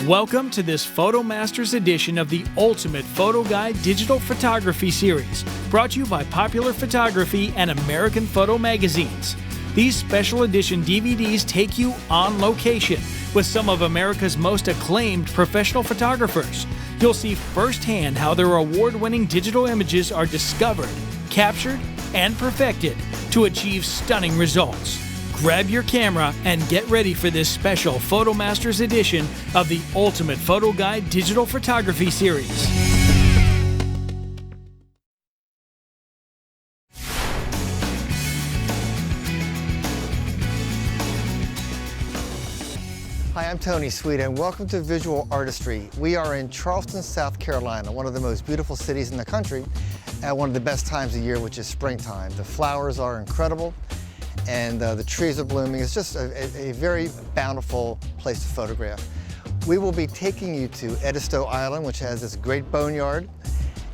Welcome to this PhotoMasters edition of the Ultimate Photo Guide Digital Photography Series, brought to you by Popular Photography and American Photo magazines. These special edition DVDs take you on location with some of America's most acclaimed professional photographers. You'll see firsthand how their award-winning digital images are discovered, captured, and perfected to achieve stunning results. Grab your camera and get ready for this special PhotoMasters edition of the Ultimate Photo Guide Digital Photography Series. Hi, I'm Tony Sweet and welcome to Visual Artistry. We are in Charleston, South Carolina, one of the most beautiful cities in the country at one of the best times of year, which is springtime. The flowers are incredible and the trees are blooming. It's just a very bountiful place to photograph. We will be taking you to Edisto Island, which has this great boneyard,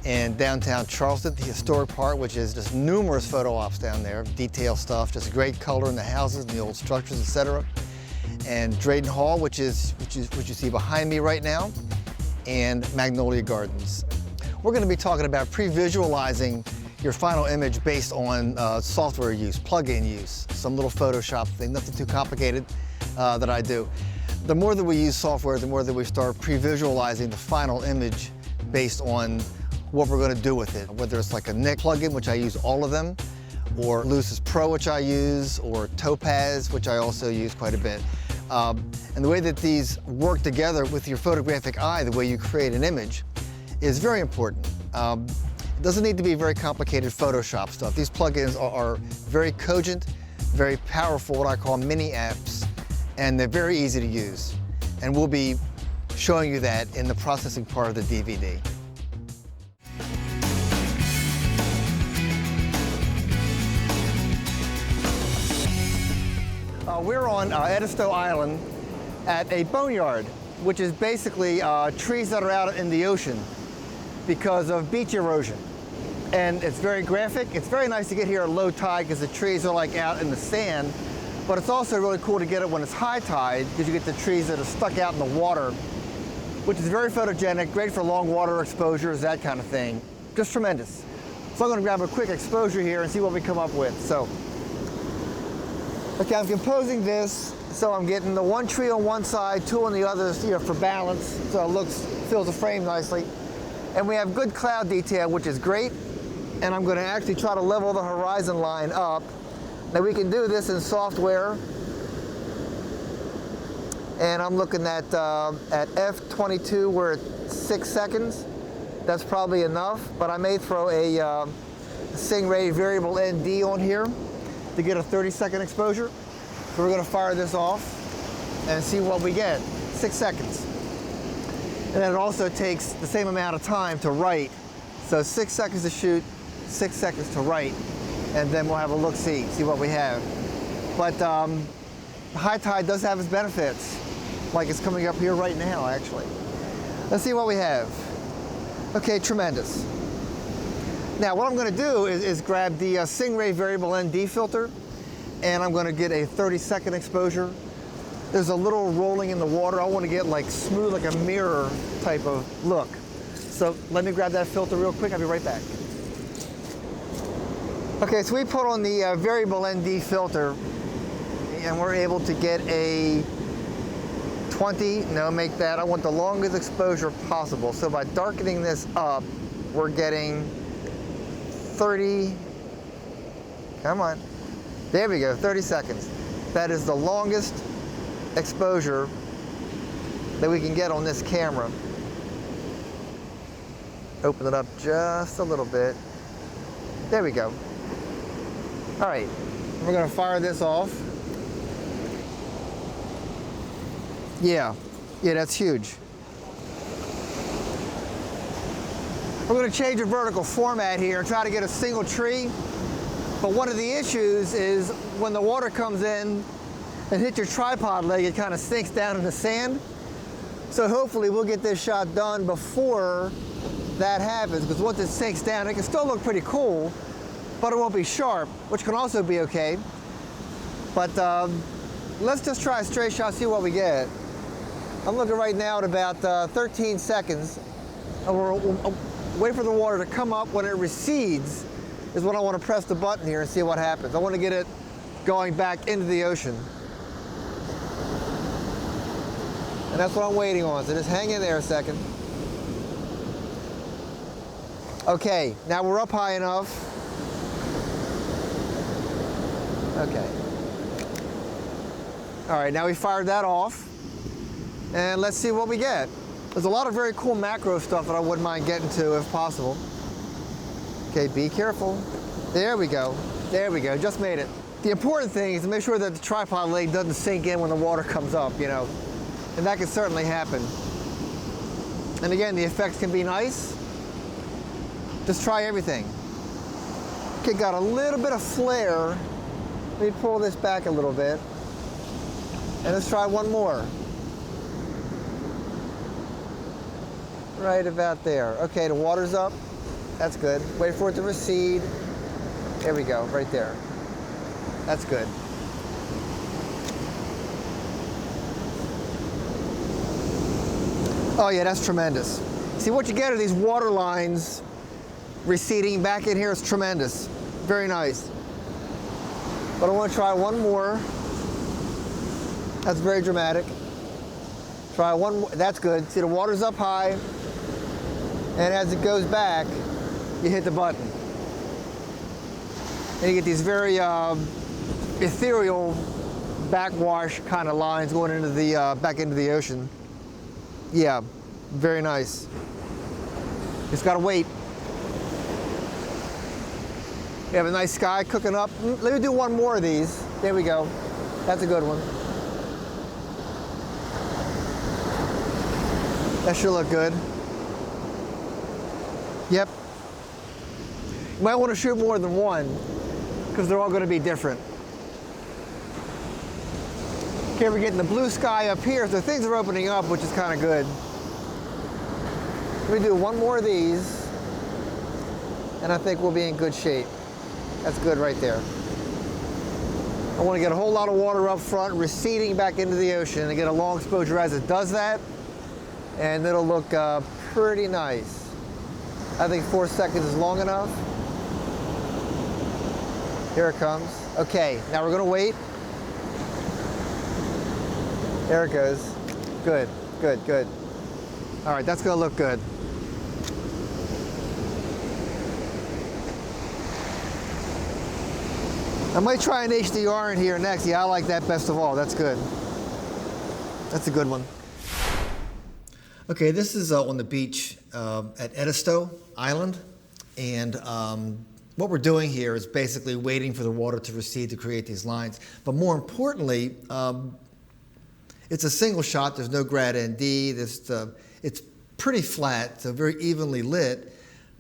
and downtown Charleston, the historic part, which is just numerous photo ops down there, detail stuff, just great color in the houses and the old structures, etc. And Drayton Hall, which you see behind me right now, and Magnolia Gardens. We're going to be talking about pre-visualizing your final image based on software use, plug-in use, some little Photoshop thing, nothing too complicated that I do. The more that we use software, the more that we start pre-visualizing the final image based on what we're going to do with it. Whether it's like a Nik plugin, which I use all of them, or Lucis Pro, which I use, or Topaz, which I also use quite a bit. And the way that these work together with your photographic eye, the way you create an image, is very important. It doesn't need to be very complicated Photoshop stuff. These plugins are very cogent, very powerful, what I call mini apps, and they're very easy to use. And we'll be showing you that in the processing part of the DVD. We're on Edisto Island at a boneyard, which is basically trees that are out in the ocean because of beach erosion. And it's very graphic. It's very nice to get here at low tide because the trees are like out in the sand, but it's also really cool to get it when it's high tide because you get the trees that are stuck out in the water, which is very photogenic, great for long water exposures, that kind of thing. Just tremendous. So I'm going to grab a quick exposure here and see what we come up with. So, okay, I'm composing this, so I'm getting the one tree on one side, two on the other, for balance, so it fills the frame nicely. And we have good cloud detail, which is great. And I'm going to actually try to level the horizon line up. Now we can do this in software. And I'm looking at F22, we're at 6 seconds. That's probably enough, but I may throw a Stingray variable ND on here to get a 30-second exposure. So we're going to fire this off and see what we get. 6 seconds. And then it also takes the same amount of time to write. So 6 seconds to shoot, 6 seconds to write, and then we'll have a look-see, see what we have. But high tide does have its benefits, like it's coming up here right now, actually. Let's see what we have. Okay, tremendous. Now what I'm going to do is grab the Stingray variable ND filter, and I'm going to get a 30-second exposure. There's a little rolling in the water. I want to get like smooth, like a mirror type of look. So let me grab that filter real quick. I'll be right back. Okay, so we put on the variable ND filter, and we're able to get a 20. No, make that. I want the longest exposure possible. So by darkening this up, we're getting 30. Come on. There we go, 30 seconds. That is the longest exposure that we can get on this camera. Open it up just a little bit. There we go. All right, we're gonna fire this off. Yeah, that's huge. We're gonna change the vertical format here and try to get a single tree. But one of the issues is when the water comes in and hits your tripod leg, it kind of sinks down in the sand. So hopefully we'll get this shot done before that happens, because once it sinks down, it can still look pretty cool, but it won't be sharp, which can also be okay. But let's just try a straight shot, see what we get. I'm looking right now at about 13 seconds. And we'll wait for the water to come up. When it recedes is when I want to press the button here and see what happens. I want to get it going back into the ocean. And that's what I'm waiting on, so just hang in there a second. Okay, now we're up high enough. Okay. All right, now we fired that off. And let's see what we get. There's a lot of very cool macro stuff that I wouldn't mind getting to if possible. Okay, be careful. There we go. There we go, just made it. The important thing is to make sure that the tripod leg doesn't sink in when the water comes up, you know. And that can certainly happen. And again, the effects can be nice. Just try everything. Okay, got a little bit of flare. Let me pull this back a little bit. And let's try one more. Right about there. Okay, the water's up. That's good. Wait for it to recede. There we go, right there. That's good. Oh yeah, that's tremendous. See, what you get are these water lines receding back in here. Is tremendous. Very nice. But I want to try one more. That's very dramatic. Try one more. That's good. See, the water's up high. And as it goes back, you hit the button. And you get these very ethereal backwash kind of lines going into the back into the ocean. Yeah, very nice. Just gotta wait. We have a nice sky cooking up. Let me do one more of these. There we go. That's a good one. That should look good. Yep. You might want to shoot more than one because they're all going to be different. Okay, we're getting the blue sky up here, so things are opening up, which is kind of good. Let me do one more of these, and I think we'll be in good shape. That's good right there. I want to get a whole lot of water up front, receding back into the ocean, and get a long exposure as it does that, and it'll look pretty nice. I think 4 seconds is long enough. Here it comes. Okay, now we're going to wait. There it goes. Good, good, good. All right, that's going to look good. I might try an HDR in here next. Yeah, I like that best of all. That's good. That's a good one. Okay, this is on the beach at Edisto Island. And what we're doing here is basically waiting for the water to recede to create these lines. But more importantly, it's a single shot. There's no grad ND. It's pretty flat, so very evenly lit.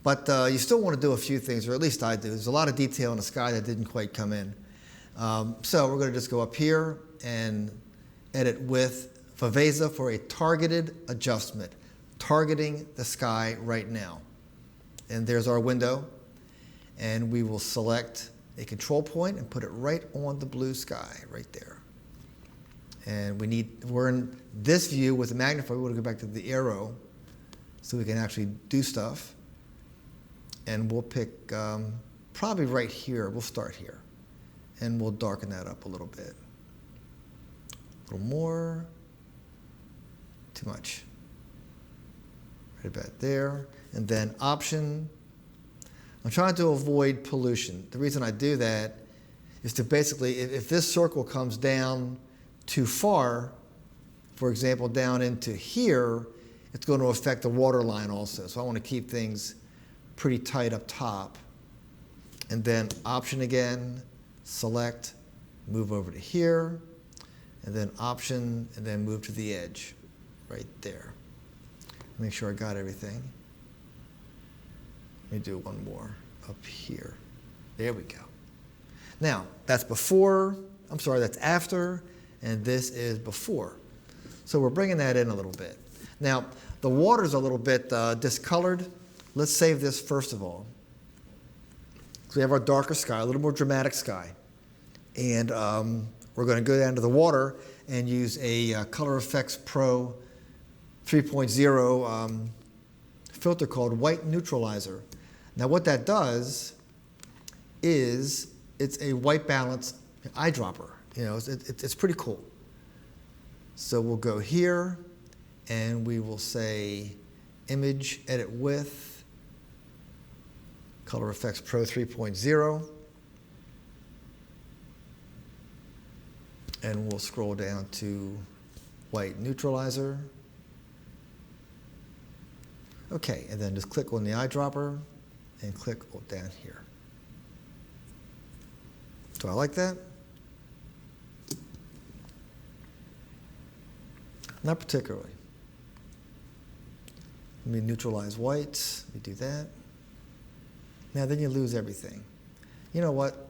But you still want to do a few things, or at least I do. There's a lot of detail in the sky that didn't quite come in. So we're going to just go up here and edit with Favesa for a targeted adjustment, targeting the sky right now. And there's our window. And we will select a control point and put it right on the blue sky, right there. And we're in this view with the magnifier. We want to go back to the arrow so we can actually do stuff. And we'll pick probably right here. We'll start here. And we'll darken that up a little bit. A little more. Too much. Right about there. And then option. I'm trying to avoid pollution. The reason I do that is to basically, if this circle comes down too far, for example, down into here, it's going to affect the water line also. So I want to keep things pretty tight up top. And then option again, select, move over to here, and then option, and then move to the edge, right there. Make sure I got everything. Let me do one more up here. There we go. Now, that's before, that's after, and this is before. So we're bringing that in a little bit. Now, the water's a little bit discolored. Let's save this first of all. So we have our darker sky, a little more dramatic sky. And we're going to go down to the water and use a Color Effects Pro 3.0 filter called white neutralizer. Now what that does is it's a white balance eyedropper. You know, it's pretty cool. So we'll go here and we will say image edit with Color Effects Pro 3.0. And we'll scroll down to white neutralizer. Okay, and then just click on the eyedropper and click down here. Do I like that? Not particularly. Let me neutralize whites. Let me do that. Now then you lose everything. You know what?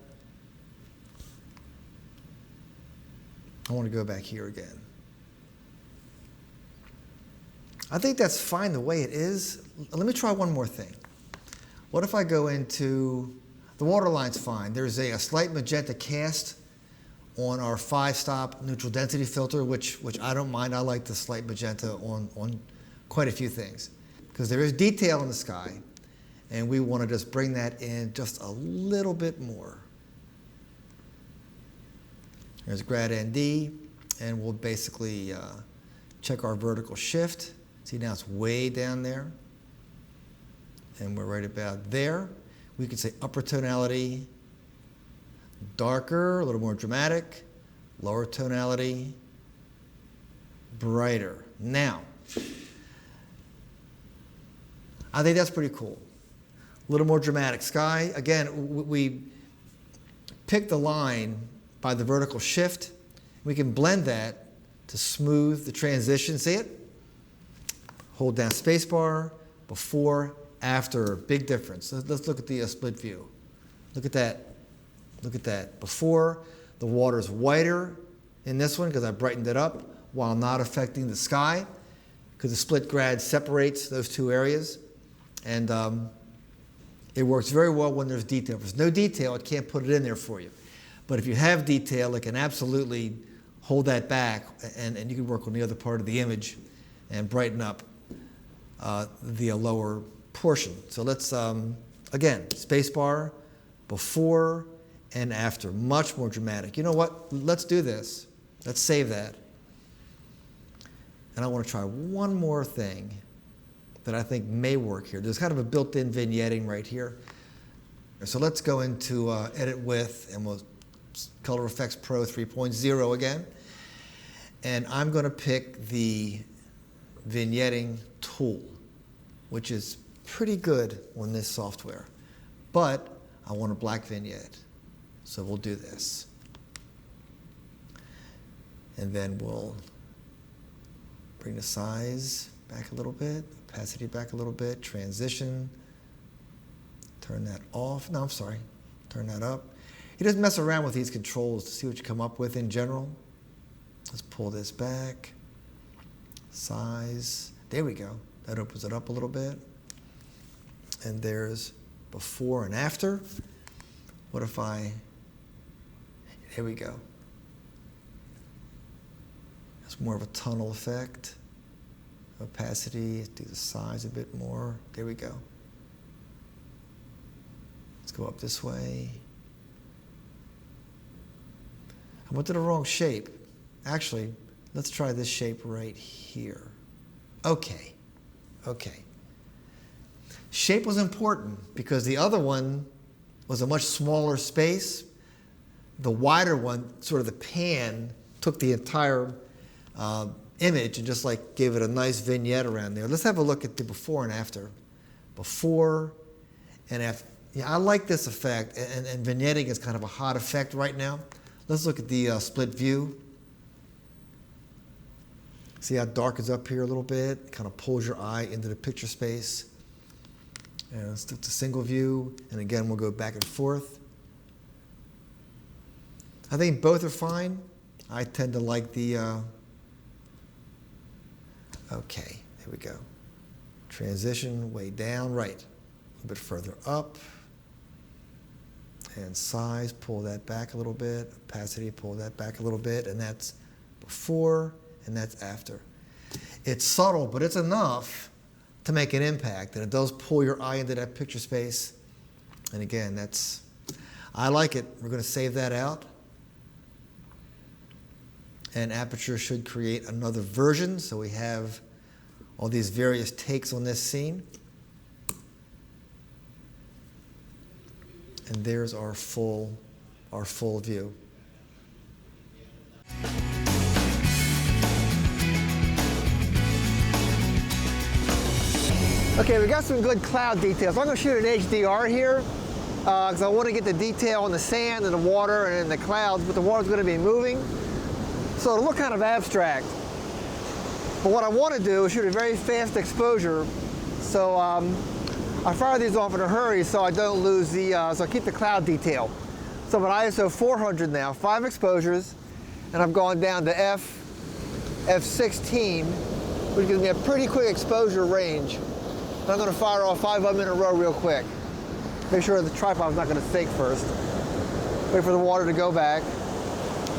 I want to go back here again. I think that's fine the way it is. Let me try one more thing. What if I go into, the waterline's fine. There's a slight magenta cast on our 5-stop neutral density filter, which I don't mind. I like the slight magenta on quite a few things. Because there is detail in the sky, and we want to just bring that in just a little bit more. There's grad ND, and we'll basically check our vertical shift. See, now it's way down there, and we're right about there. We could say upper tonality, darker, a little more dramatic, lower tonality, brighter. Now, I think that's pretty cool. A little more dramatic sky. Again, we pick the line by the vertical shift. We can blend that to smooth the transition. See it? Hold down spacebar, before, after, big difference. Let's look at the split view. Look at that. Look at that. Before, the water's whiter in this one because I brightened it up while not affecting the sky because the split grad separates those two areas. And it works very well when there's detail. If there's no detail, it can't put it in there for you. But if you have detail, it can absolutely hold that back, and you can work on the other part of the image and brighten up the lower portion. So let's, again, spacebar, before and after, much more dramatic. You know what? Let's do this. Let's save that. And I want to try one more thing that I think may work here. There's kind of a built-in vignetting right here. So let's go into Edit With, and we'll Color Effects Pro 3.0 again. And I'm going to pick the vignetting tool, which is pretty good on this software. But I want a black vignette. So we'll do this. And then we'll bring the size back a little bit, opacity back a little bit, transition, turn that off. No, I'm sorry, turn that up. You just mess around with these controls to see what you come up with in general. Let's pull this back, size, there we go. That opens it up a little bit. And there's before and after. What if here we go. It's more of a tunnel effect. Opacity, do the size a bit more. There we go. Let's go up this way. I went to the wrong shape. Actually, let's try this shape right here. Okay, okay. Shape was important because the other one was a much smaller space. The wider one, sort of the pan, took the entire image and just like gave it a nice vignette around there. Let's have a look at the before and after. Before and after. Yeah, I like this effect, and vignetting is kind of a hot effect right now. Let's look at the split view. See how dark is up here a little bit? Kind of pulls your eye into the picture space. And let's do the single view, and again, we'll go back and forth. I think both are fine. I tend to like the, okay, there we go. Transition way down, right. A little bit further up. And size, pull that back a little bit. Opacity, pull that back a little bit. And that's before, and that's after. It's subtle, but it's enough to make an impact, and it does pull your eye into that picture space. And again, I like it. We're going to save that out. And Aperture should create another version, so we have all these various takes on this scene. And there's our full view. Okay, we got some good cloud details. I'm going to shoot an HDR here because I want to get the detail on the sand and the water and in the clouds, but the water's going to be moving. So it'll look kind of abstract. But what I want to do is shoot a very fast exposure. So I fire these off in a hurry so I don't lose so I keep the cloud detail. So I'm at ISO 400 now, 5 exposures, and I've gone down to F16, which gives me a pretty quick exposure range. And I'm going to fire off 5 of them in a row real quick. Make sure the tripod's not going to sink first. Wait for the water to go back.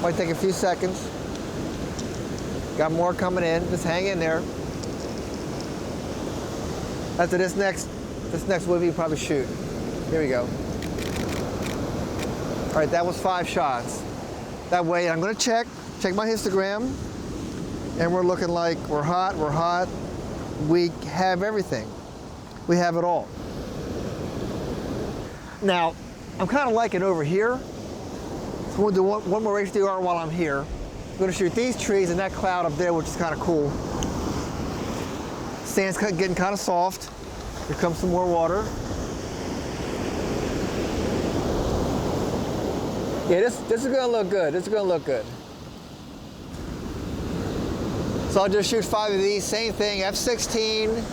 Might take a few seconds. Got more coming in. Just hang in there. After this next movie, you probably shoot. Here we go. All right, that was 5 shots. That way, I'm going to check my histogram, and we're looking like we're hot. We have everything. We have it all. Now, I'm kind of liking over here. So we'll do one more HDR while I'm here. I'm going to shoot these trees and that cloud up there, which is kind of cool. Sand's getting kind of soft. Here comes some more water. Yeah, this is going to look good. This is going to look good. So I'll just shoot 5 of these. Same thing, F16.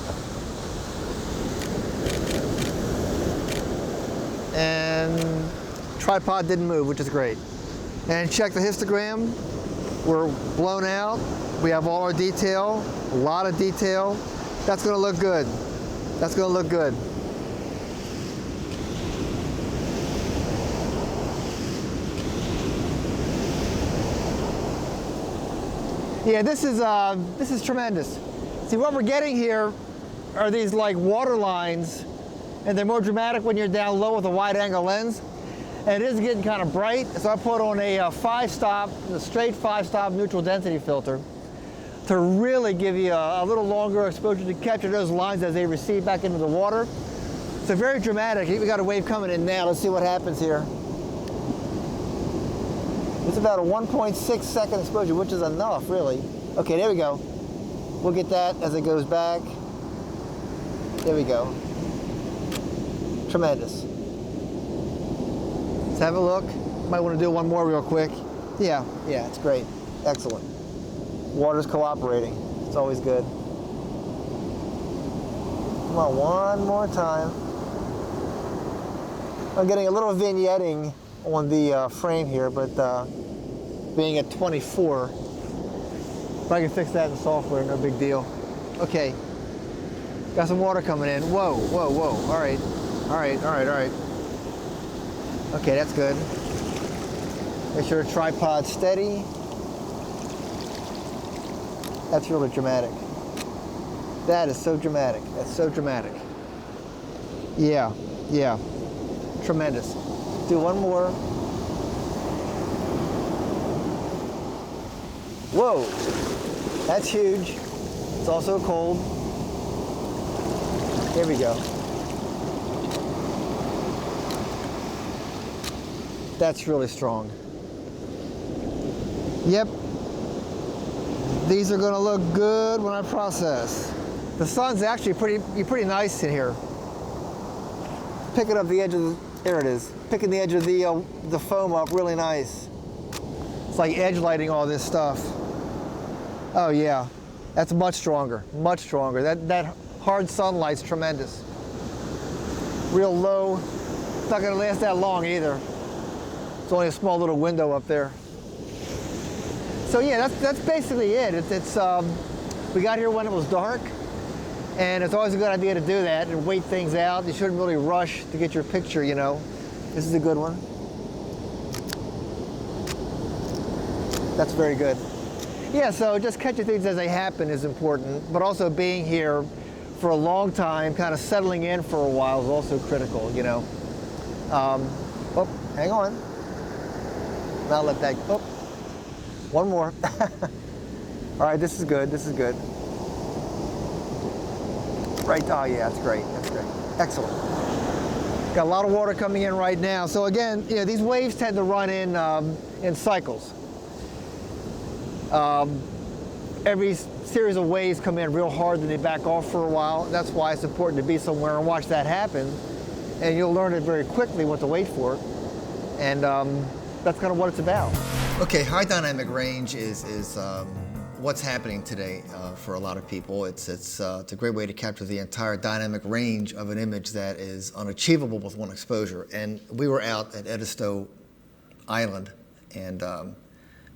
And tripod didn't move, which is great. And check the histogram. We're blown out. We have all our detail, a lot of detail. That's going to look good. That's going to look good. Yeah, this is tremendous. See, what we're getting here are these like water lines, and they're more dramatic when you're down low with a wide angle lens. And it is getting kind of bright, so I put on a 5-stop, a straight 5-stop neutral density filter to really give you a little longer exposure to capture those lines as they recede back into the water. So very dramatic. We got a wave coming in now. Let's see what happens here. It's about a 1.6 second exposure, which is enough, really. Okay, there we go. We'll get that as it goes back. There we go. Tremendous. Let's have a look. Might want to do one more real quick. Yeah, it's great. Excellent. Water's cooperating. It's always good. Come on, one more time. I'm getting a little vignetting on the frame here, but being at 24, if I can fix that in software, no big deal. Okay, got some water coming in. Whoa. All right. Okay, that's good. Make sure the tripod's steady. That's really dramatic. That is so dramatic. That's so dramatic. Yeah. Tremendous. Do one more. Whoa, that's huge. It's also cold. Here we go. That's really strong. Yep. These are going to look good when I process. The sun's actually pretty nice in here. Picking up the edge of there it is. Picking the edge of the foam up really nice. It's like edge lighting all this stuff. Oh yeah, that's much stronger, much stronger. That hard sunlight's tremendous. Real low. It's not going to last that long either. It's only a small little window up there. So yeah, that's basically it. We got here when it was dark, and it's always a good idea to do that and wait things out. You shouldn't really rush to get your picture, you know. This is a good one. That's very good. Yeah, so just catching things as they happen is important, but also being here for a long time, kind of settling in for a while is also critical, you know. Oh, hang on. Now let that, oh, one more. All right, this is good, this is good. Right, oh yeah, that's great, that's great. Excellent. Got a lot of water coming in right now. So again, you know, these waves tend to run in cycles. Every series of waves come in real hard, then they back off for a while. That's why it's important to be somewhere and watch that happen. And you'll learn it very quickly what to wait for. And that's kind of what it's about. Okay, high dynamic range is what's happening today for a lot of people. It's a great way to capture the entire dynamic range of an image that is unachievable with one exposure. And we were out at Edisto Island and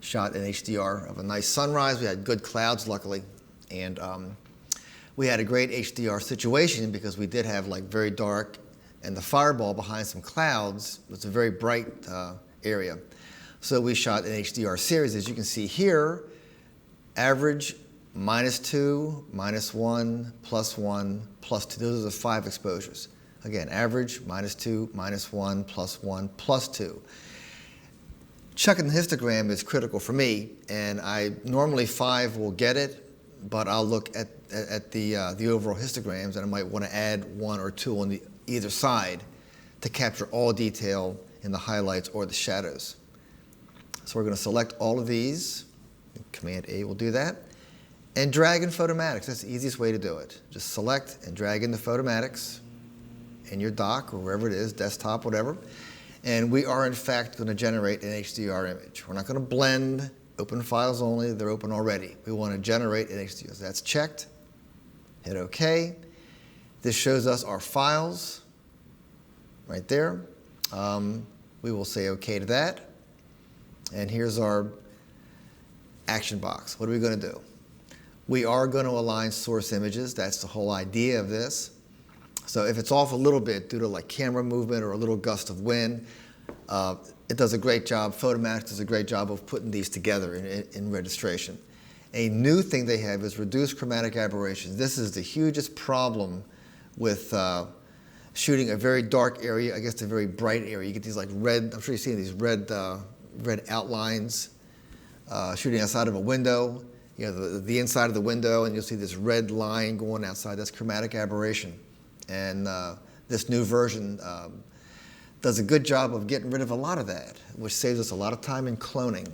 shot an HDR of a nice sunrise. We had good clouds, luckily, and we had a great HDR situation because we did have like very dark, and the fireball behind some clouds was a very bright area. So we shot an HDR series, as you can see here. Average, -2, -1, +1, +2. Those are the 5 exposures. Again, average, -2, -1, +1, +2. Checking the histogram is critical for me, and normally 5 will get it, but I'll look at the overall histograms, and I might want to add 1 or 2 on either side to capture all detail in the highlights or the shadows. So we're going to select all of these. Command A will do that. And drag in Photomatics. That's the easiest way to do it. Just select and drag into Photomatics in your dock or wherever it is, desktop, whatever. And we are, in fact, going to generate an HDR image. We're not going to blend, open files only. They're open already. We want to generate an HDR. So that's checked. Hit OK. This shows us our files right there. We will say OK to that. And here's our action box. What are we going to do? We are going to align source images. That's the whole idea of this. So if it's off a little bit due to like camera movement or a little gust of wind, it does a great job. Photomatics does a great job of putting these together in registration. A new thing they have is reduced chromatic aberrations. This is the hugest problem with shooting a very dark area against a very bright area. You get these like red, I'm sure you've seen these red outlines. Shooting outside of a window, you know, the inside of the window, and you'll see this red line going outside. That's chromatic aberration. And this new version does a good job of getting rid of a lot of that, which saves us a lot of time in cloning.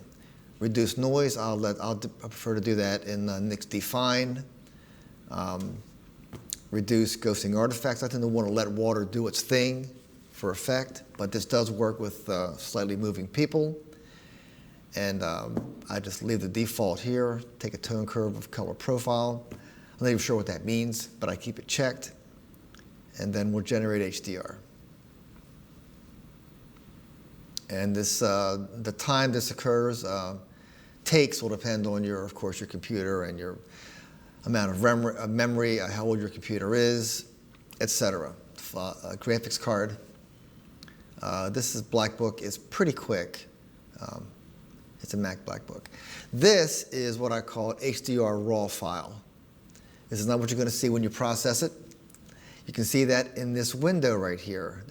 Reduce noise, I prefer to do that in Nix Define. Reduce ghosting artifacts. I tend to want to let water do its thing for effect, but this does work with slightly moving people. And I just leave the default here, take a tone curve of color profile. I'm not even sure what that means, but I keep it checked. And then we'll generate HDR. And this, the time this occurs will depend on of course, your computer and your amount of memory, how old your computer is, etc. Graphics card. This is Blackbook. It's pretty quick. It's a Mac Blackbook. This is what I call an HDR raw file. This is not what you're going to see when you process it. You can see that in this window right here.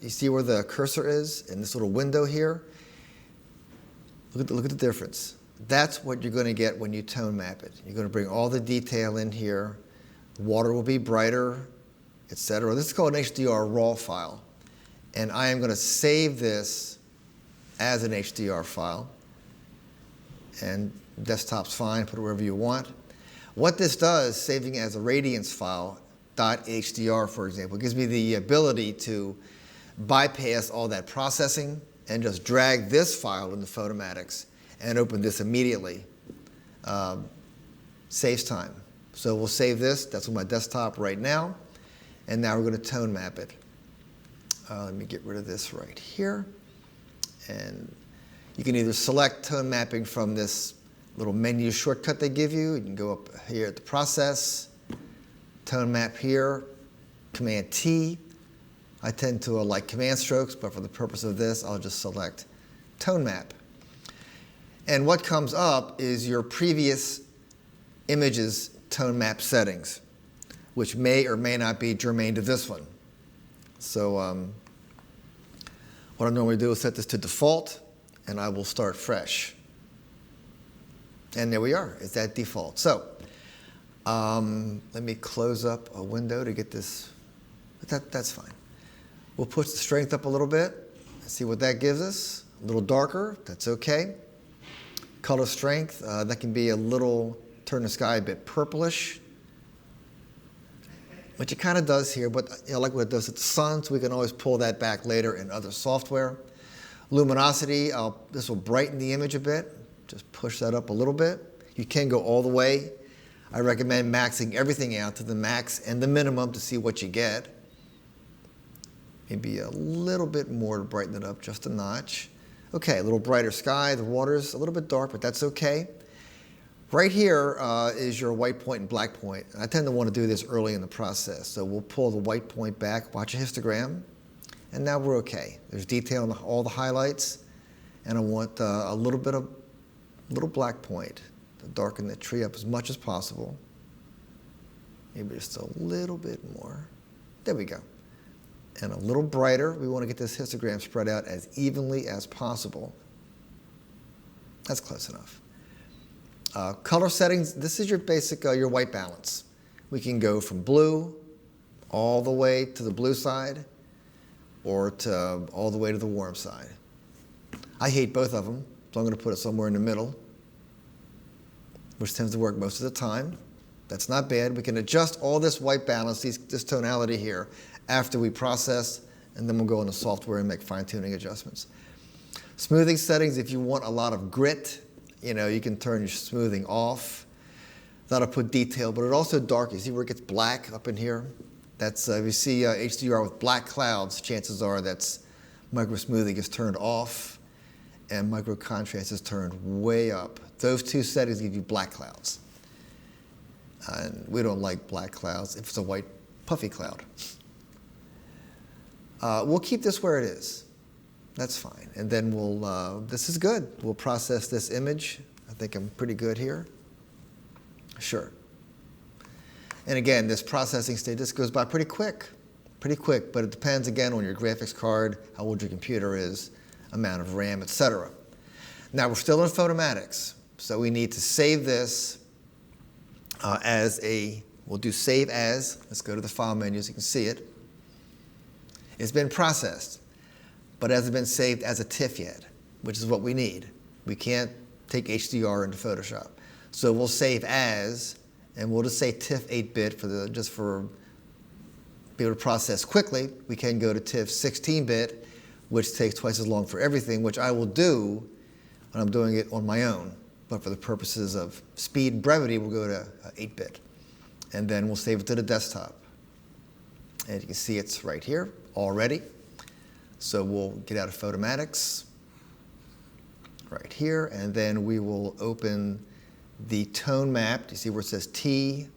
You see where the cursor is in this little window here? Look at the difference. That's what you're going to get when you tone map it. You're going to bring all the detail in here. The water will be brighter, etc. This is called an HDR raw file. And I am going to save this as an HDR file. And desktop's fine, put it wherever you want. What this does, saving as a radiance file, .hdr, for example, gives me the ability to bypass all that processing and just drag this file into Photomatics and open this immediately. Saves time. So we'll save this. That's on my desktop right now. And now we're going to tone map it. Let me get rid of this right here. And you can either select tone mapping from this little menu shortcut they give you. You can go up here at the process, tone map here, Command T. I tend to like command strokes, but for the purpose of this, I'll just select tone map. And what comes up is your previous image's tone map settings, which may or may not be germane to this one. So what I normally do is set this to default, and I will start fresh. And there we are, it's at default. So let me close up a window to get this, that's fine. We'll push the strength up a little bit and see what that gives us. A little darker, that's okay. Color strength, that can be a little, turn the sky a bit purplish, which it kind of does here, but I like what it does at the sun, so we can always pull that back later in other software. Luminosity, this will brighten the image a bit. Just push that up a little bit. You can go all the way. I recommend maxing everything out to the max and the minimum to see what you get. Maybe a little bit more to brighten it up, just a notch. Okay, a little brighter sky. The water's a little bit dark, but that's okay. Right here is your white point and black point. I tend to want to do this early in the process. So we'll pull the white point back, watch a histogram, and now we're okay. There's detail on all the highlights, and I want a little bit of little black point to darken the tree up as much as possible. Maybe just a little bit more. There we go. And a little brighter. We want to get this histogram spread out as evenly as possible. That's close enough. Color settings, this is your basic, your white balance. We can go from blue all the way to the blue side or to all the way to the warm side. I hate both of them, so I'm going to put it somewhere in the middle, which tends to work most of the time. That's not bad. We can adjust all this white balance, this tonality here, after we process, and then we'll go into software and make fine-tuning adjustments. Smoothing settings, if you want a lot of grit, you can turn your smoothing off. That'll put detail, but it also darkens. See where it gets black up in here? That's, if you see HDR with black clouds, chances are that's micro smoothing is turned off and micro contrast is turned way up. Those two settings give you black clouds. And we don't like black clouds if it's a white puffy cloud. We'll keep this where it is. That's fine. And then this is good. We'll process this image. I think I'm pretty good here. Sure. And again, this processing stage, this goes by pretty quick, but it depends again on your graphics card, how old your computer is, amount of RAM, etc. Now we're still in Photomatics, so we need to save this we'll do save as. Let's go to the file menu so you can see it. It's been processed, but it hasn't been saved as a TIFF yet, which is what we need. We can't take HDR into Photoshop. So we'll save as, and we'll just say TIFF 8-bit just for be able to process quickly. We can go to TIFF 16-bit, which takes twice as long for everything, which I will do when I'm doing it on my own. But for the purposes of speed and brevity, we'll go to 8-bit. And then we'll save it to the desktop. And you can see it's right here already. So we'll get out of Photomatics right here, and then we will open the tone map. Do you see where it says T?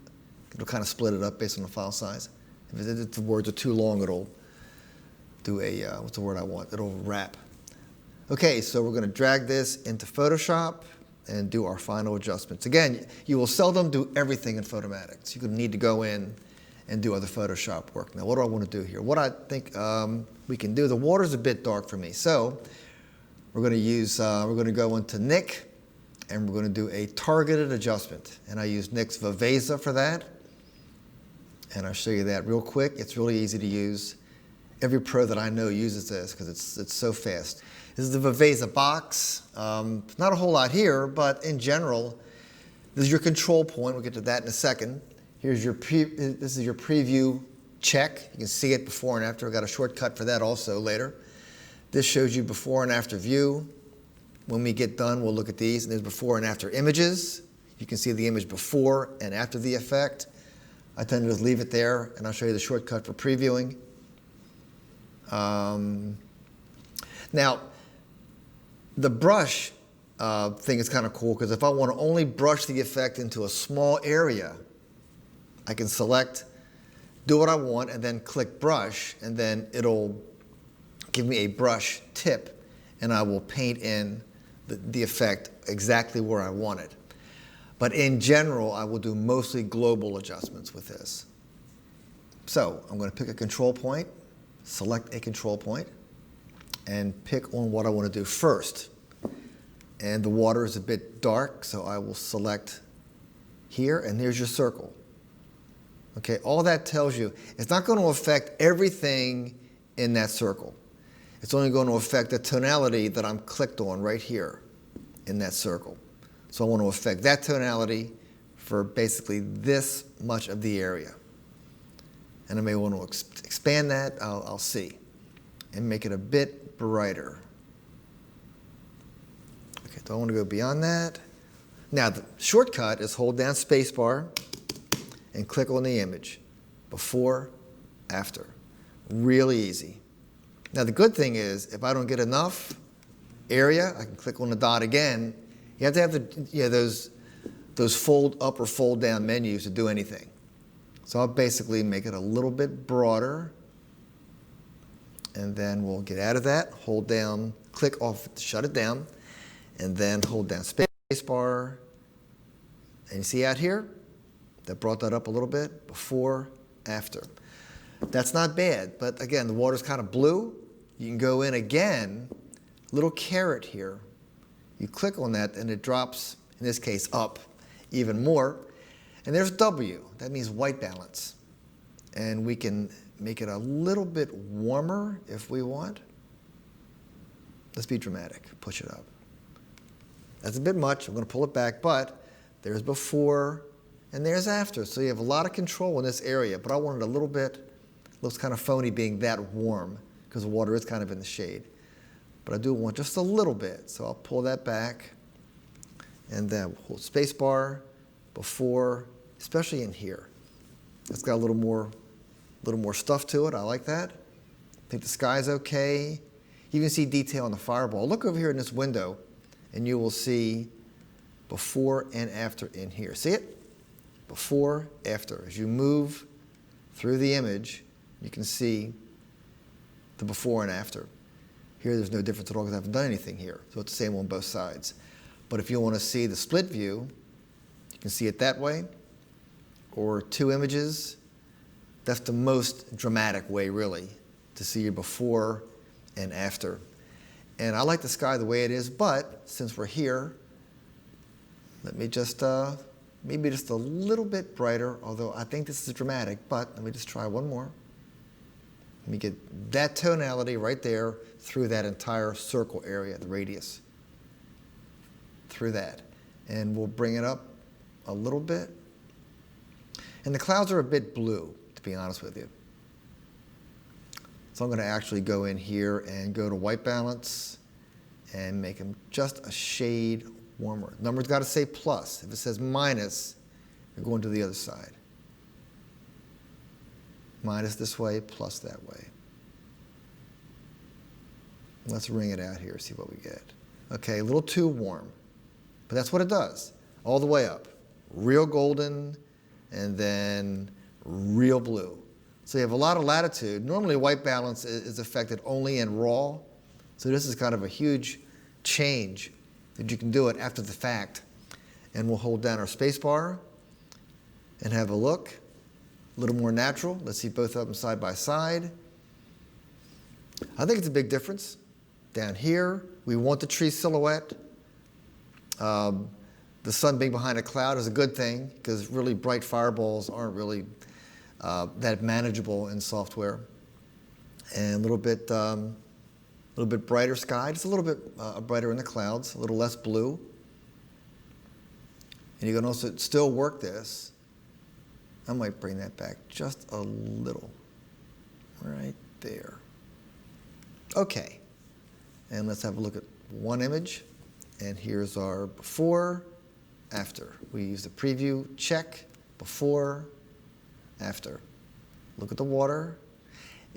It'll kind of split it up based on the file size. If the words are too long, it'll do a, what's the word I want? It'll wrap. Okay, so we're going to drag this into Photoshop and do our final adjustments. Again, you will seldom do everything in Photomatics. You're going to need to go in and do other Photoshop work. Now, what do I want to do here? What I think we can do, the water's a bit dark for me, so we're going to use, we're going to go into Nik, and we're going to do a targeted adjustment. And I use Nik's Viveza for that. And I'll show you that real quick. It's really easy to use. Every pro that I know uses this because it's so fast. This is the Viveza box. Not a whole lot here, but in general, this is your control point. We'll get to that in a second. Here's your this is your preview check. You can see it before and after. I've got a shortcut for that also later. This shows you before and after view. When we get done, we'll look at these. And there's before and after images. You can see the image before and after the effect. I tend to just leave it there, and I'll show you the shortcut for previewing. Now, the brush thing is kind of cool, because if I want to only brush the effect into a small area, I can select, do what I want, and then click brush, and then it'll give me a brush tip, and I will paint in the effect exactly where I want it. But in general, I will do mostly global adjustments with this. So I'm going to pick a control point, select a control point, and pick on what I want to do first. And the water is a bit dark, so I will select here, and there's your circle. Okay, all that tells you, it's not going to affect everything in that circle. It's only going to affect the tonality that I'm clicked on right here in that circle. So I want to affect that tonality for basically this much of the area. And I may want to expand that, I'll see, and make it a bit brighter. Okay, do I want to go beyond that? Now the shortcut is hold down spacebar and click on the image, before, after. Really easy. Now the good thing is, if I don't get enough area, I can click on the dot again. You have to have those fold up or fold down menus to do anything. So I'll basically make it a little bit broader, and then we'll get out of that, hold down, click off to shut it down, and then hold down spacebar. And you see out here, that brought that up a little bit, before, after. That's not bad, but again, the water's kind of blue. You can go in again, little caret here. You click on that and it drops, in this case, up even more. And there's W, that means white balance. And we can make it a little bit warmer if we want. Let's be dramatic, push it up. That's a bit much, I'm going to pull it back, but there's before and there's after. So you have a lot of control in this area, but I want it a little bit, looks kind of phony being that warm because the water is kind of in the shade. But I do want just a little bit, so I'll pull that back and then hold space bar, before, especially in here. It's got a little more stuff to it, I like that. I think the sky's okay. You can see detail on the fireball. Look over here in this window and you will see before and after in here. See it? Before, after. As you move through the image, you can see the before and after. Here there's no difference at all because I haven't done anything here, so it's the same on both sides. But if you want to see the split view, you can see it that way, or two images. That's the most dramatic way, really, to see your before and after. And I like the sky the way it is, but since we're here, let me just, maybe just a little bit brighter, although I think this is dramatic, but let me just try one more. Let me get that tonality right there through that entire circle area, the radius. Through that. And we'll bring it up a little bit. And the clouds are a bit blue, to be honest with you. So I'm going to actually go in here and go to white balance and make them just a shade warmer. The number's got to say plus. If it says minus, you're going to the other side. Minus this way, plus that way. Let's ring it out here, see what we get. Okay, a little too warm, but that's what it does, all the way up. Real golden, and then real blue. So you have a lot of latitude. Normally white balance is affected only in raw, so this is kind of a huge change that you can do it after the fact. And we'll hold down our space bar and have a look. A little more natural. Let's see both of them side by side. I think it's a big difference. Down here, we want the tree silhouette. The sun being behind a cloud is a good thing because really bright fireballs aren't really that manageable in software. And a little bit brighter sky, just a little bit brighter in the clouds, a little less blue. And you can also still work this. I might bring that back just a little, right there. Okay, and let's have a look at one image. And here's our before, after. We use the preview, check, before, after. Look at the water.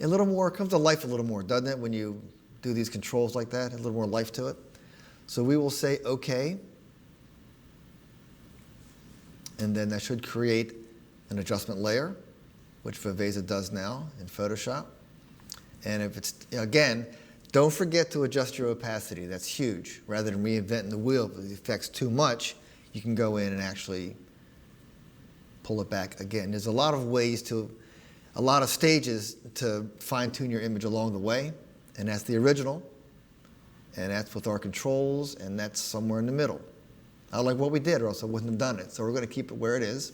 A little more, it comes to life a little more, doesn't it, when you do these controls like that, a little more life to it. So we will say okay. And then that should create an adjustment layer, which Viveza does now in Photoshop. And if it's, again, Don't forget to adjust your opacity. That's huge. Rather than reinventing the wheel, if it affects too much, you can go in and actually pull it back again. There's a lot of ways a lot of stages to fine-tune your image along the way, and that's the original, and that's with our controls, and that's somewhere in the middle. I like what we did, or else I wouldn't have done it. So we're going to keep it where it is,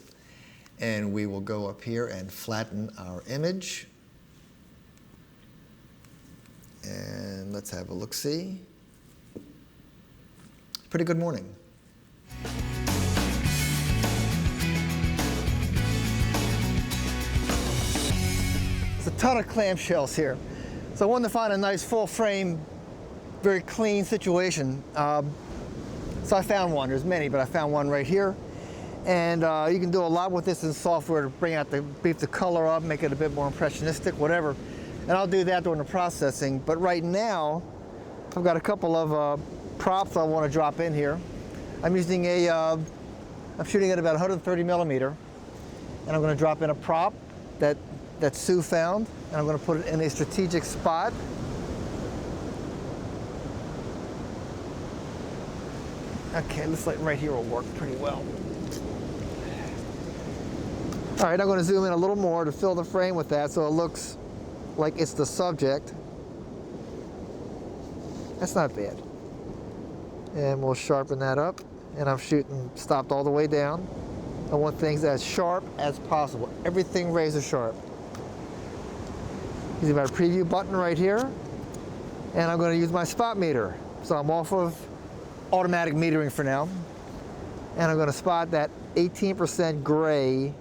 and we will go up here and flatten our image. And let's have a look-see. Pretty good morning. There's a ton of clamshells here. So I wanted to find a nice full frame, very clean situation. So I found one. There's many, but I found one right here. And you can do a lot with this in software to bring out beef the color up, make it a bit more impressionistic, whatever. And I'll do that during the processing. But right now, I've got a couple of props I want to drop in here. I'm using I'm shooting at about 130 millimeter, and I'm going to drop in a prop that Sue found, and I'm going to put it in a strategic spot. Okay, looks like right here will work pretty well. All right, I'm going to zoom in a little more to fill the frame with that so it looks like it's the subject. That's not bad. And we'll sharpen that up. And I'm shooting stopped all the way down. I want things as sharp as possible. Everything razor sharp. Using my preview button right here. And I'm going to use my spot meter. So I'm off of automatic metering for now. And I'm going to spot that 18% gray.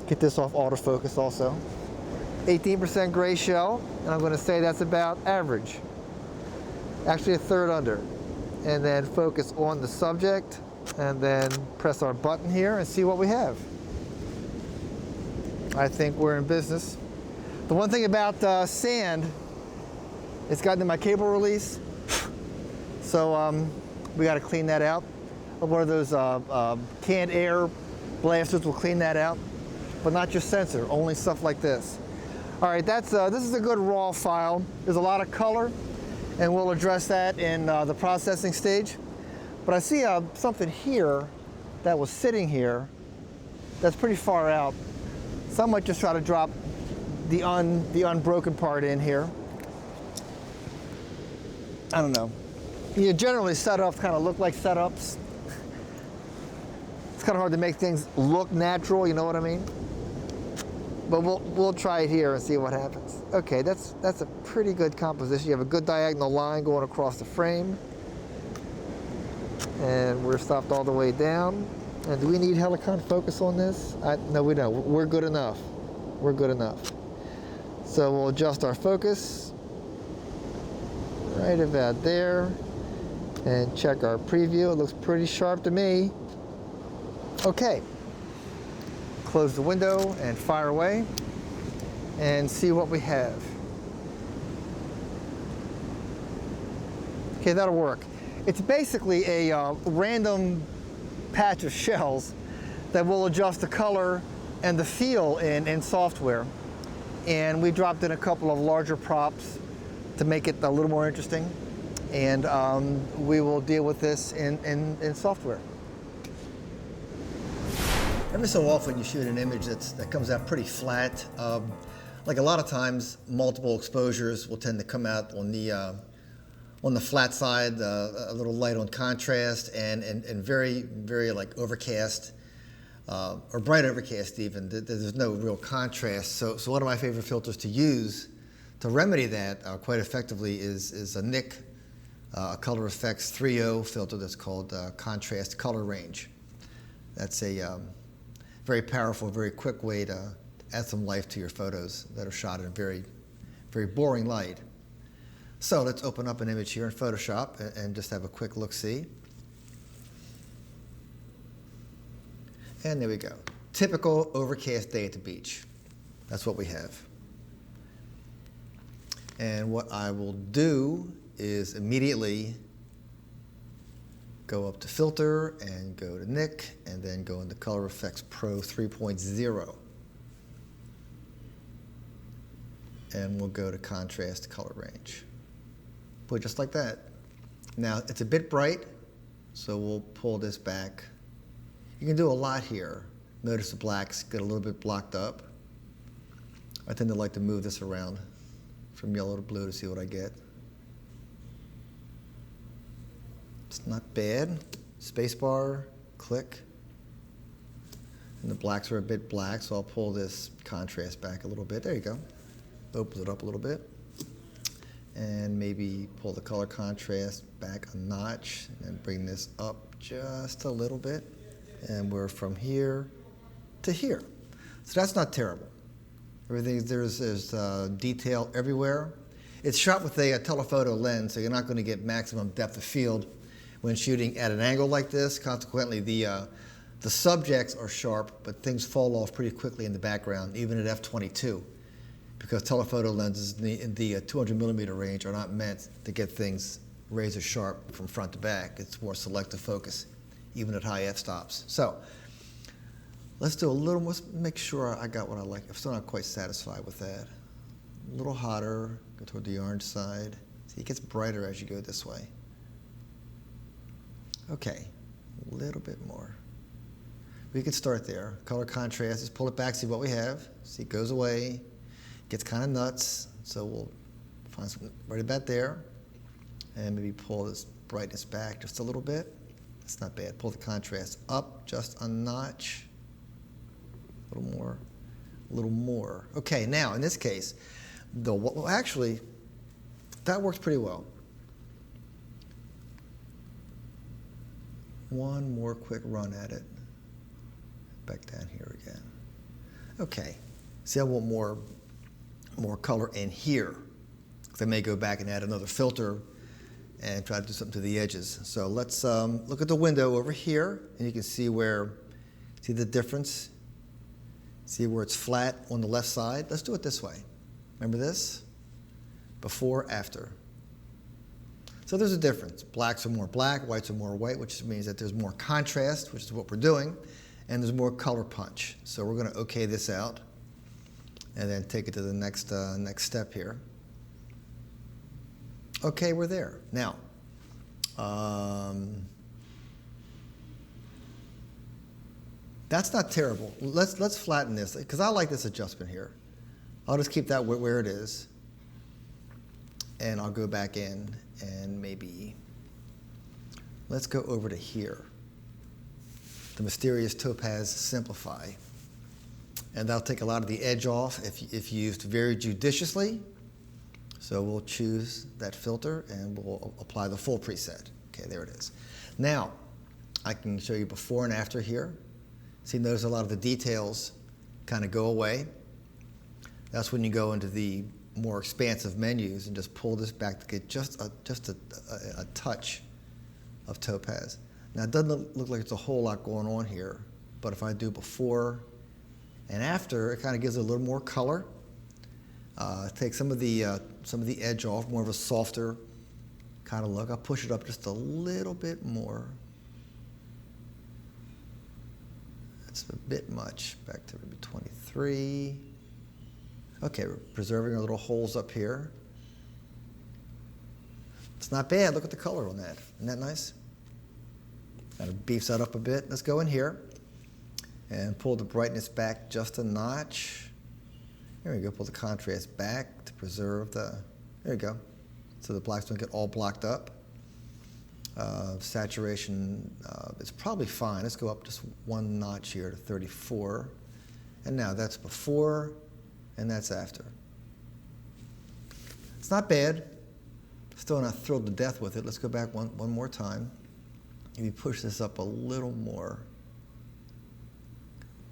Get this off autofocus also. 18% gray shell, and I'm going to say that's about average. Actually a third under. And then focus on the subject, and then press our button here and see what we have. I think we're in business. The one thing about sand, it's gotten in my cable release, so we got to clean that out. One of those canned air blasters will clean that out, but not your sensor, only stuff like this. All right, this is a good raw file. There's a lot of color, and we'll address that in the processing stage. But I see something here that was sitting here that's pretty far out. So I might just try to drop the unbroken part in here. I don't know. You generally setups kind of look like setups. It's kind of hard to make things look natural, you know what I mean? But we'll try it here and see what happens. Okay, that's a pretty good composition. You have a good diagonal line going across the frame. And we're stopped all the way down. And do we need Helicon focus on this? No, we don't. We're good enough. We're good enough. So we'll adjust our focus right about there. And check our preview. It looks pretty sharp to me. Okay. Close the window and fire away and see what we have. Okay, that'll work. It's basically a random patch of shells that will adjust the color and the feel in software. And we dropped in a couple of larger props to make it a little more interesting. And we will deal with this in software. Every so often you shoot an image that comes out pretty flat. Like a lot of times, multiple exposures will tend to come out on the flat side, a little light on contrast, and very, very like overcast, or bright overcast even. There's no real contrast. So one of my favorite filters to use to remedy that quite effectively is a Nik Color Effects 3.0 filter that's called Contrast Color Range. That's a very powerful, very quick way to add some life to your photos that are shot in a very, very boring light. So let's open up an image here in Photoshop and just have a quick look-see. And there we go. Typical overcast day at the beach. That's what we have. And what I will do is immediately go up to Filter and go to Nik, and then go into Color Effects Pro 3.0. and we'll go to contrast color range. Put it just like that. Now, it's a bit bright, so we'll pull this back. You can do a lot here. Notice the blacks get a little bit blocked up. I tend to like to move this around from yellow to blue to see what I get. It's not bad. Spacebar, click. And the blacks are a bit black, so I'll pull this contrast back a little bit. There you go. Opens it up a little bit. And maybe pull the color contrast back a notch and bring this up just a little bit. And we're from here to here. So that's not terrible. Everything, there's detail everywhere. It's shot with a telephoto lens, so you're not going to get maximum depth of field when shooting at an angle like this. Consequently, the subjects are sharp, but things fall off pretty quickly in the background, even at f/22, because telephoto lenses in the 200 millimeter range are not meant to get things razor sharp from front to back. It's more selective focus, even at high f-stops. So let's do a little more, let's make sure I got what I like. I'm still not quite satisfied with that. A little hotter, go toward the orange side. See, it gets brighter as you go this way. Okay, a little bit more. We could start there. Color contrast, just pull it back, see what we have. See, it goes away, gets kind of nuts, so we'll find something right about there. And maybe pull this brightness back just a little bit. That's not bad. Pull the contrast up just a notch. A little more, a little more. Okay, now in this case, well, actually, that works pretty well. One more quick run at it. Back down here again. Okay, see, I want more color in here. I may go back and add another filter and try to do something to the edges. So let's look at the window over here, and you can see the difference? See where it's flat on the left side? Let's do it this way. Remember this? Before, after. So there's a difference. Blacks are more black, whites are more white, which means that there's more contrast, which is what we're doing, and there's more color punch. So we're going to okay this out and then take it to the next step here. Okay, we're there. Now, that's not terrible. Let's flatten this, because I like this adjustment here. I'll just keep that where it is, and I'll go back in and maybe let's go over to here. The mysterious topaz simplify, and that'll take a lot of the edge off if used very judiciously. So we'll choose that filter and we'll apply the full preset. Okay, there it is. Now, I can show you before and after here. See, notice a lot of the details kind of go away. That's when you go into the more expansive menus and just pull this back to get just a touch of topaz. Now, it doesn't look like it's a whole lot going on here, but if I do before and after, it kind of gives it a little more color. Take some of the edge off, more of a softer kind of look. I'll push it up just a little bit more. That's a bit much. Back to maybe 23. Okay, we're preserving our little holes up here. It's not bad. Look at the color on that. Isn't that nice? Kind of beefs that up a bit. Let's go in here and pull the brightness back just a notch. There we go. Pull the contrast back to preserve the, there we go. So the blacks don't get all blocked up. Saturation is probably fine. Let's go up just one notch here to 34. And now that's before and that's after. It's not bad. Still not thrilled to death with it. Let's go back one more time. Maybe push this up a little more.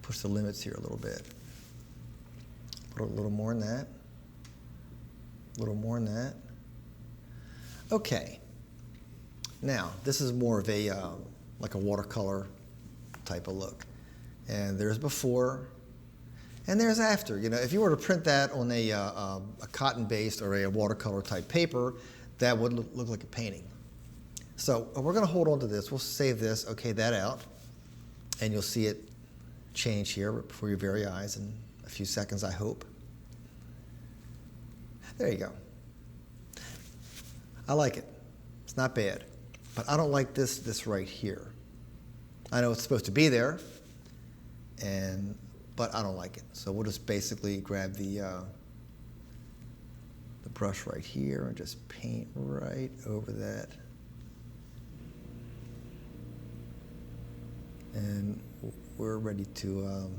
Push the limits here a little bit. A little more than that. A little more than that. Okay. Now, this is more of a, like a watercolor type of look. And there's before, and there's after. You know, if you were to print that on a cotton-based or a watercolor type paper, that would look like a painting. So we're going to hold on to this. We'll save this, okay that out, and you'll see it change here before your very eyes in a few seconds, I hope. There you go. I like it. It's not bad. But I don't like this right here. I know it's supposed to be there, but I don't like it. So we'll just basically grab the brush right here and just paint right over that. And we're ready to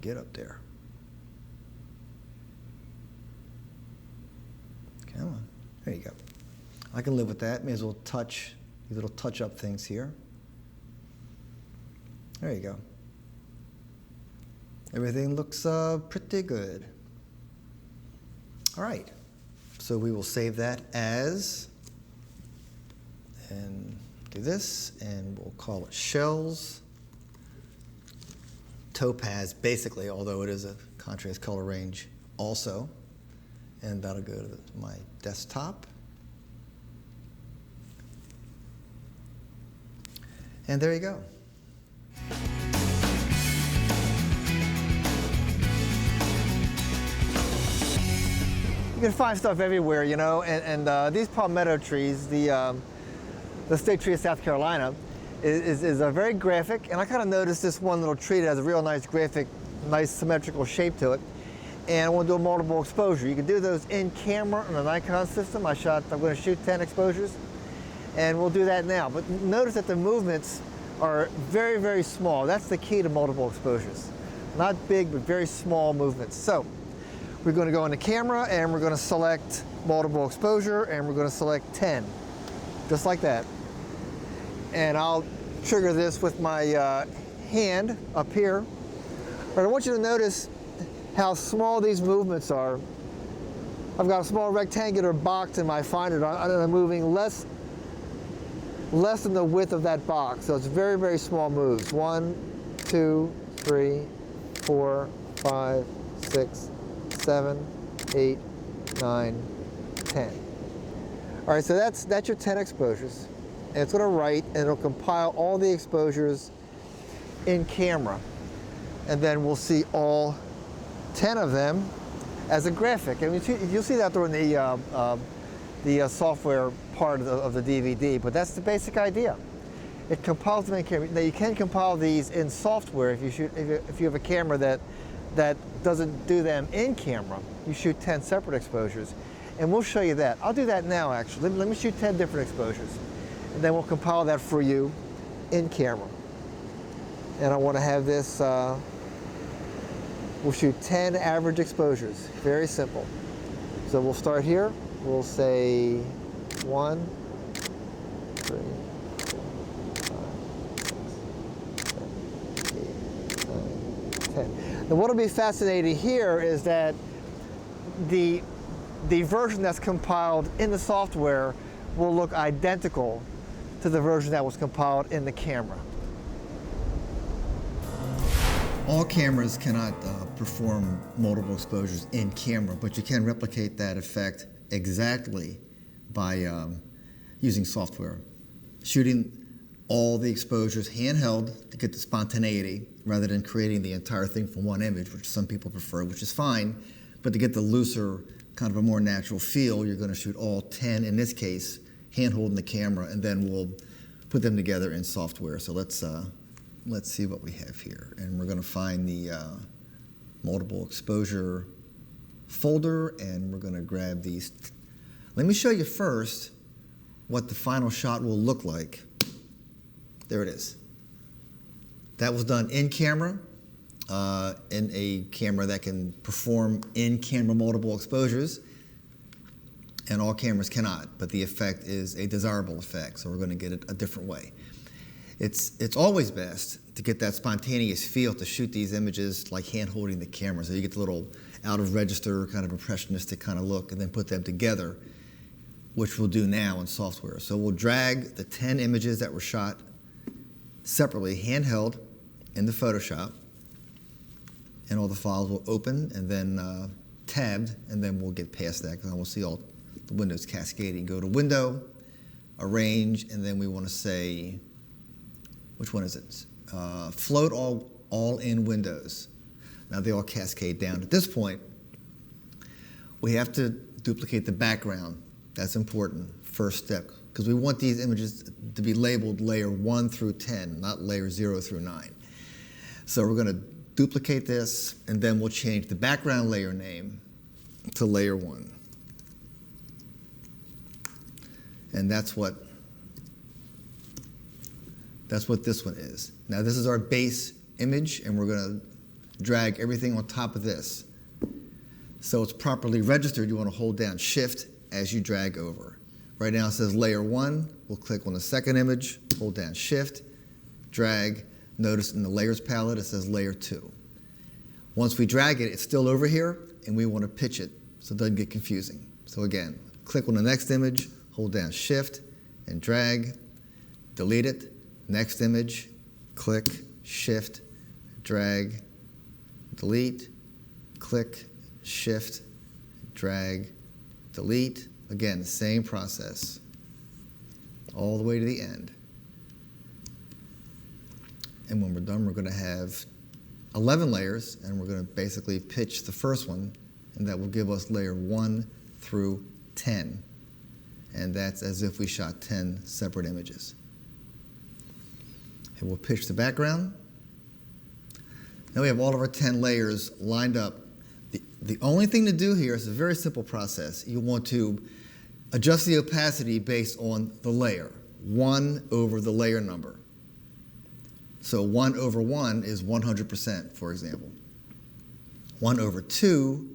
get up there. Come on, there you go. I can live with that. May as well touch these little touch-up things here. There you go. Everything looks pretty good. All right, so we will save that as, and do this, and we'll call it Shells Topaz, basically, although it is a contrast color range also. And that'll go to my desktop. And there you go. You can find stuff everywhere, you know, and these palmetto trees, the state tree of South Carolina, is a very graphic, and I kind of noticed this one little tree that has a real nice graphic, nice symmetrical shape to it, and I want to do a multiple exposure. You can do those in camera on a Nikon system. I'm going to shoot 10 exposures, and we'll do that now. But notice that the movements are very, very small. That's the key to multiple exposures. Not big, but very small movements. So we're going to go into camera, and we're going to select multiple exposure, and we're going to select 10, just like that. And I'll trigger this with my hand up here. But I want you to notice how small these movements are. I've got a small rectangular box in my finder, and I'm moving less than the width of that box. So it's very, very small moves. 1, 2, 3, 4, 5, 6, 7, 8, 9, 10. All right, so that's your 10 exposures. And it's going to write, and it'll compile all the exposures in camera. And then we'll see all 10 of them as a graphic. And you'll see that during the software part of the DVD, but that's the basic idea. It compiles them in camera. Now you can compile these in software if you have a camera that doesn't do them in camera. You shoot 10 separate exposures, and we'll show you that. I'll do that now, actually. Let me shoot 10 different exposures, and then we'll compile that for you in camera. And I want to have this, we'll shoot 10 average exposures. Very simple. So we'll start here. We'll say 1, 3, 4, 5, 6, 7, 8, 9, 10. And what'll be fascinating here is that the version that's compiled in the software will look identical to the version that was compiled in the camera. All cameras cannot perform multiple exposures in camera, but you can replicate that effect exactly by using software. Shooting all the exposures handheld to get the spontaneity rather than creating the entire thing from one image, which some people prefer, which is fine, but to get the looser, kind of a more natural feel, you're going to shoot all 10, in this case, hand-holding the camera, and then we'll put them together in software. So let's see what we have here. And we're going to find the multiple exposure folder, and we're going to grab these. Let me show you first what the final shot will look like. There it is. That was done in camera, in a camera that can perform in-camera multiple exposures, and all cameras cannot, but the effect is a desirable effect, so we're going to get it a different way. It's always best to get that spontaneous feel to shoot these images like hand-holding the camera, so you get the little out-of-register kind of impressionistic kind of look, and then put them together, which we'll do now in software. So we'll drag the 10 images that were shot separately, handheld, into Photoshop, and all the files will open and then tabbed, and then we'll get past that because we'll see all the windows cascading. Go to Window, Arrange, and then we want to say, which one is it? Float all in windows. Now they all cascade down. At this point, we have to duplicate the background. That's important, first step, because we want these images to be labeled layer 1 through 10, not layer 0 through 9. So we're going to duplicate this, and then we'll change the background layer name to layer 1. And that's what this one is. Now this is our base image, and we're going to drag everything on top of this. So it's properly registered, you want to hold down Shift as you drag over. Right now it says layer 1. We'll click on the second image, hold down Shift, drag. Notice in the layers palette it says layer 2. Once we drag it, it's still over here, and we want to pitch it so it doesn't get confusing. So again, click on the next image, hold down Shift and drag, delete it. Next image, click, Shift, drag, delete, click, Shift, drag, delete. Again, the same process all the way to the end. And when we're done, we're going to have 11 layers, and we're going to basically pitch the first one, and that will give us layer 1 through 10. And that's as if we shot 10 separate images. And we'll pitch the background. Now we have all of our 10 layers lined up. The only thing to do here is a very simple process. You want to adjust the opacity based on the layer, 1 over the layer number. So 1 over 1 is 100%, for example. 1 over 2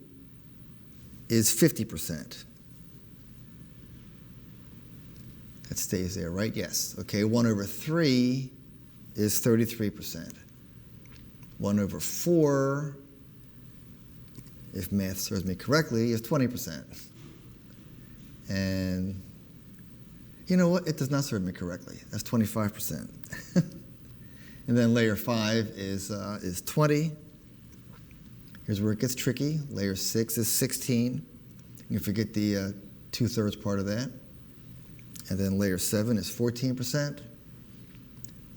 is 50%. That stays there, right? Yes. Okay, 1 over 3 is 33%. 1 over 4, if math serves me correctly, is 20%. And you know what? It does not serve me correctly. That's 25%. And then layer 5 is 20. Here's where it gets tricky. Layer 6 is 16. You forget the 2/3 part of that. And then layer 7 is 14%.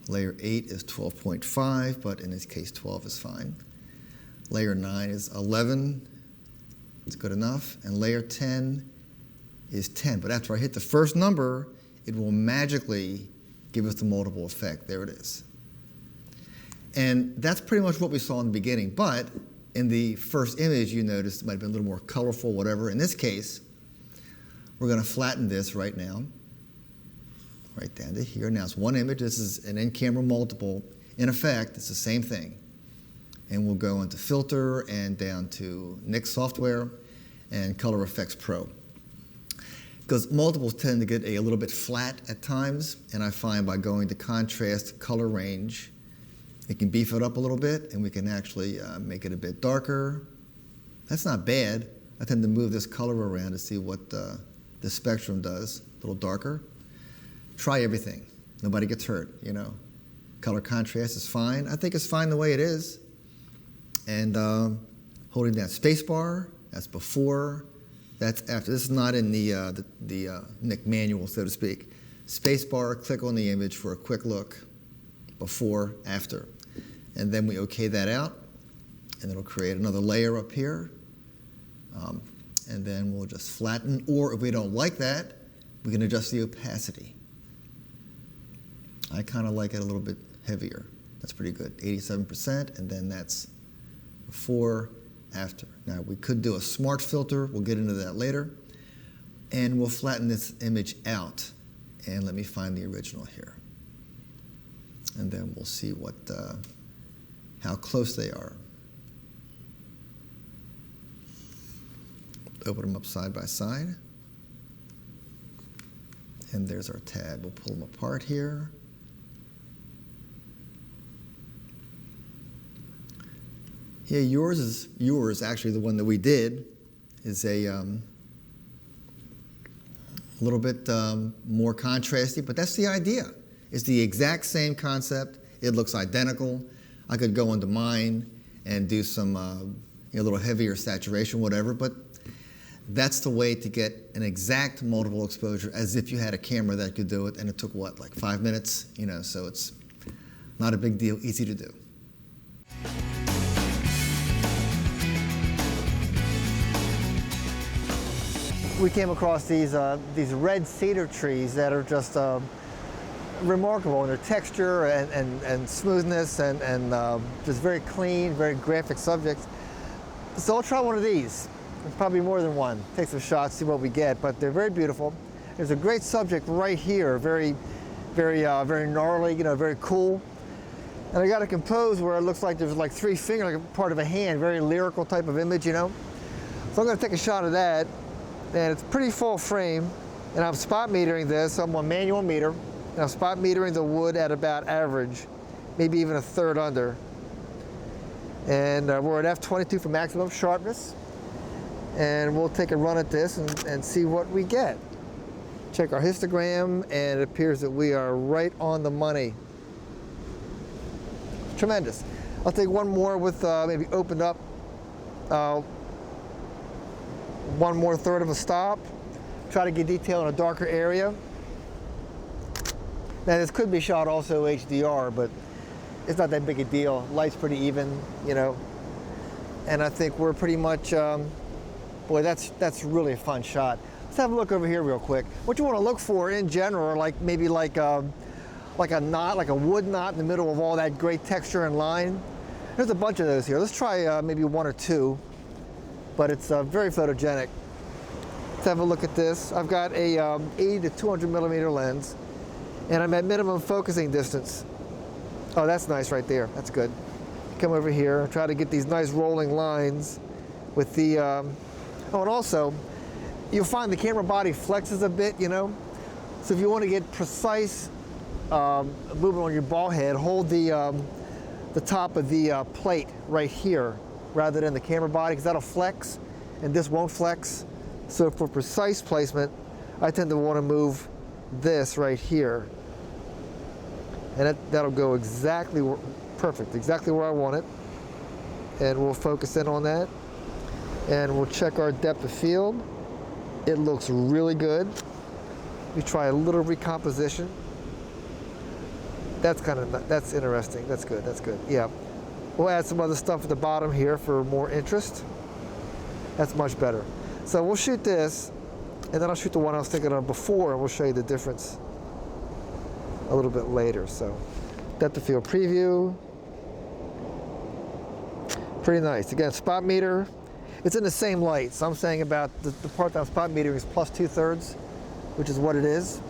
Layer 8 is 12.5, but in this case 12 is fine. Layer 9 is 11. It's good enough. And layer 10 is 10. But after I hit the first number, it will magically give us the multiple effect. There it is. And that's pretty much what we saw in the beginning. But in the first image, you noticed it might have been a little more colorful, whatever. In this case, we're going to flatten this right now, right down to here. Now it's one image. This is an in-camera multiple. In effect, it's the same thing. And we'll go into Filter and down to Nix Software and Color Effects Pro. Because multiples tend to get a little bit flat at times, and I find by going to Contrast, Color Range, it can beef it up a little bit, and we can actually make it a bit darker. That's not bad. I tend to move this color around to see what the spectrum does, a little darker. Try everything. Nobody gets hurt, you know. Color contrast is fine. I think it's fine the way it is. And holding that space bar, that's before, that's after. This is not in the Nick manual, so to speak. Space bar, click on the image for a quick look, before, after. And then we okay that out, and it'll create another layer up here. And then we'll just flatten, or if we don't like that, we can adjust the opacity. I kind of like it a little bit heavier. That's pretty good, 87%, and then that's before, after. Now we could do a smart filter, we'll get into that later, and we'll flatten this image out. And let me find the original here. And then we'll see what, how close they are. Open them up side by side. And there's our tab. We'll pull them apart here. Yeah, yours actually the one that we did is a little bit more contrasty, but that's the idea. It's the exact same concept. It looks identical. I could go into mine and do some a little heavier saturation, whatever, but that's the way to get an exact multiple exposure as if you had a camera that could do it, and it took what, like 5 minutes? You know, so it's not a big deal, easy to do. we came across these red cedar trees that are just remarkable in their texture and smoothness and just very clean, very graphic subjects. So I'll try one of these. There's probably more than one. Take some shots, see what we get, but they're very beautiful. There's a great subject right here, very gnarly, you know, very cool. And I got it composed where it looks like there's like 3 fingers, like a part of a hand, very lyrical type of image, you know. So I'm gonna take a shot of that, and it's pretty full frame, and I'm spot metering this. So I'm on manual meter, and I'm spot metering the wood at about average, maybe even a third under. And we're at f22 for maximum sharpness. And we'll take a run at this and see what we get. Check our histogram, and it appears that we are right on the money. Tremendous. I'll take one more with maybe opened up, one more third of a stop. Try to get detail in a darker area. Now this could be shot also HDR, but it's not that big a deal. Light's pretty even, you know. And I think we're pretty much, boy, that's really a fun shot. Let's have a look over here real quick. What you want to look for in general, like maybe like a knot, like a wood knot in the middle of all that great texture and line. There's a bunch of those here. Let's try maybe 1 or 2, but it's very photogenic. Let's have a look at this. I've got a 80 to 200 millimeter lens, and I'm at minimum focusing distance. Oh, that's nice right there. That's good. Come over here, try to get these nice rolling lines with the, oh, and also, you'll find the camera body flexes a bit, you know? So if you want to get precise movement on your ball head, hold the top of the plate right here rather than the camera body, because that'll flex, and this won't flex. So for precise placement, I tend to want to move this right here. And that'll go exactly perfect, exactly where I want it. And we'll focus in on that. And we'll check our depth of field. It looks really good. We try a little recomposition. That's interesting. That's good, that's good. Yeah. We'll add some other stuff at the bottom here for more interest. That's much better. So we'll shoot this, and then I'll shoot the one I was thinking of before, and we'll show you the difference a little bit later. So depth of field preview. Pretty nice. Again, spot meter. It's in the same light, so I'm saying about the part that I'm spot metering is plus 2/3, which is what it is.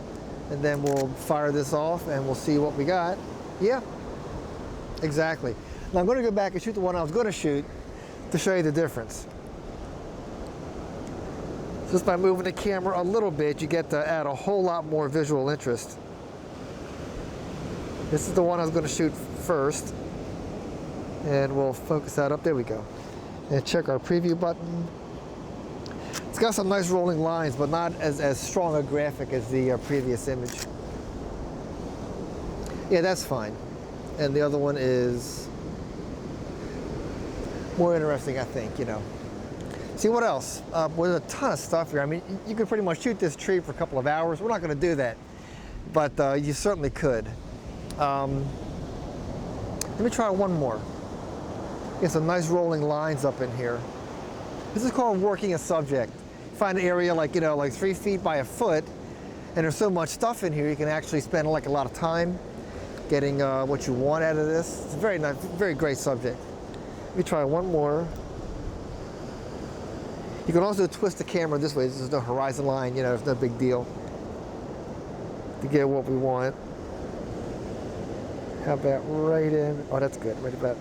And then we'll fire this off and we'll see what we got. Yeah, exactly. Now I'm going to go back and shoot the one I was going to shoot to show you the difference. Just by moving the camera a little bit, you get to add a whole lot more visual interest. This is the one I was going to shoot first. And we'll focus that up. There we go. And check our preview button. It's got some nice rolling lines, but not as strong a graphic as the previous image. Yeah, that's fine. And the other one is more interesting, I think, you know. See, what else? There's a ton of stuff here. I mean, you could pretty much shoot this tree for a couple of hours. We're not going to do that, but you certainly could. Let me try one more. Get some nice rolling lines up in here. This is called working a subject. Find an area like, you know, like 3 feet by a foot, and there's so much stuff in here, you can actually spend like a lot of time getting what you want out of this. It's a very nice, very great subject. Let me try one more. You can also twist the camera this way. There's no horizon line, you know, it's no big deal to get what we want. How about right in? Oh, that's good. Right about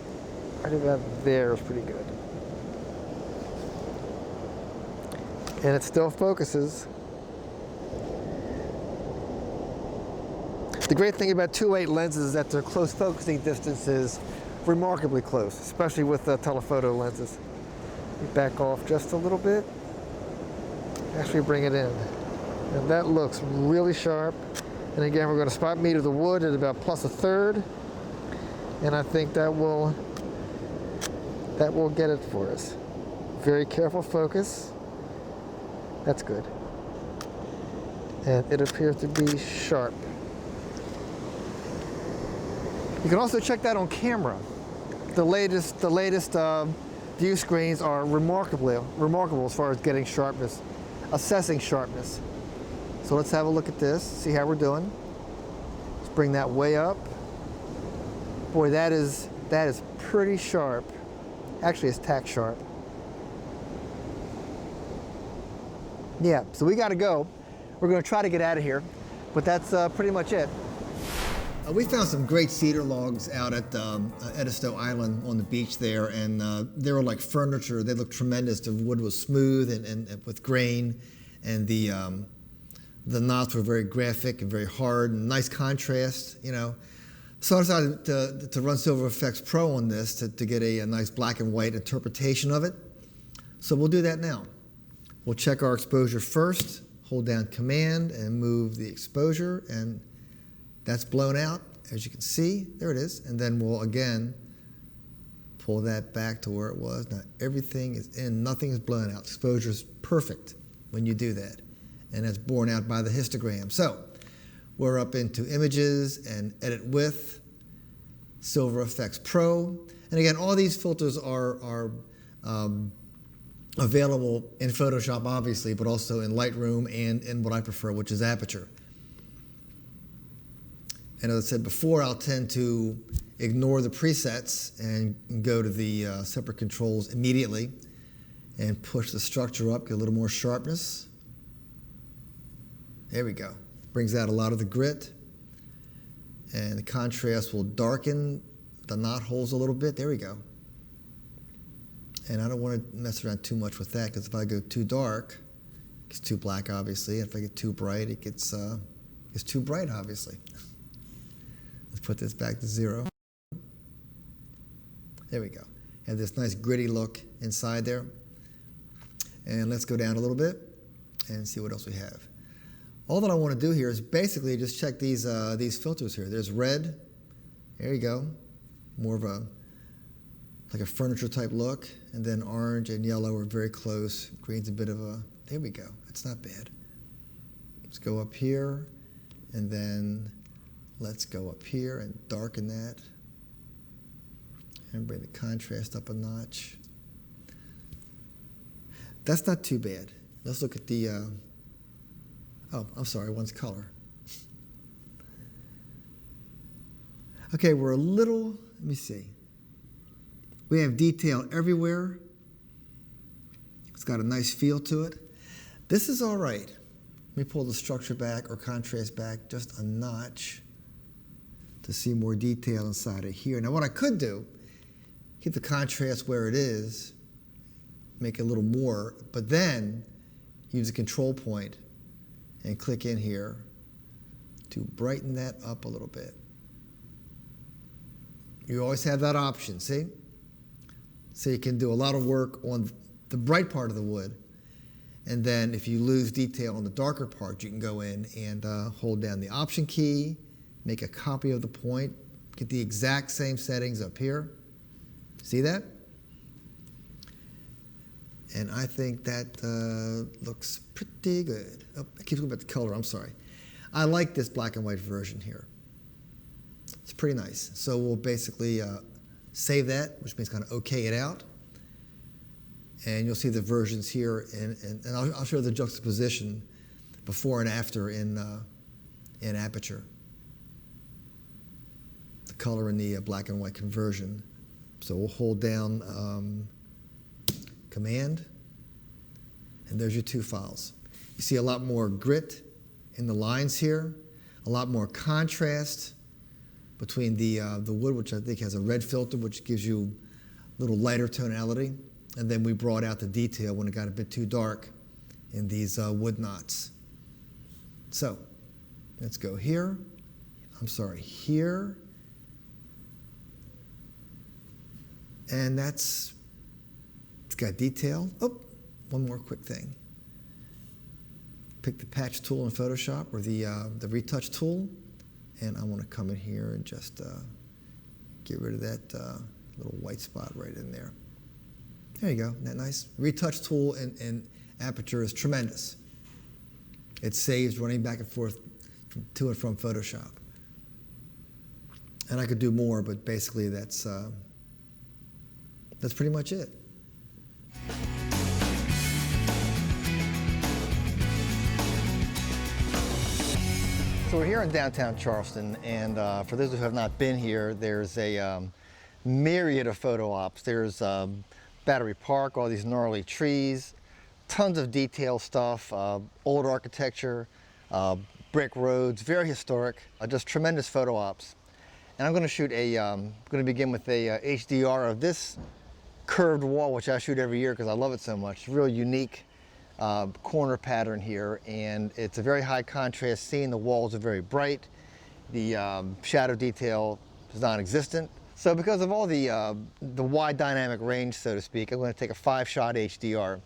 there is pretty good. And it still focuses. The great thing about 2.8 lenses is that their close focusing distance is remarkably close, especially with telephoto lenses. We back off just a little bit. Actually bring it in. And that looks really sharp. And again, we're going to spot meter the wood at about plus 1/3. And I think that will get it for us. Very careful focus. That's good. And it appears to be sharp. You can also check that on camera. The latest view screens are remarkable as far as getting sharpness. assessing sharpness. So let's have a look at this, see how we're doing. Let's bring that way up. Boy, that is pretty sharp. Actually, it's tack sharp. Yeah, so we gotta go. We're gonna try to get out of here, but that's pretty much it. We found some great cedar logs out at Edisto Island on the beach there, and they were like furniture. They looked tremendous. The wood was smooth and with grain, and the knots were very graphic and very hard, and nice contrast, you know. So I decided to run Silver Effects Pro on this to get a nice black and white interpretation of it. So we'll do that now. We'll check our exposure first, hold down Command and move the exposure, and that's blown out, as you can see. There it is. And then we'll again pull that back to where it was. Now everything is in, nothing is blown out. Exposure is perfect when you do that. And that's borne out by the histogram. So we're up into Images and Edit With, Silver Effects Pro. And again, all these filters are available in Photoshop, obviously, but also in Lightroom and in what I prefer, which is Aperture. And as I said before, I'll tend to ignore the presets and go to the separate controls immediately and push the structure up, get a little more sharpness. There we go. Brings out a lot of the grit. And the contrast will darken the knot holes a little bit. There we go. And I don't want to mess around too much with that, because if I go too dark, it gets too black, obviously. If I get too bright, it gets too bright, obviously. Let's put this back to 0. There we go. Have this nice gritty look inside there. And let's go down a little bit and see what else we have. All that I want to do here is basically just check these filters here. There's red. There you go. More of like a furniture type look. And then orange and yellow are very close. Green's a bit of a, there we go. That's not bad. Let's go up here, and then let's go up here and darken that. And bring the contrast up a notch. That's not too bad. Let's look at the, oh, I'm sorry, one's color. Okay, we're a little, let me see. We have detail everywhere. It's got a nice feel to it. This is all right. Let me pull the structure back or contrast back just a notch to see more detail inside of here. Now what I could do, keep the contrast where it is, make it a little more, but then use a control point and click in here to brighten that up a little bit. You always have that option, see? So you can do a lot of work on the bright part of the wood, and then if you lose detail on the darker part, you can go in and hold down the Option key, make a copy of the point, get the exact same settings up here. See that? And I think that looks pretty good. Oh, I keep going about the color, I'm sorry. I like this black and white version here. It's pretty nice. So we'll basically save that, which means kind of OK it out. And you'll see the versions here, and I'll show the juxtaposition before and after in Aperture. The color in the black and white conversion. So we'll hold down Command, and there's your two files. You see a lot more grit in the lines here, a lot more contrast between the wood, which I think has a red filter, which gives you a little lighter tonality, and then we brought out the detail when it got a bit too dark in these wood knots. So let's go here. I'm sorry, here. And it's got detail. Oh, one more quick thing. Pick the patch tool in Photoshop, or the retouch tool, and I want to come in here and just get rid of that little white spot right in there. There you go. Isn't that nice? Retouch tool in Aperture is tremendous. It saves running back and forth to and from Photoshop. And I could do more, but basically that's pretty much it. So we're here in downtown Charleston, and for those who have not been here, there's a myriad of photo ops. There's Battery Park, all these gnarly trees, tons of detail stuff, old architecture, brick roads, very historic, just tremendous photo ops. And I'm going to shoot going to begin with a HDR of this curved wall, which I shoot every year because I love it so much. Real unique corner pattern here, and it's a very high contrast scene. The walls are very bright. The shadow detail is non-existent. So because of all the wide dynamic range, so to speak, I'm going to take a 5-shot HDR.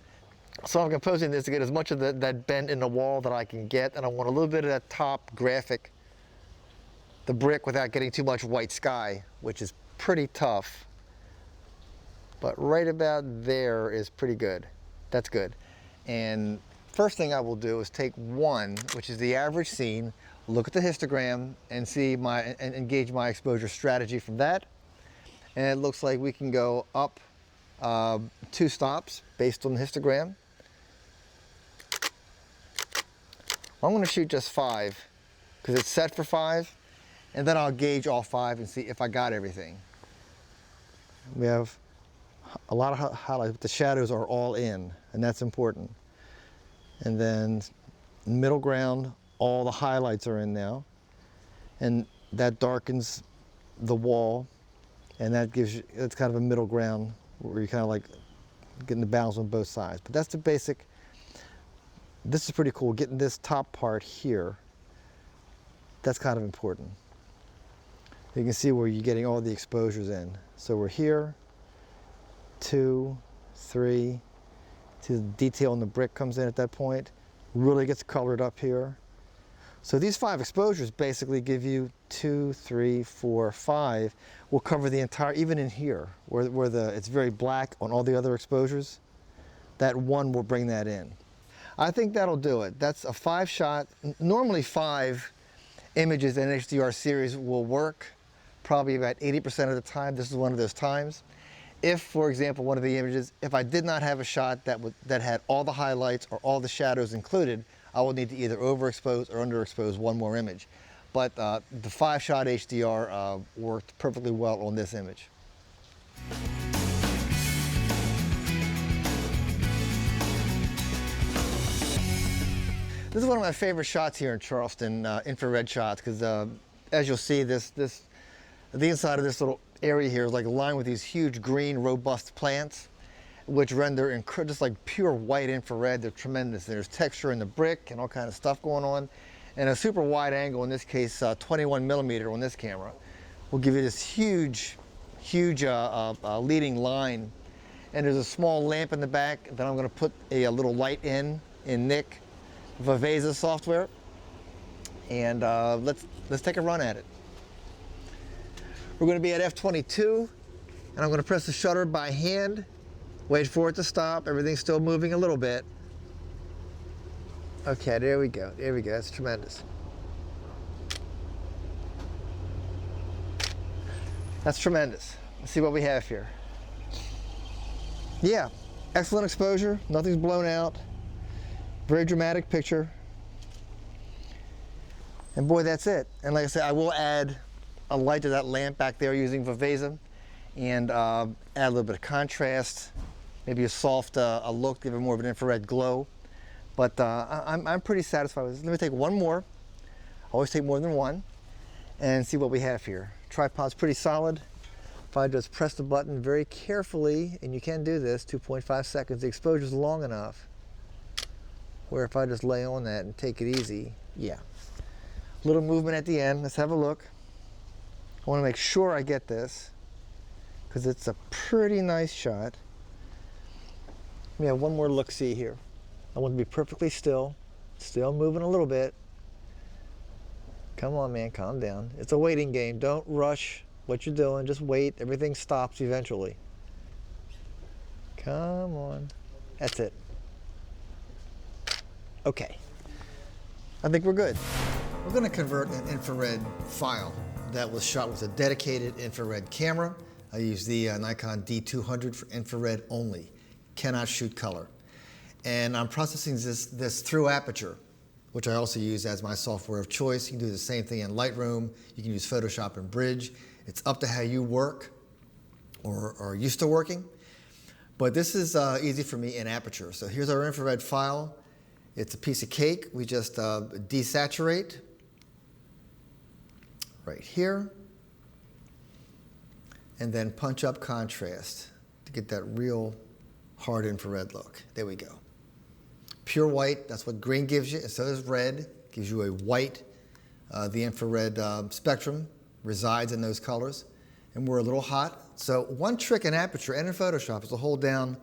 So I'm composing this to get as much of that bend in the wall that I can get, and I want a little bit of that top graphic, the brick, without getting too much white sky, which is pretty tough. But right about there is pretty good. That's good. And first thing I will do is take one, which is the average scene, look at the histogram and see and gauge my exposure strategy from that. And it looks like we can go up 2 stops based on the histogram. I'm going to shoot just 5 because it's set for 5, and then I'll gauge all 5 and see if I got everything. We have a lot of highlights, but the shadows are all in, and that's important. And then middle ground, all the highlights are in now, and that darkens the wall, and that gives you, it's kind of a middle ground where you kind of like getting the balance on both sides. But that's the basic. This is pretty cool, getting this top part here. That's kind of important. You can see where you're getting all the exposures in. So we're here, 2, 3, see the detail in the brick comes in at that point, really gets colored up here. So these 5 exposures basically give you 2, 3, 4, 5, will cover the entire, even in here, where it's very black on all the other exposures, that one will bring that in. I think that'll do it. That's a 5-shot, normally 5 images in an HDR series will work, probably about 80% of the time. This is one of those times. If, for example, one of the images, if I did not have a shot that had all the highlights or all the shadows included, I would need to either overexpose or underexpose one more image. But the 5-shot HDR worked perfectly well on this image. This is one of my favorite shots here in Charleston, infrared shots, because as you'll see, the inside of this little area here is like lined with these huge green, robust plants, which render just like pure white infrared. They're tremendous. There's texture in the brick and all kind of stuff going on. And a super wide angle, in this case 21 millimeter on this camera, will give you this huge leading line. And there's a small lamp in the back that I'm going to put a little light in Nik Viveza software. And let's take a run at it. We're going to be at f/22, and I'm going to press the shutter by hand, wait for it to stop. Everything's still moving a little bit. Okay, there we go. There we go. That's tremendous. That's tremendous. Let's see what we have here. Yeah, excellent exposure. Nothing's blown out. Very dramatic picture. And boy, that's it. And like I said, I will add a light to that lamp back there using Viveza, and add a little bit of contrast, maybe a soft a look, give it more of an infrared glow. But I'm pretty satisfied with this. Let me take one more. I always take more than one, and see what we have here. Tripod's pretty solid. If I just press the button very carefully, and you can do this, 2.5 seconds, the exposure's long enough where if I just lay on that and take it easy, yeah. Little movement at the end. Let's have a look. I want to make sure I get this because it's a pretty nice shot. Let me have one more look-see here. I want to be perfectly still moving a little bit. Come on, man, calm down. It's a waiting game. Don't rush what you're doing. Just wait. Everything stops eventually. Come on. That's it. Okay. I think we're good. We're going to convert an infrared file that was shot with a dedicated infrared camera. I use the Nikon D200 for infrared only. Cannot shoot color. And I'm processing this through aperture which I also use as my software of choice. You can do the same thing in Lightroom. You can use Photoshop and Bridge. It's up to how you work or are used to working. But this is easy for me in Aperture. So here's our infrared file. It's a piece of cake. We just desaturate right here, and then punch up contrast to get that real hard infrared look. There we go. Pure white, that's what green gives you, and so does red. Gives you a white. The infrared spectrum resides in those colors. And we're a little hot. So one trick in Aperture and in Photoshop is to hold down,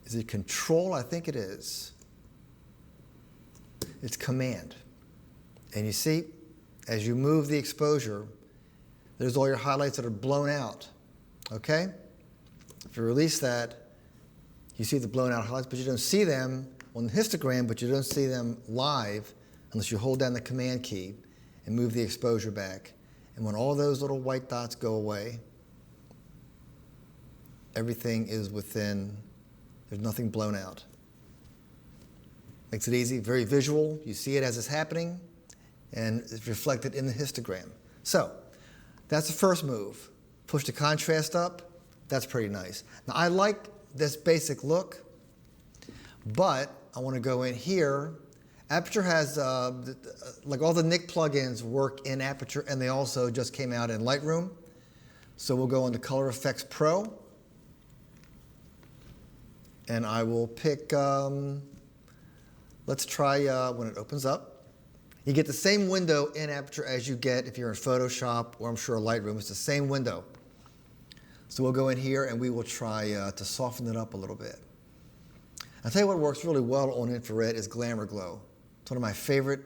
is it Control? I think it is. It's Command. And you see, as you move the exposure, there's all your highlights that are blown out, okay? If you release that, you see the blown out highlights, but you don't see them on the histogram, but you don't see them live unless you hold down the Command key and move the exposure back. And when all those little white dots go away, everything is within, there's nothing blown out. Makes it easy, very visual. You see it as it's happening, and it's reflected in the histogram. So that's the first move. Push the contrast up. That's pretty nice. Now, I like this basic look, but I want to go in here. Aperture has, like all the Nik plugins work in Aperture, and they also just came out in Lightroom. So we'll go into Color Effects Pro, and I will pick, let's try when it opens up. You get the same window in Aperture as you get if you're in Photoshop, or I'm sure Lightroom. It's the same window. So we'll go in here, and we will try to soften it up a little bit. I'll tell you what works really well on infrared is Glamour Glow. It's one of my favorite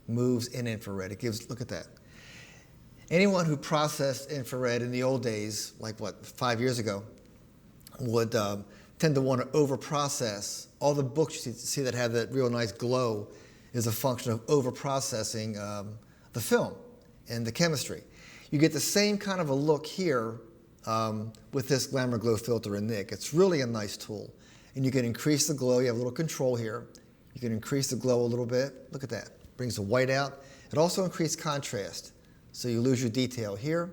moves in infrared. It gives, look at that. Anyone who processed infrared in the old days, like what, 5 years ago, would tend to want to over-process. All the books you see that have that real nice glow is a function of over-processing the film and the chemistry. You get the same kind of a look here with this Glamour Glow filter in Nik. It's really a nice tool. And you can increase the glow. You have a little control here. You can increase the glow a little bit. Look at that. Brings the white out. It also increases contrast. So you lose your detail here.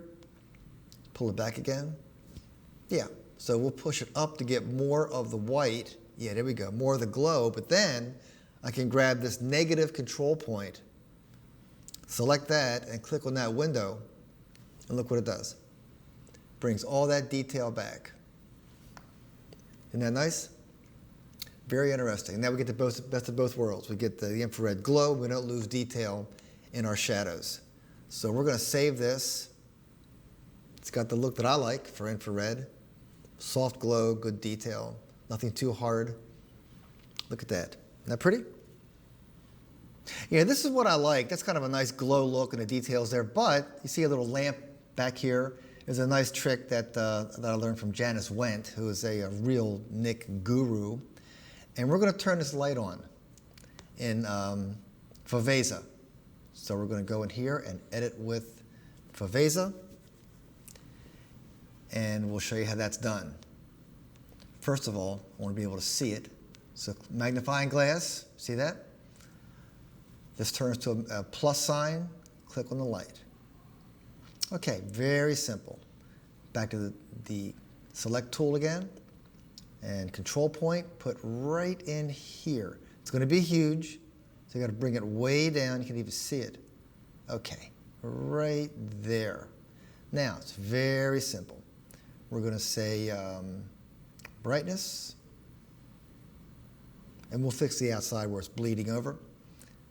Pull it back again. Yeah. So we'll push it up to get more of the white. Yeah, there we go. More of the glow. But then I can grab this negative control point, select that, and click on that window. And look what it does. Brings all that detail back. Isn't that nice? Very interesting. Now we get the best of both worlds. We get the infrared glow. We don't lose detail in our shadows. So we're going to save this. It's got the look that I like for infrared. Soft glow, good detail, nothing too hard. Look at that. Isn't that pretty? Yeah, this is what I like. That's kind of a nice glow look and the details there. But you see a little lamp back here. There's a nice trick that I learned from Janice Wendt, who is a real Nik guru. And we're going to turn this light on in Favesa. So we're going to go in here and edit with Favesa. And we'll show you how that's done. First of all, I want to be able to see it. So magnifying glass, see that? This turns to a plus sign. Click on the light. Okay, very simple. Back to the select tool again. And control point, put right in here. It's going to be huge, so you got to bring it way down. You can even see it. Okay, right there. Now, it's very simple. We're going to say brightness, and we'll fix the outside where it's bleeding over.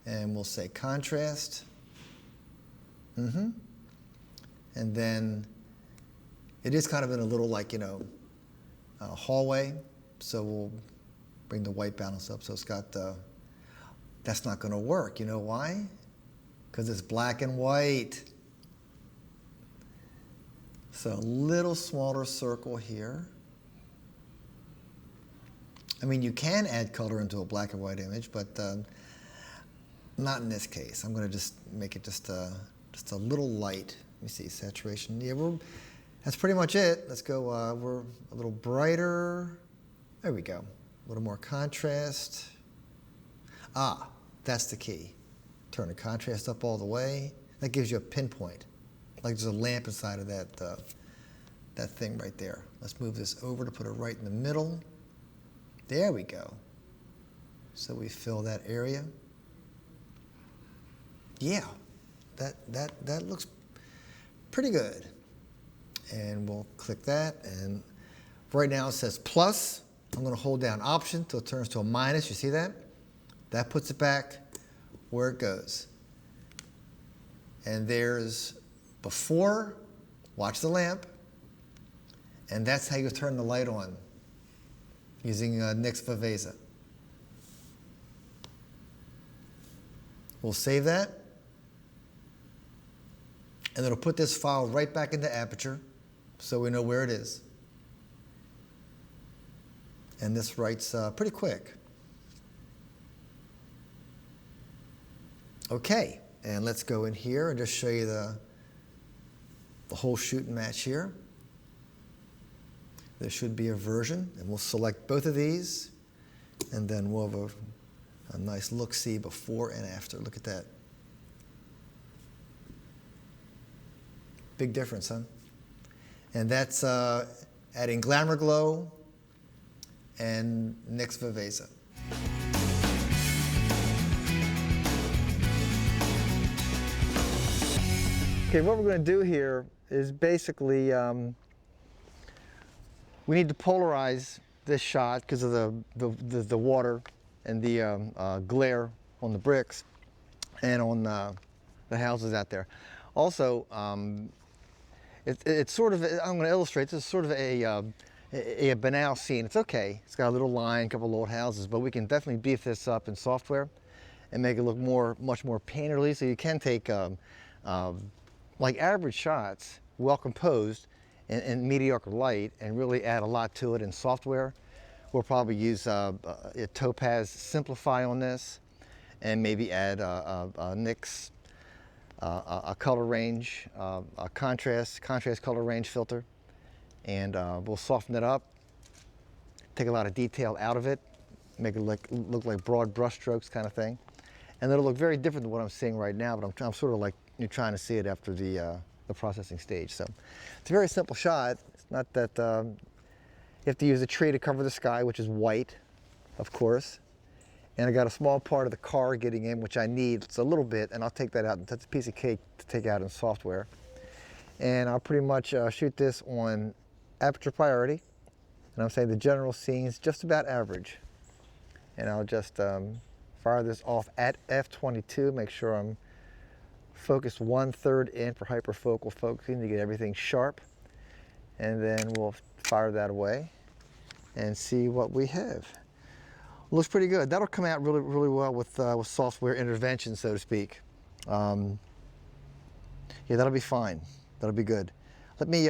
And we'll say contrast. And then it is kind of in a little like, hallway. So we'll bring the white balance up. So it's got, that's not going to work. You know why? Because it's black and white. So a little smaller circle here. I mean, you can add color into a black and white image, but not in this case. I'm going to just make it just a little light. Let me see, saturation. Yeah, that's pretty much it. Let's go, we're a little brighter. There we go. A little more contrast. That's the key. Turn the contrast up all the way. That gives you a pinpoint, like there's a lamp inside of that, that thing right there. Let's move this over to put it right in the middle. There we go. So we fill that area. Yeah, that looks pretty good. And we'll click that, and right now it says plus. I'm going to hold down Option until it turns to a minus. You see that? That puts it back where it goes. And there's before. Watch the lamp. And that's how you turn the light on using Nix Viveza. We'll save that. And it'll put this file right back into Aperture so we know where it is. And this writes pretty quick. Okay, and let's go in here and just show you the whole shoot and match here. There should be a version, and we'll select both of these, and then we'll have a nice look-see before and after. Look at that. Big difference, huh? And that's adding Glamour Glow and Nix Viveza. Okay, what we're going to do here is basically we need to polarize this shot because of the water and the glare on the bricks and on the houses out there. Also, it's sort of, I'm going to illustrate, this is sort of a banal scene. It's okay. It's got a little line, a couple of old houses, but we can definitely beef this up in software and make it look much more painterly. So you can take like average shots, well composed, in mediocre light, and really add a lot to it in software. We'll probably use Topaz Simplify on this, and maybe add a Nix, a color range, a contrast color range filter, and we'll soften it up, take a lot of detail out of it, make it look like broad brush strokes kind of thing. And it'll look very different than what I'm seeing right now, but I'm sort of like you're trying to see it after the processing stage. So it's a very simple shot. It's not that you have to use a tree to cover the sky, which is white, of course. And I got a small part of the car getting in, which I need. It's a little bit, and I'll take that out. That's a piece of cake to take out in software. And I'll pretty much shoot this on aperture priority. And I'm saying the general scene's just about average. And I'll just fire this off at f22, make sure I'm focused 1/3 in for hyperfocal focusing to get everything sharp. And then we'll fire that away and see what we have. Looks pretty good. That'll come out really, really well with software intervention, so to speak. Yeah, that'll be fine. That'll be good. Let me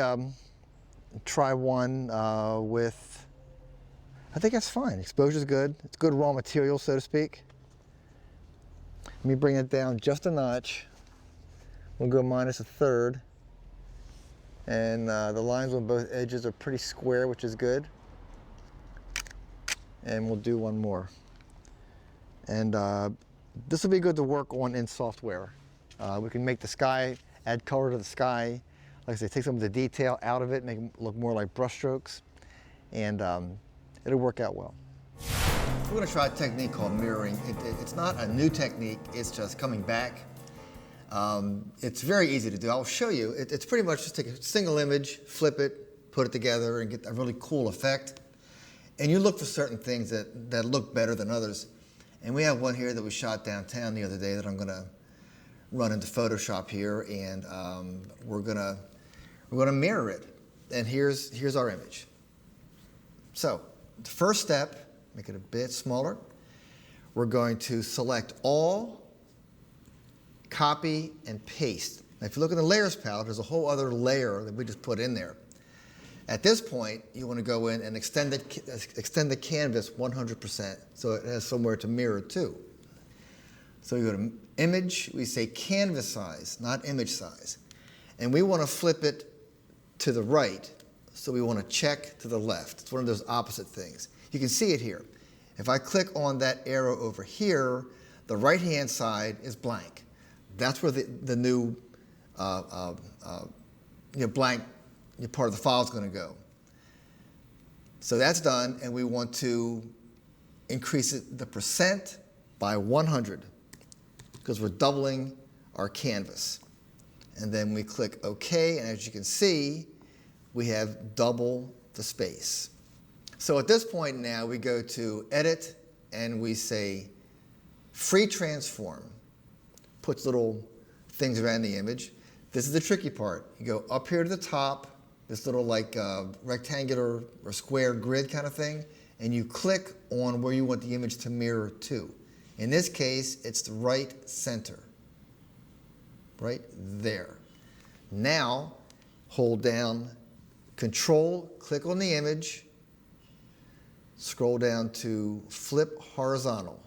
try one with, I think that's fine. Exposure's good. It's good raw material, so to speak. Let me bring it down just a notch. We'll go -1/3. And the lines on both edges are pretty square, which is good. And we'll do one more. And this will be good to work on in software. We can make the sky, add color to the sky. Like I say, take some of the detail out of it, make it look more like brush strokes, and it'll work out well. We're going to try a technique called mirroring. It's not a new technique, it's just coming back. It's very easy to do. I'll show you. It's pretty much just take a single image, flip it, put it together, and get a really cool effect. And you look for certain things that look better than others. And we have one here that we shot downtown the other day that I'm going to run into Photoshop here, and we're gonna mirror it. And here's our image. So the first step, make it a bit smaller. We're going to select all, copy, and paste. Now, if you look in the layers palette, there's a whole other layer that we just put in there. At this point, you want to go in and extend the canvas 100%, so it has somewhere to mirror to. So you go to image, we say canvas size, not image size. And we want to flip it to the right, so we want to check to the left. It's one of those opposite things. You can see it here. If I click on that arrow over here, The right-hand side is blank. That's where the new blank part of the file is going to go. So that's done, and we want to increase the percent by 100 because we're doubling our canvas. And then we click OK, and as you can see, we have double the space. So at this point now, we go to Edit, and we say Free Transform. Puts little things around the image. This is the tricky part. You go up here to the top, this little like rectangular or square grid kind of thing, and you click on where you want the image to mirror to. In this case, it's the right center, right there. Now, hold down Control, click on the image, scroll down to Flip Horizontal,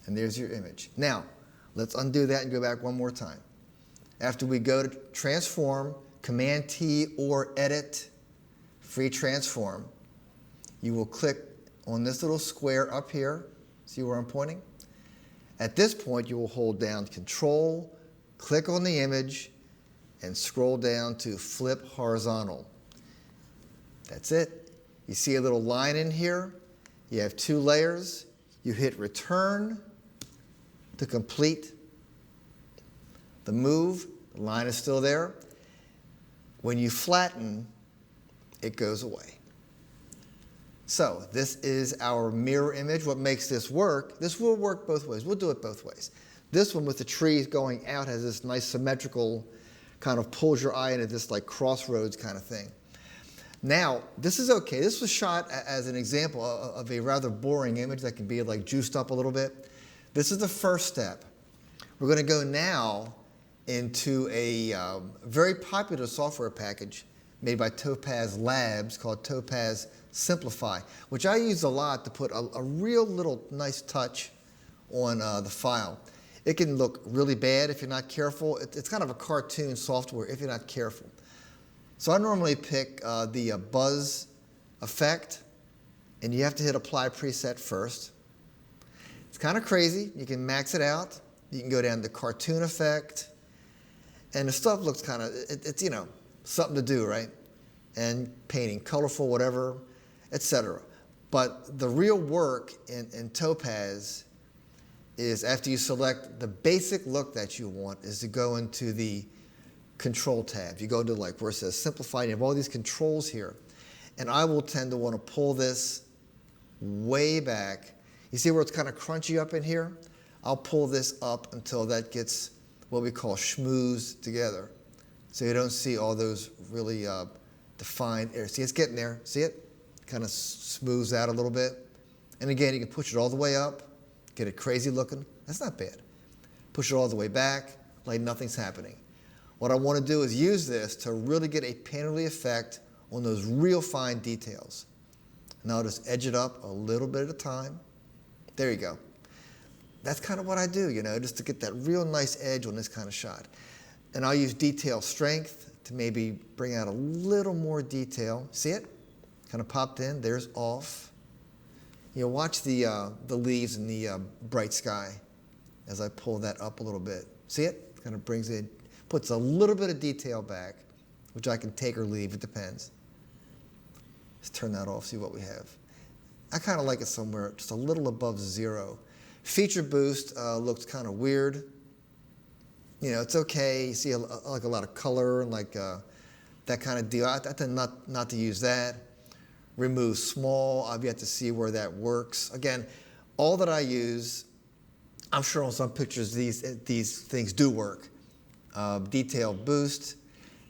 and there's your image. Now, let's undo that and go back one more time. After we go to Transform, Command-T or Edit, Free Transform, you will click on this little square up here. See where I'm pointing? At this point, you will hold down Control, click on the image, and scroll down to Flip Horizontal. That's it. You see a little line in here. You have 2 layers. You hit Return to complete the move. The line is still there. When you flatten, it goes away. So this is our mirror image. What makes this work? This will work both ways. We'll do it both ways. This one with the trees going out has this nice symmetrical kind of pulls your eye into this like crossroads kind of thing. Now, this is okay. This was shot as an example of a rather boring image that can be like juiced up a little bit. This is the first step. We're going to go now into a very popular software package made by Topaz Labs called Topaz Simplify, which I use a lot to put a real little nice touch on the file. It can look really bad if you're not careful. It's kind of a cartoon software if you're not careful. So I normally pick the buzz effect, and you have to hit Apply Preset first. It's kind of crazy. You can max it out. You can go down to cartoon effect, and the stuff looks kind of, it's you know, something to do, right? And painting, colorful, whatever, etc. But the real work in Topaz is after you select the basic look that you want is to go into the Control tab. You go to like where it says Simplify, and you have all these controls here. And I will tend to want to pull this way back. You see where it's kind of crunchy up in here? I'll pull this up until that gets what we call schmoozed together. So you don't see all those really defined areas. See, it's getting there. See it? Kind of smooths out a little bit. And again, you can push it all the way up, get it crazy looking. That's not bad. Push it all the way back, like nothing's happening. What I want to do is use this to really get a painterly effect on those real fine details. And I'll just edge it up a little bit at a time. There you go. That's kind of what I do, you know, just to get that real nice edge on this kind of shot. And I'll use detail strength to maybe bring out a little more detail. See it? Kind of popped in. There's off. You know, watch the leaves in the bright sky as I pull that up a little bit. See it? Kind of brings in, puts a little bit of detail back, which I can take or leave. It depends. Let's turn that off, see what we have. I kind of like it somewhere just a little above 0. Feature boost looks kind of weird. You know, it's okay. You see like a lot of color and like that kind of deal. I tend not to use that. Remove small. I've yet to see where that works. Again, all that I use, I'm sure on some pictures these things do work. Detail boost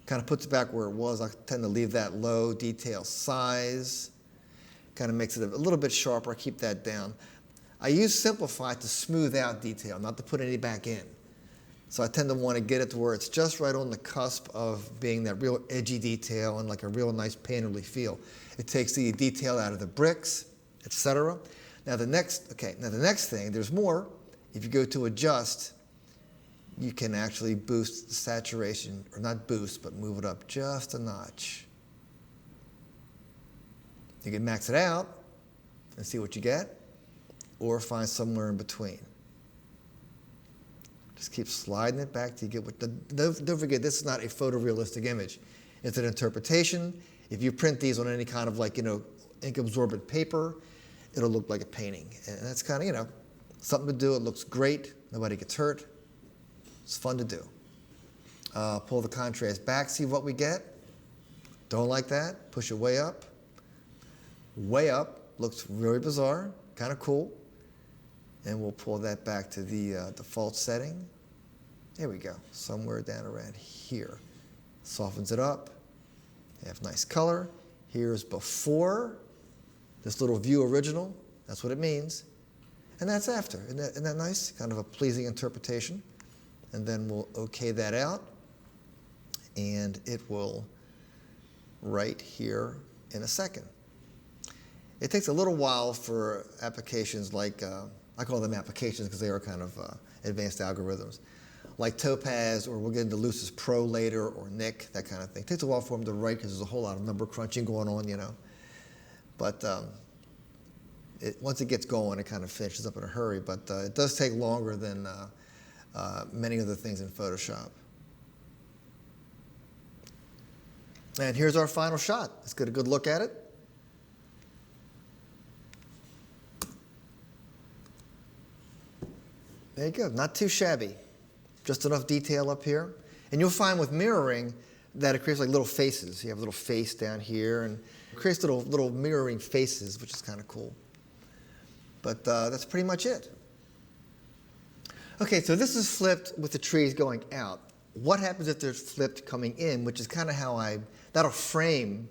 kind of puts it back where it was. I tend to leave that low. Detail size kind of makes it a little bit sharper. I keep that down. I use Simplify to smooth out detail, not to put any back in. So I tend to want to get it to where it's just right on the cusp of being that real edgy detail and like a real nice painterly feel. It takes the detail out of the bricks, etc. Now the next thing, there's more. If you go to Adjust, you can actually boost the saturation, or not boost, but move it up just a notch. You can max it out and see what you get. or find somewhere in between. Just keep sliding it back till you get what don't forget, this is not a photorealistic image. It's an interpretation. If you print these on any kind of ink absorbent paper, it'll look like a painting. And that's kind of, something to do. It looks great. Nobody gets hurt. It's fun to do. Pull the contrast back, see what we get. Don't like that, push it way up. Way up, looks really bizarre, kind of cool. And we'll pull that back to the default setting. There we go, somewhere down around here. Softens it up, have nice color. Here's before, this little view original, that's what it means. And that's after, isn't that nice? Kind of a pleasing interpretation. And then we'll okay that out. And it will right here in a second. It takes a little while for applications like, I call them applications because they are kind of advanced algorithms, like Topaz, or we'll get into Lucis Pro later, or Nick, that kind of thing. It takes a while for them to write because there's a whole lot of number crunching going on, But once it gets going, it kind of finishes up in a hurry. But it does take longer than many other things in Photoshop. And here's our final shot. Let's get a good look at it. There you go, not too shabby. Just enough detail up here. And you'll find with mirroring that it creates like little faces. You have a little face down here, and it creates little mirroring faces, which is kind of cool. But that's pretty much it. Okay, so this is flipped with the trees going out. What happens if they're flipped coming in, which is kind of how that'll frame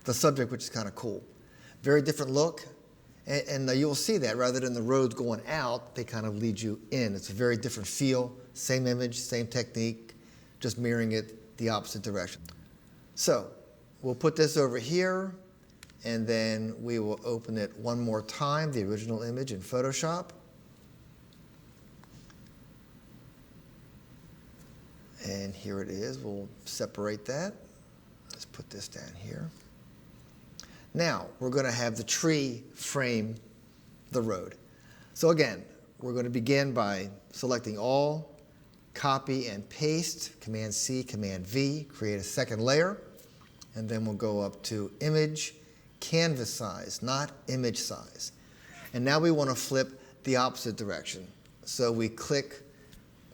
the subject, which is kind of cool. Very different look. And you'll see that rather than the roads going out, they kind of lead you in. It's a very different feel, same image, same technique, just mirroring it the opposite direction. So we'll put this over here, and then we will open it one more time, the original image in Photoshop. And here it is. We'll separate that. Let's put this down here. Now, we're going to have the tree frame the road. So again, we're going to begin by selecting all, copy and paste, Command-C, Command-V, create a second layer, and then we'll go up to Image, Canvas Size, not Image Size. And now we want to flip the opposite direction. So we click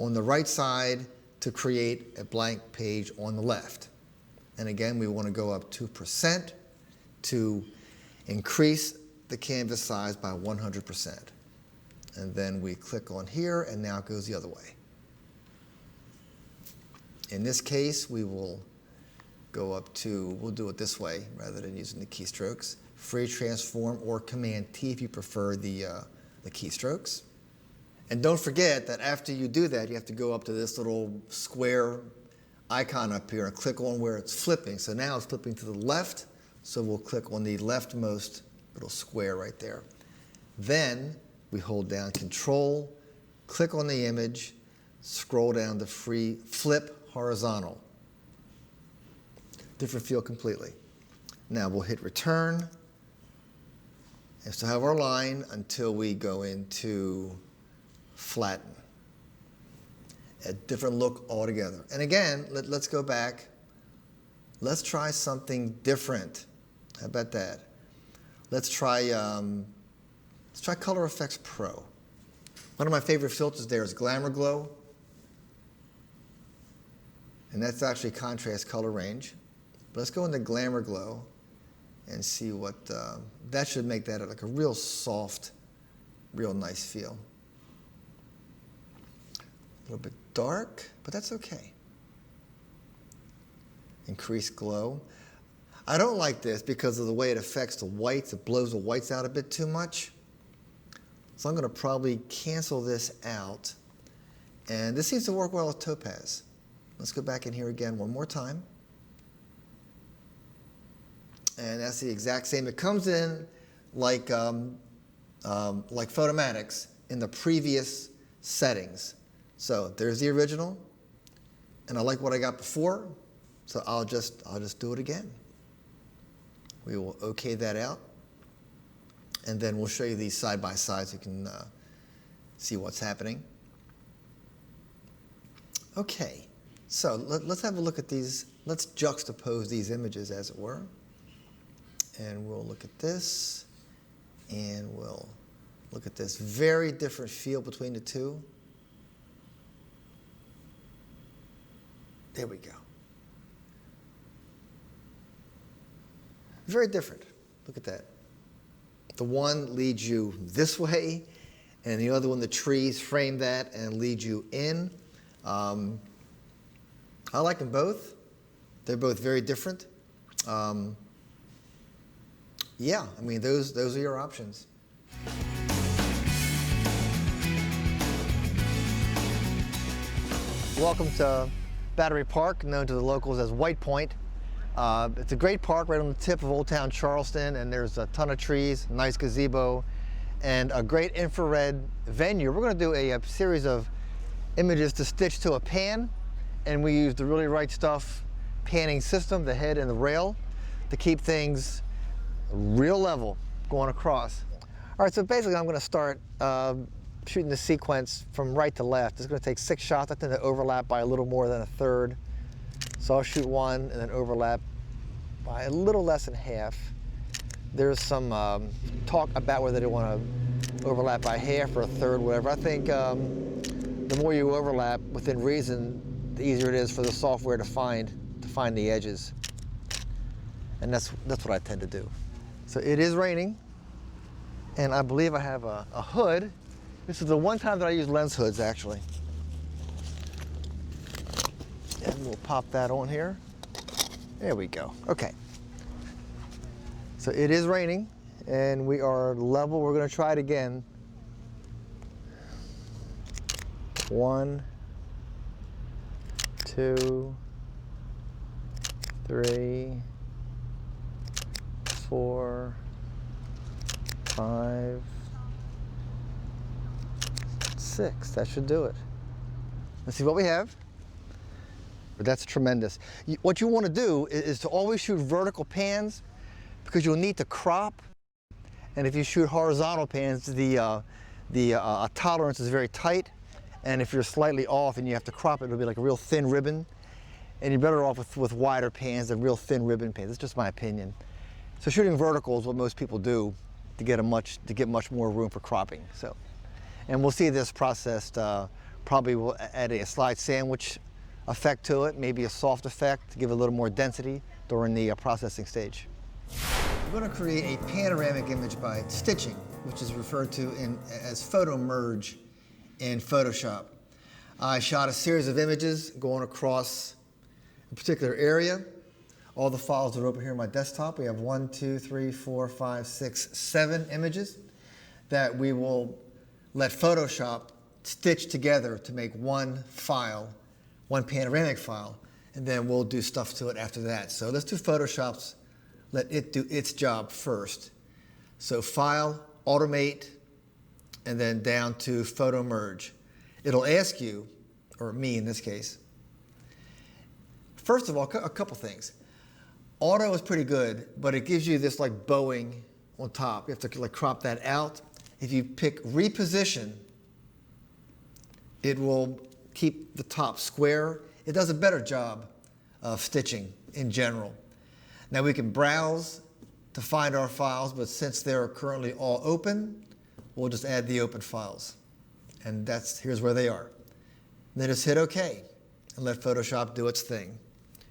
on the right side to create a blank page on the left. And again, we want to go up 2%. To increase the canvas size by 100%. And then we click on here, and now it goes the other way. In this case, we will go up to, we'll do it this way rather than using the keystrokes. Free transform or Command-T if you prefer the keystrokes. And don't forget that after you do that, you have to go up to this little square icon up here and click on where it's flipping. So now it's flipping to the left. So we'll click on the leftmost little square right there. Then we hold down Control, click on the image, scroll down to flip horizontal. Different feel completely. Now we'll hit Return, and still have our line until we go into Flatten. A different look altogether. And again, let's go back. Let's try something different. How about that? Let's try Color Effects Pro. One of my favorite filters there is Glamour Glow. And that's actually contrast color range. But let's go into Glamour Glow and see what, that should make that like a real soft, real nice feel. A little bit dark, but that's okay. Increase glow. I don't like this because of the way it affects the whites. It blows the whites out a bit too much. So I'm going to probably cancel this out. And this seems to work well with Topaz. Let's go back in here again one more time. And that's the exact same. It comes in like Photomatics in the previous settings. So there's the original. And I like what I got before. So I'll just do it again. We will okay that out. And then we'll show you these side by side so you can see what's happening. Okay, so let's have a look at these. Let's juxtapose these images, as it were. And we'll look at this, and we'll look at this very different feel between the two. There we go. Very different. Look at that. The one leads you this way, and the other one, the trees frame that and lead you in. I like them both. They're both very different. Yeah, I mean, those are your options. Welcome to Battery Park, known to the locals as White Point. It's a great park right on the tip of Old Town Charleston, and there's a ton of trees, nice gazebo, and a great infrared venue. We're going to do a series of images to stitch to a pan, and we use the Really Right Stuff panning system, the head and the rail, to keep things real level going across. All right, so basically I'm going to start shooting the sequence from right to left. It's going to take 6 shots. I tend to overlap by a little more than a third. So I'll shoot one and then overlap by a little less than half. There's some talk about whether they want to overlap by half or a third, whatever. I think the more you overlap within reason, the easier it is for the software to find the edges. And that's what I tend to do. So it is raining, and I believe I have a hood. This is the one time that I use lens hoods, actually. And we'll pop that on here. There we go. Okay. So it is raining, and we are level. We're going to try it again. 1, 2, 3, 4, 5, 6. That should do it. Let's see what we have. But that's tremendous. What you want to do is to always shoot vertical pans, because you'll need to crop. And if you shoot horizontal pans, the tolerance is very tight. And if you're slightly off and you have to crop it, it'll be like a real thin ribbon. And you're better off with wider pans than real thin ribbon pans. It's just my opinion. So shooting vertical is what most people do to get much more room for cropping. So, and we'll see this processed. Probably we'll add a slide sandwich effect to it, maybe a soft effect to give it a little more density during the processing stage. We're going to create a panoramic image by stitching, which is referred to as photo merge in Photoshop. I shot a series of images going across a particular area. All the files are open here on my desktop. We have 1, 2, 3, 4, 5, 6, 7 images that we will let Photoshop stitch together to make one file, one panoramic file, and then we'll do stuff to it after that. So let's do Photoshop's, let it do its job first. So File, Automate, and then down to Photo Merge. It'll ask you, or me in this case, first of all, a couple things. Auto is pretty good, but it gives you this like bowing on top. You have to like crop that out. If you pick Reposition, it will keep the top square. It does a better job of stitching in general. Now we can browse to find our files, but since they're currently all open, we'll just add the open files. And here's where they are. Then just hit OK and let Photoshop do its thing.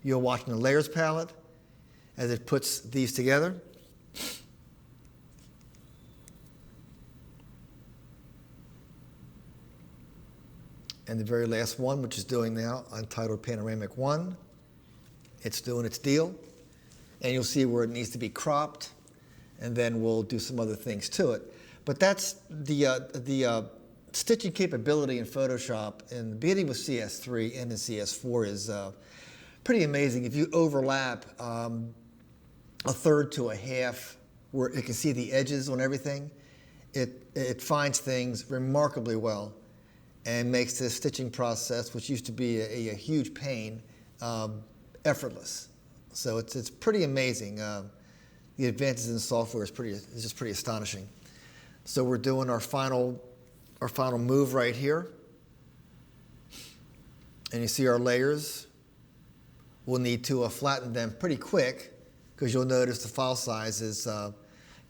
You'll watch in the Layers palette as it puts these together. And the very last one, which is doing now, untitled Panoramic 1, it's doing its deal. And you'll see where it needs to be cropped, and then we'll do some other things to it. But that's the stitching capability in Photoshop, and beginning with CS3 and in CS4 is pretty amazing. If you overlap a third to a half, where it can see the edges on everything, it finds things remarkably well and makes this stitching process, which used to be a huge pain, effortless. So it's pretty amazing. The advances in software is just pretty astonishing. So we're doing our final move right here. And you see our layers. We'll need to flatten them pretty quick because you'll notice the file size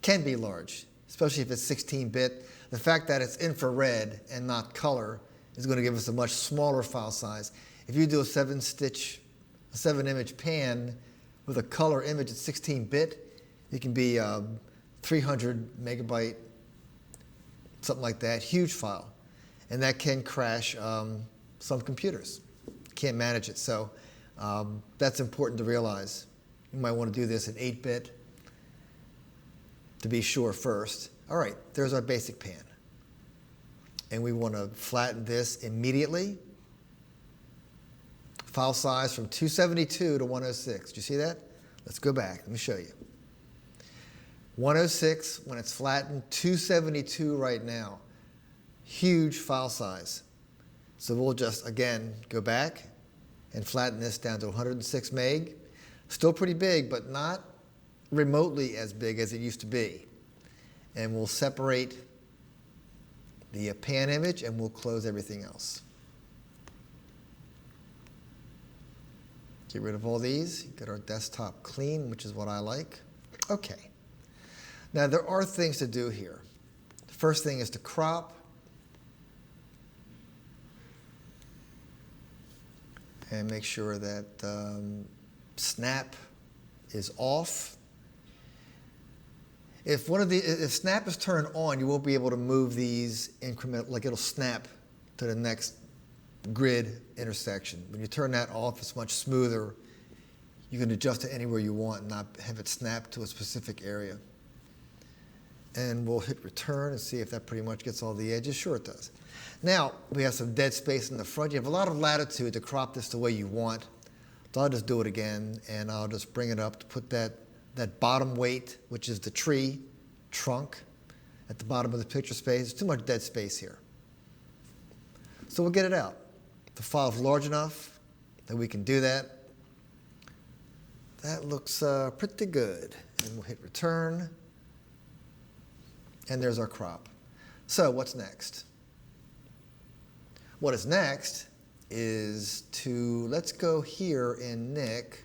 can be large, especially if it's 16-bit. The fact that it's infrared and not color is going to give us a much smaller file size. If you do a 7-image pan with a color image at 16-bit, it can be 300 megabyte, something like that, huge file. And that can crash some computers. Can't manage it. So that's important to realize. You might want to do this in 8-bit to be sure first. All right, there's our basic pan. And we want to flatten this immediately. File size from 272 to 106. Do you see that? Let's go back. Let me show you. 106 when it's flattened, 272 right now. Huge file size. So we'll just, again, go back and flatten this down to 106 meg. Still pretty big, but not remotely as big as it used to be. And we'll separate the pan image and we'll close everything else. Get rid of all these, get our desktop clean, which is what I like. Okay. Now there are things to do here. The first thing is to crop. And make sure that snap is off. If snap is turned on, you won't be able to move these increment, like it'll snap to the next grid intersection. When you turn that off, it's much smoother. You can adjust it anywhere you want and not have it snap to a specific area. And we'll hit return and see if that pretty much gets all the edges. Sure it does. Now, we have some dead space in the front. You have a lot of latitude to crop this the way you want. So I'll just do it again, and I'll just bring it up to put that bottom weight, which is the tree trunk, at the bottom of the picture space. There's too much dead space here. So we'll get it out. The file's large enough that we can do that. That looks pretty good. And we'll hit return. And there's our crop. So what's next? What is next is to, let's go here in Nik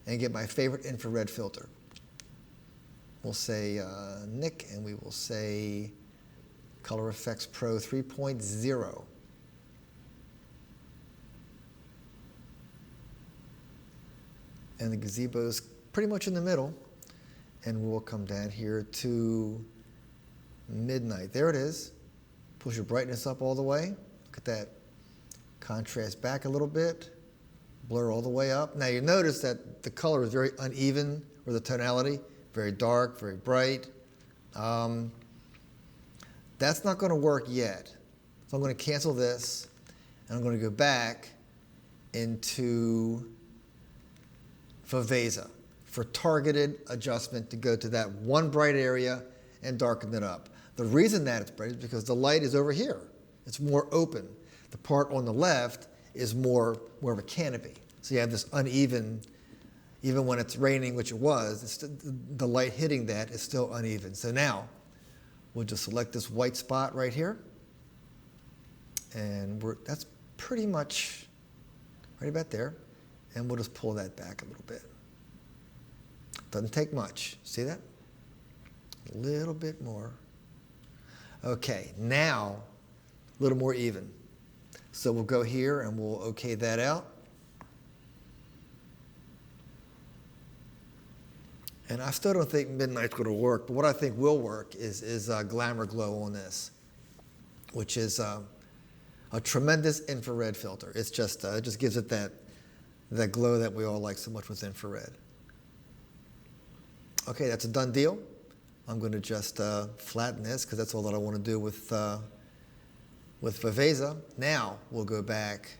and get my favorite infrared filter. We'll say Nik, and we will say Color Effects Pro 3.0. And the gazebo's pretty much in the middle. And we'll come down here to midnight. There it is. Push your brightness up all the way. Look at that. Contrast back a little bit. Blur all the way up. Now you notice that the color is very uneven, or the tonality, very dark, very bright. That's not going to work yet. So I'm going to cancel this, and I'm going to go back into Photography for targeted adjustment to go to that one bright area and darken it up. The reason that it's bright is because the light is over here. It's more open. The part on the left is more of a canopy. So you have this uneven, even when it's raining, which it was, the light hitting that is still uneven. So now we'll just select this white spot right here. And that's pretty much right about there. And we'll just pull that back a little bit. Doesn't take much. See that? A little bit more. Okay, now a little more even. So we'll go here and we'll okay that out. And I still don't think Midnight's going to work, but what I think will work is Glamour Glow on this, which is a tremendous infrared filter. It's just it just gives it that glow that we all like so much with infrared. Okay, that's a done deal. I'm going to just flatten this because that's all that I want to do with Viveza. Now we'll go back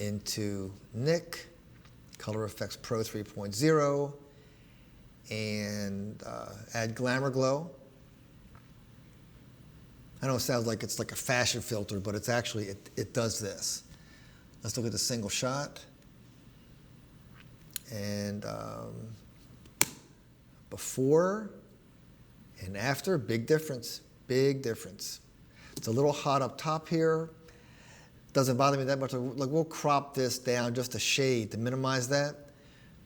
into Nik, Color Effects Pro 3.0, and add Glamour Glow. I know it sounds like it's like a fashion filter, but it's actually, it does this. Let's look at the single shot. And before and after, big difference, big difference. It's a little hot up top here. Doesn't bother me that much. Like, we'll crop this down just a shade to minimize that,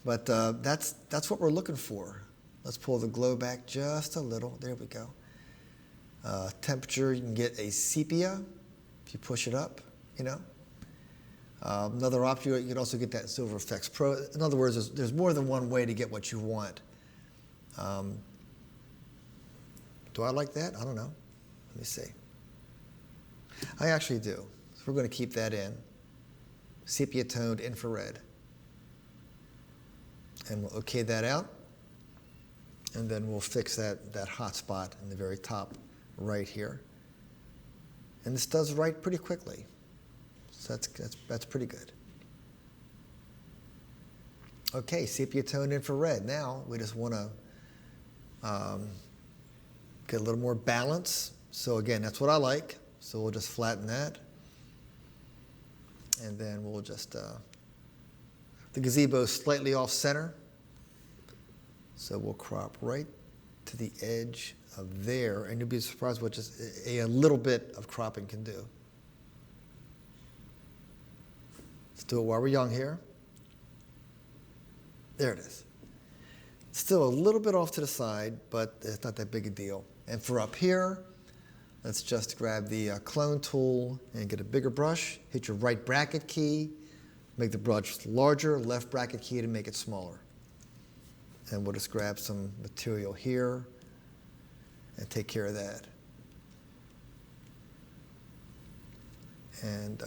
but that's what we're looking for. Let's pull the glow back just a little. There we go. Temperature, you can get a sepia if you push it up, you know. Another option, you can also get that Silver Effects Pro. In other words, there's more than one way to get what you want. Do I like that? I don't know. Let me see. I actually do. So we're going to keep that in. Sepia toned infrared. And we'll okay that out. And then we'll fix that hot spot in the very top right here. And this does right pretty quickly. So that's pretty good. Okay, sepia toned infrared. Now we just want to get a little more balance. So again, that's what I like. So we'll just flatten that. And then we'll just, the gazebo is slightly off center. So we'll crop right to the edge of there, and you'll be surprised what just a little bit of cropping can do. Let's do it while we're young here. There it is. Still a little bit off to the side, but it's not that big a deal. And for up here, let's just grab the clone tool and get a bigger brush. Hit your right bracket key, make the brush larger, left bracket key to make it smaller. And we'll just grab some material here and take care of that. And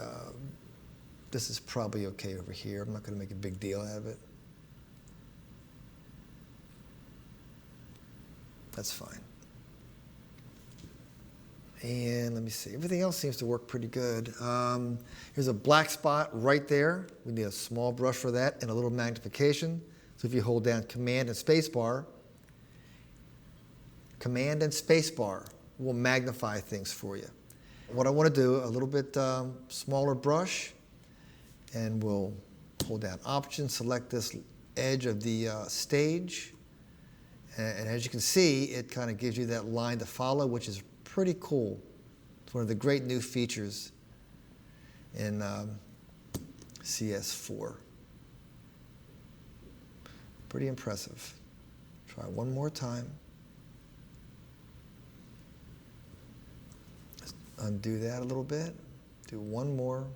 this is probably okay over here. I'm not going to make a big deal out of it. That's fine. And let me see. Everything else seems to work pretty good. Here's a black spot right there. We need a small brush for that and a little magnification. So if you hold down Command and Spacebar will magnify things for you. What I want to do, a little bit smaller brush, and we'll hold down Option, select this edge of the stage. And as you can see, it kind of gives you that line to follow, which is pretty cool. It's one of the great new features in CS4. Pretty impressive. Try one more time. Just undo that a little bit. Do one more.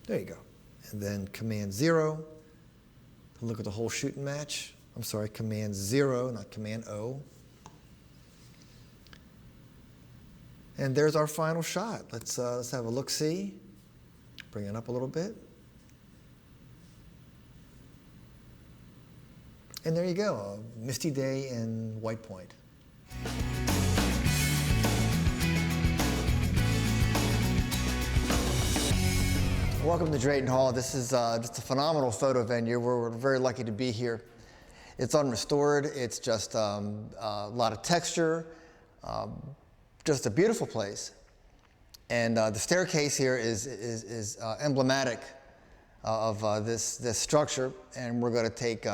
There you go. And then Command 0 to look at the whole shoot and match. I'm sorry, Command 0, not Command O. And there's our final shot. Let's have a look-see. Bring it up a little bit. And there you go, a misty day in White Point. Welcome to Drayton Hall. This is just a phenomenal photo venue. We're very lucky to be here. It's unrestored. It's just a lot of texture, just a beautiful place. And the staircase here is emblematic of this structure. And we're going to take.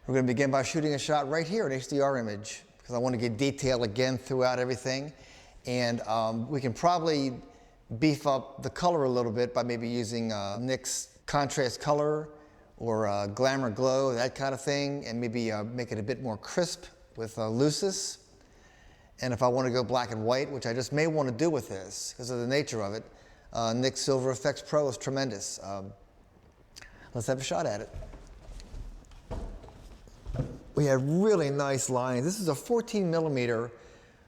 We're going to begin by shooting a shot right here, an HDR image, because I want to get detail again throughout everything. And we can probably beef up the color a little bit by maybe using NYX contrast color or glamour glow, that kind of thing, and maybe make it a bit more crisp with Lucis. And if I want to go black and white, which I just may want to do with this because of the nature of it, NYX Silver Effects Pro is tremendous. Let's have a shot at it. We have really nice lines. This is a 14mm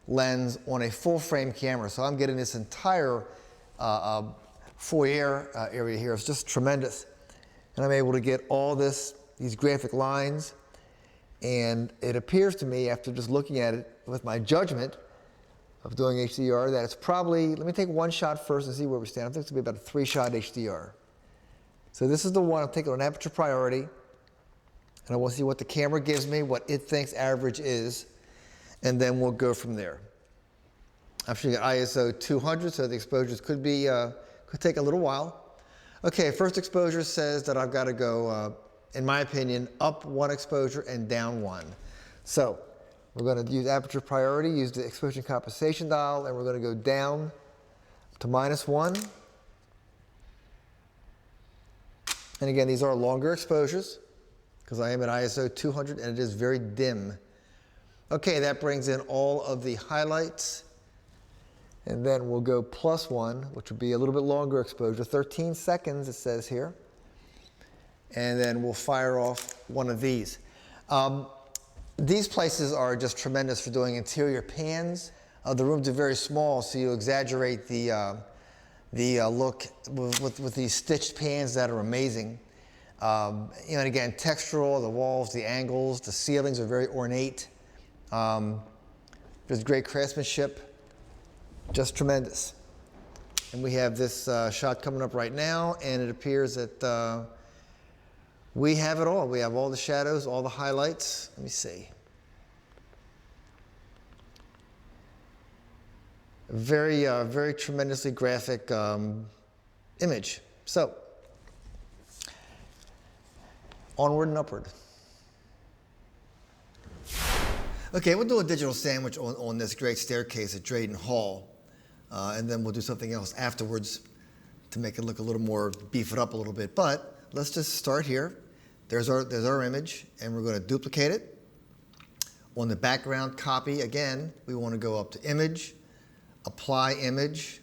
lens on a full frame camera, so I'm getting this entire foyer area here. It's just tremendous. And I'm able to get all these graphic lines. And it appears to me, after just looking at it with my judgment of doing HDR, that it's probably, let me take one shot first and see where we stand. I think it's going to be about a 3-shot HDR. So this is the one. I'll take it on aperture priority. And I want to see what the camera gives me, what it thinks average is, and then we'll go from there. I'm shooting at ISO 200, so the exposures could take a little while. Okay, first exposure says that I've got to go in my opinion, up one exposure and down one. So we're going to use aperture priority, use the exposure compensation dial, and we're going to go down to -1. And again, these are longer exposures because I am at ISO 200 and it is very dim. Okay, that brings in all of the highlights. And then we'll go +1, which would be a little bit longer exposure, 13 seconds it says here. And then we'll fire off one of these. These places are just tremendous for doing interior pans. The rooms are very small, so you exaggerate the look with these stitched pans that are amazing. And again, textural, the walls, the angles, the ceilings are very ornate. There's great craftsmanship, just tremendous. And we have this shot coming up right now, and it appears that we have it all. We have all the shadows, all the highlights. Let me see. Very, very tremendously graphic image. So, onward and upward. Okay, we'll do a digital sandwich on this great staircase at Drayton Hall, and then we'll do something else afterwards to make it look a little more, beef it up a little bit. But let's just start here. There's our image, and we're going to duplicate it. On the background copy, again, we want to go up to Image, Apply Image,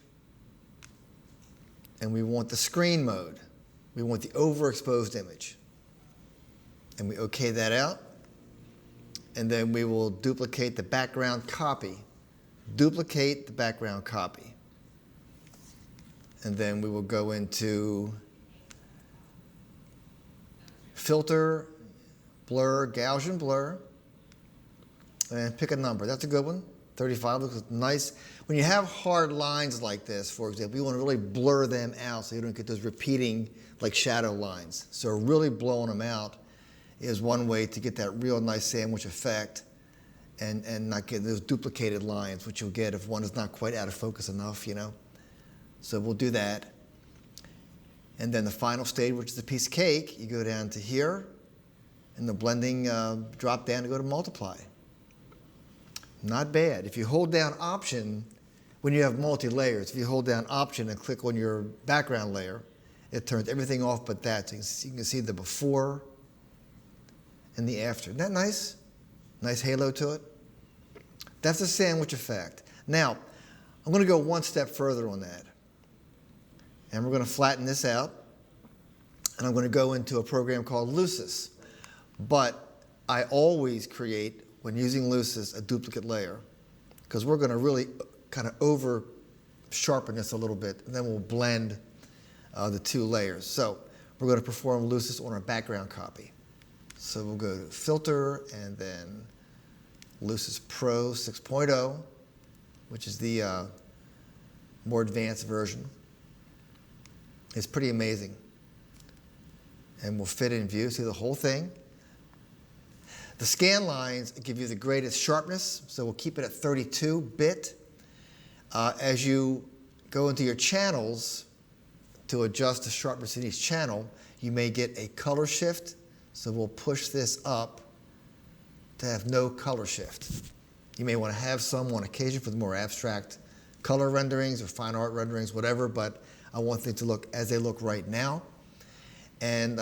and we want the screen mode. We want the overexposed image. And we OK that out. And then we will duplicate the background copy. Duplicate the background copy. And then we will go into Filter, Blur, Gaussian Blur, and pick a number. That's a good one. 35 looks nice. When you have hard lines like this, for example, you want to really blur them out so you don't get those repeating like shadow lines. So really blowing them out is one way to get that real nice sandwich effect and not get those duplicated lines, which you'll get if one is not quite out of focus enough, you know. So we'll do that. And then the final stage, which is the piece of cake, you go down to here, and the blending drop down to go to multiply. Not bad. If you hold down Option, when you have multi-layers, if you hold down Option and click on your background layer, it turns everything off but that. So you can see the before and the after. Isn't that nice? Nice halo to it. That's the sandwich effect. Now, I'm going to go one step further on that. And we're going to flatten this out. And I'm going to go into a program called Lucis. But I always create, when using Lucis, a duplicate layer. Because we're going to really kind of over sharpen this a little bit. And then we'll blend the two layers. So we're going to perform Lucis on our background copy. So we'll go to Filter and then Lucis Pro 6.0, which is the more advanced version. It's pretty amazing. And we'll fit in view, see the whole thing. The scan lines give you the greatest sharpness, so we'll keep it at 32-bit. As you go into your channels to adjust the sharpness in each channel, you may get a color shift. So we'll push this up to have no color shift. You may want to have some on occasion for the more abstract color renderings or fine art renderings, whatever, but I want things to look as they look right now. And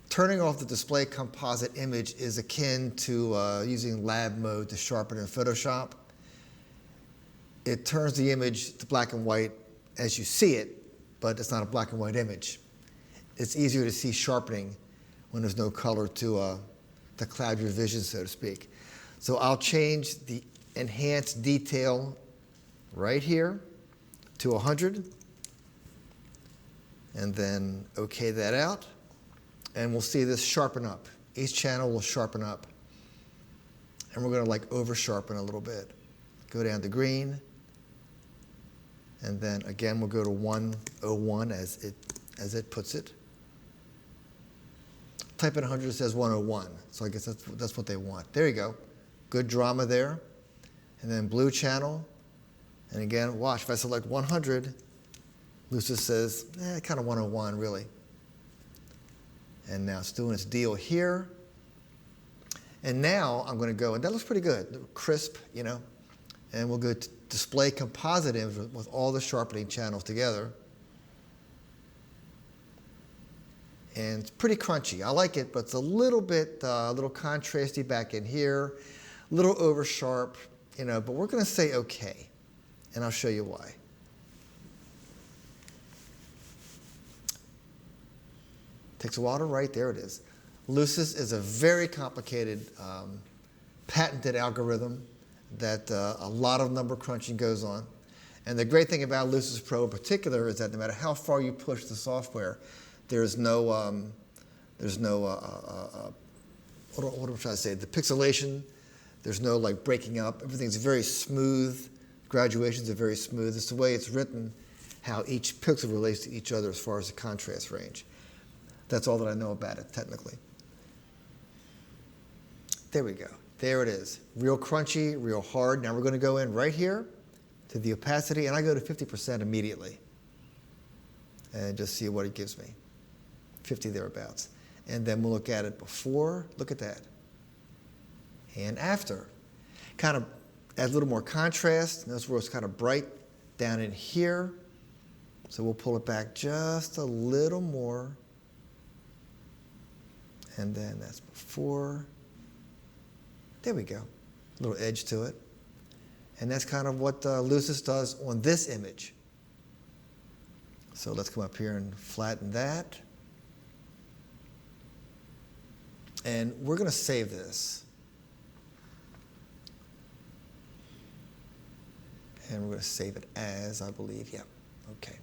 turning off the display composite image is akin to using lab mode to sharpen in Photoshop. It turns the image to black and white as you see it, but it's not a black and white image. It's easier to see sharpening when there's no color to cloud your vision, so to speak. So I'll change the enhanced detail right here to 100, and then OK that out, and we'll see this sharpen up. Each channel will sharpen up, and we're going to like over sharpen a little bit. Go down to green, and then again we'll go to 101 as it puts it. Type in 100, it says 101. So I guess that's what they want. There you go. Good drama there. And then blue channel. And again, watch, if I select 100, Lucis says, kind of 101, really. And now it's doing its deal here. And now I'm going to go, and that looks pretty good, crisp, you know. And we'll go to display composite image with all the sharpening channels together. And it's pretty crunchy. I like it, but it's a little bit, a little contrasty back in here, a little over sharp, you know, but we're going to say okay. And I'll show you why. Takes a while to write. There it is. Lucis is a very complicated, patented algorithm that a lot of number crunching goes on. And the great thing about Lucis Pro in particular is that no matter how far you push the software, there's no, what am I trying to say? The pixelation, there's no like breaking up. Everything's very smooth. Graduations are very smooth. It's the way it's written, how each pixel relates to each other as far as the contrast range. That's all that I know about it, technically. There we go. There it is. Real crunchy, real hard. Now we're going to go in right here to the opacity, and I go to 50% immediately. And just see what it gives me. 50 thereabouts. And then we'll look at it before. Look at that. And after. Kind of adds a little more contrast. Notice where it's kind of bright down in here. So we'll pull it back just a little more. And then that's before. There we go. A little edge to it. And that's kind of what Lucis does on this image. So let's come up here and flatten that. And we're going to save this. And we're going to save it as, I believe, yeah, okay.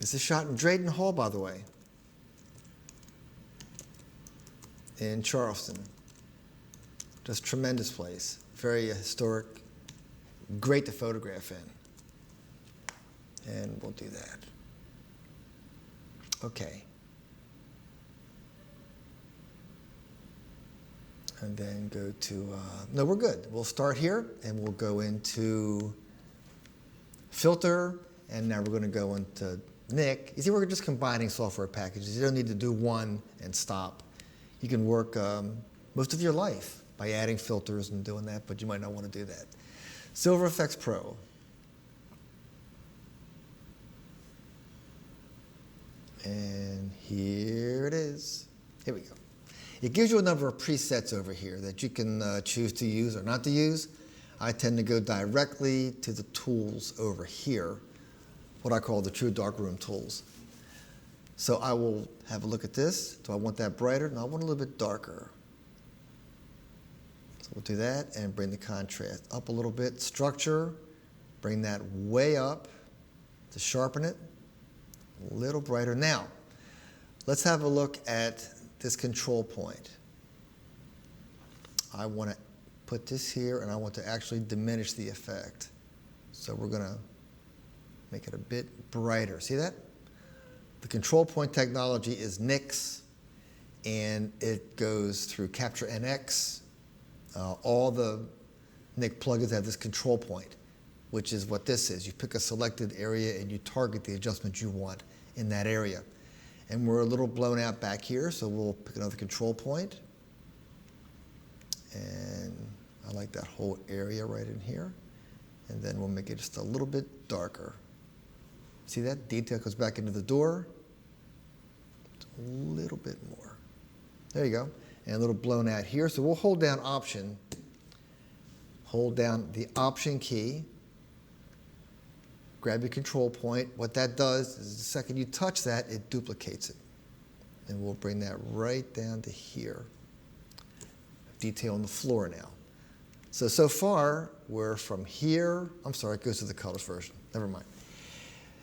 This is shot in Drayton Hall, by the way, in Charleston. Just tremendous place, very historic, great to photograph in. And we'll do that. Okay. And then go to, no, we're good. We'll start here and we'll go into filter, and now we're going to go into Nick. You see, we're just combining software packages. You don't need to do one and stop. You can work most of your life by adding filters and doing that, but you might not want to do that. Silver Effects Pro. And here it is. Here we go. It gives you a number of presets over here that you can choose to use or not to use. I tend to go directly to the tools over here, what I call the true darkroom tools. So I will have a look at this. Do I want that brighter? No, I want a little bit darker. So we'll do that and bring the contrast up a little bit. Structure, bring that way up to sharpen it. A little brighter. Now, let's have a look at this control point. I want to put this here, and I want to actually diminish the effect. So we're going to make it a bit brighter. See that? The control point technology is NIX, and it goes through Capture NX. All the NIC plugins have this control point, which is what this is. You pick a selected area and you target the adjustment you want in that area. And we're a little blown out back here, so we'll pick another control point. And I like that whole area right in here. And then we'll make it just a little bit darker. See that? Detail goes back into the door. Just a little bit more. There you go. And a little blown out here. So we'll hold down Option. Hold down the Option key. Grab your control point. What that does is the second you touch that, it duplicates it. And we'll bring that right down to here. Detail on the floor now. So far, we're from here. I'm sorry, it goes to the colors version. Never mind.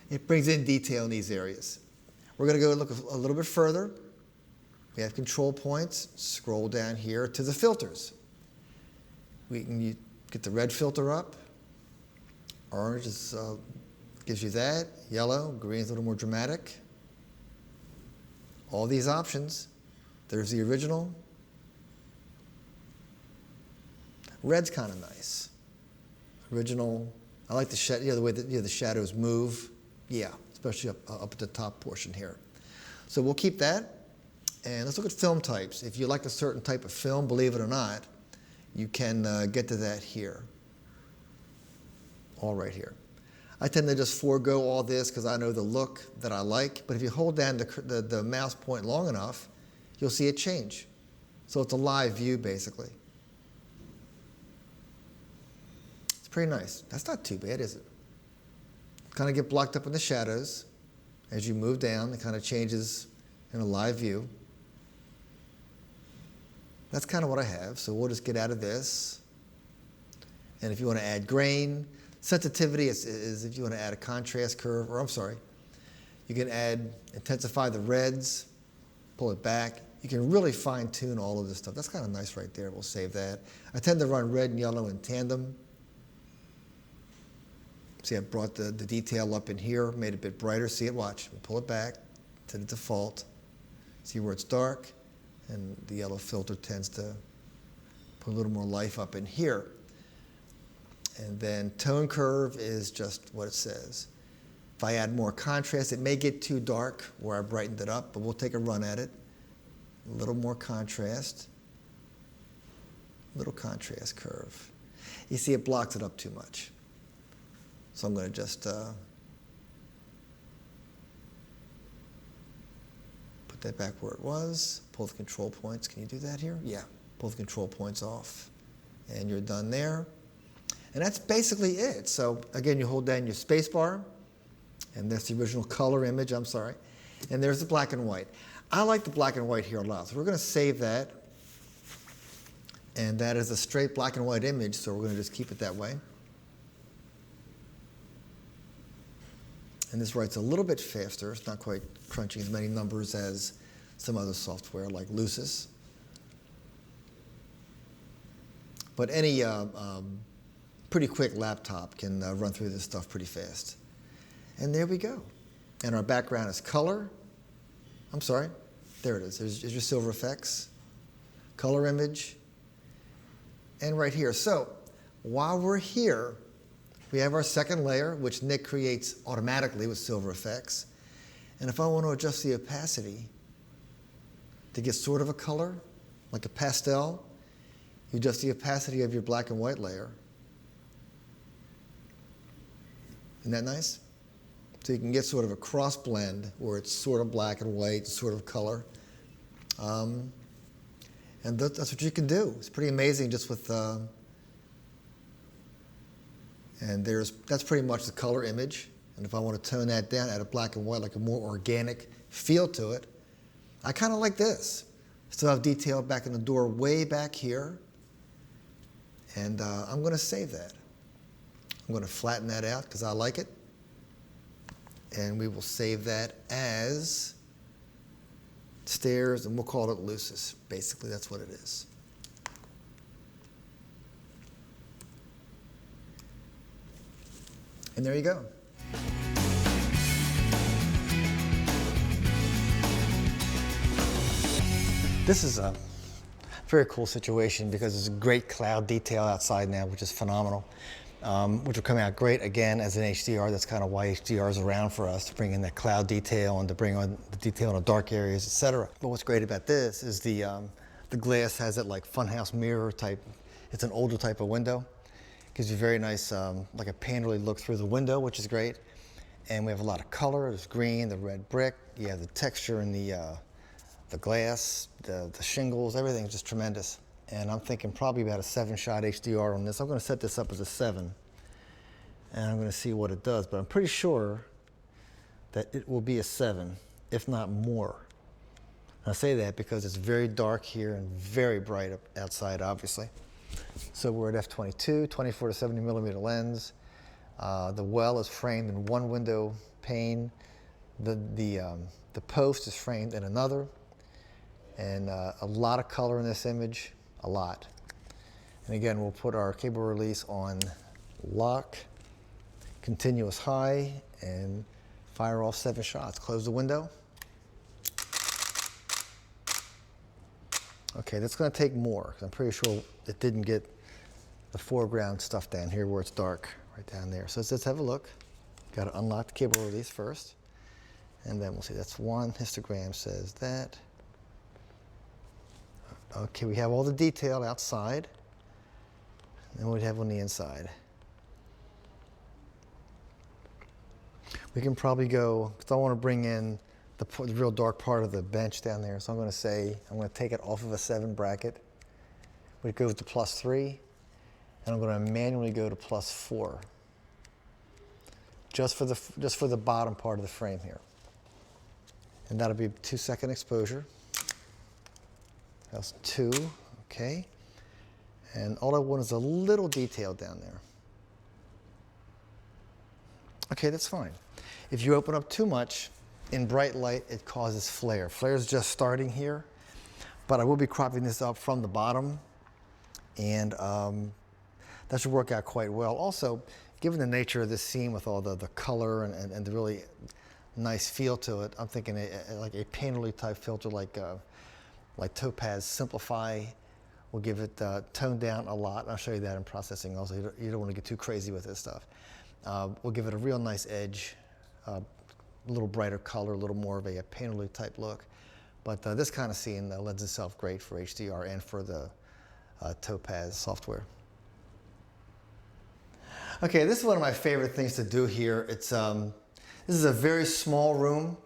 It brings in detail in these areas. We're going to go look a little bit further. We have control points. Scroll down here to the filters. We can get the red filter up. Orange is, gives you that. Yellow, green is a little more dramatic. All these options. There's the original. Red's kind of nice. Original. I like the the way that the shadows move. Yeah, it's especially up at the top portion here. So we'll keep that. And let's look at film types. If you like a certain type of film, believe it or not, you can get to that here. All right here. I tend to just forego all this because I know the look that I like. But if you hold down the mouse point long enough, you'll see it change. So it's a live view, basically. It's pretty nice. That's not too bad, is it? Kind of get blocked up in the shadows. As you move down, it kind of changes in a live view. That's kind of what I have, so we'll just get out of this. And if you want to add grain, sensitivity is if you want to add a contrast curve, or I'm sorry, you can intensify the reds, pull it back. You can really fine tune all of this stuff. That's kind of nice right there. We'll save that. I tend to run red and yellow in tandem. See, I brought the detail up in here, made it a bit brighter. See it, watch. We'll pull it back to the default. See where it's dark, and the yellow filter tends to put a little more life up in here. And then tone curve is just what it says. If I add more contrast, it may get too dark where I brightened it up, but we'll take a run at it. A little more contrast. Little contrast curve. You see, it blocks it up too much. So I'm going to just put that back where it was. Pull the control points. Can you do that here? Yeah. Pull the control points off. And you're done there. And that's basically it. So again, you hold down your space bar. And that's the original color image, I'm sorry. And there's the black and white. I like the black and white here a lot. So we're going to save that. And that is a straight black and white image, so we're going to just keep it that way. And this writes a little bit faster. It's not quite crunching as many numbers as some other software like Lucis. But any pretty quick laptop can run through this stuff pretty fast. And there we go. And our background is color. I'm sorry. There it is. There's your silver effects. Color image. And right here. So while we're here, we have our second layer, which Nick creates automatically with silver effects. And if I want to adjust the opacity to get sort of a color, like a pastel, you adjust the opacity of your black and white layer. Isn't that nice? So you can get sort of a cross blend where it's sort of black and white, sort of color. And that's what you can do. It's pretty amazing just with, and that's pretty much the color image. And if I want to tone that down, add a black and white, like a more organic feel to it, I kind of like this. Still have detail back in the door way back here. And I'm going to save that. I'm going to flatten that out because I like it. And we will save that as stairs, and we'll call it Lucis. Basically, that's what it is. And there you go. This is a very cool situation because there's a great cloud detail outside now, which is phenomenal. Which will come out great, again, as an HDR. That's kind of why HDR is around for us, to bring in that cloud detail and to bring on the detail in the dark areas, etc. But what's great about this is the glass has that like funhouse mirror type. It's an older type of window. Gives you very nice, like a panoramic look through the window, which is great. And we have a lot of color. There's green, the red brick. You have the texture in the glass, the shingles, everything's just tremendous. And I'm thinking probably about a 7-shot HDR on this. I'm going to set this up as a 7. And I'm going to see what it does. But I'm pretty sure that it will be a 7, if not more. And I say that because it's very dark here and very bright outside, obviously. So we're at f/22, 24 to 70 millimeter lens. The well is framed in one window pane. The post is framed in another. And a lot of color in this image. A lot. And again, we'll put our cable release on lock, continuous high, and fire off 7 shots. Close the window. Okay, that's going to take more, because I'm pretty sure it didn't get the foreground stuff down here where it's dark, right down there. So let's have a look. Got to unlock the cable release first. And then we'll see, that's 1 histogram says that. Okay, we have all the detail outside. And what we have on the inside. We can probably go, because I want to bring in the real dark part of the bench down there. So I'm going to say, I'm going to take it off of a 7 bracket. We go to +3. And I'm going to manually go to +4. Just for the bottom part of the frame here. And that'll be 2-second exposure. That's 2, okay. And all I want is a little detail down there. Okay, that's fine. If you open up too much in bright light, it causes flare. Flare is just starting here, but I will be cropping this up from the bottom, and that should work out quite well. Also, given the nature of this scene with all the color and the really nice feel to it, I'm thinking like a painterly type filter like Topaz Simplify will give it toned down a lot. I'll show you that in processing also. You don't want to get too crazy with this stuff. We'll give it a real nice edge, a little brighter color, a little more of a painterly type look. But this kind of scene lends itself great for HDR and for the Topaz software. Okay, this is one of my favorite things to do here. It's this is a very small room,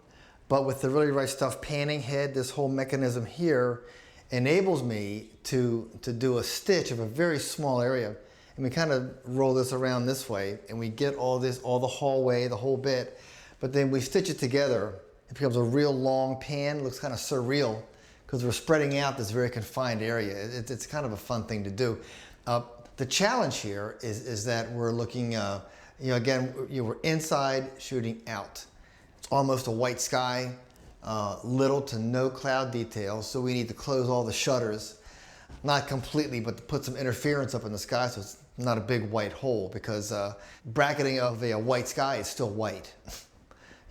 but with the really right stuff panning head, this whole mechanism here enables me to do a stitch of a very small area. And we kind of roll this around this way, and we get all the hallway, the whole bit, but then we stitch it together. It becomes a real long pan. It looks kind of surreal because we're spreading out this very confined area. It's kind of a fun thing to do. The challenge here is that we're looking, again, we're inside shooting out. It's almost a white sky, little to no cloud details, so we need to close all the shutters. Not completely, but to put some interference up in the sky so it's not a big white hole, because bracketing of a white sky is still white.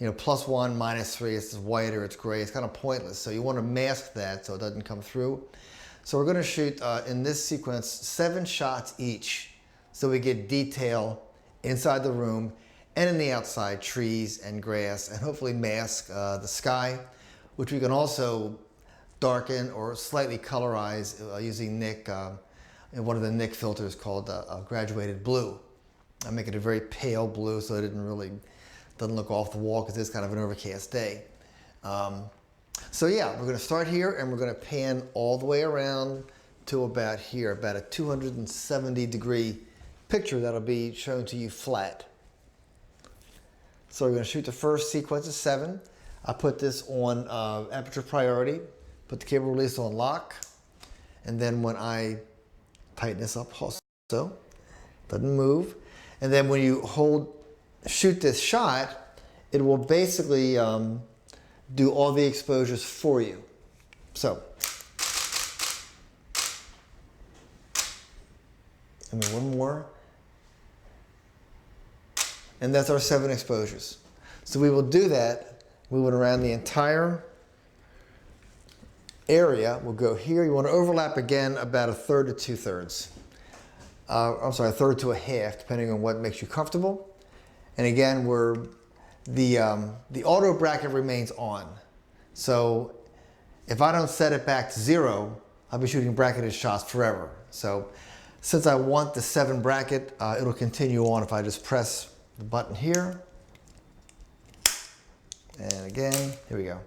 +1, -3, it's white or it's gray, it's kind of pointless. So you want to mask that so it doesn't come through. So we're going to shoot, in this sequence, 7 shots each. So we get detail inside the room and in the outside, trees and grass, and hopefully mask the sky, which we can also darken or slightly colorize using Nik, one of the Nik filters called graduated blue. I make it a very pale blue so it doesn't look off the wall because it's kind of an overcast day. So yeah, we're going to start here and we're going to pan all the way around to about here, about a 270-degree picture that'll be shown to you flat. So we're going to shoot the first sequence of 7. I put this on aperture priority, put the cable release on lock, and then when I tighten this up also, doesn't move, and then when you shoot this shot, it will basically do all the exposures for you. So, and then one more. And that's our 7 exposures. So we will do that. We went around the entire area. We'll go here. You want to overlap again about 1/3 to 2/3. I'm sorry, 1/3 to 1/2, depending on what makes you comfortable. And again, the auto bracket remains on. So if I don't set it back to 0, I'll be shooting bracketed shots forever. So since I want the 7 bracket, it'll continue on if I just press the button here. And again, here we go.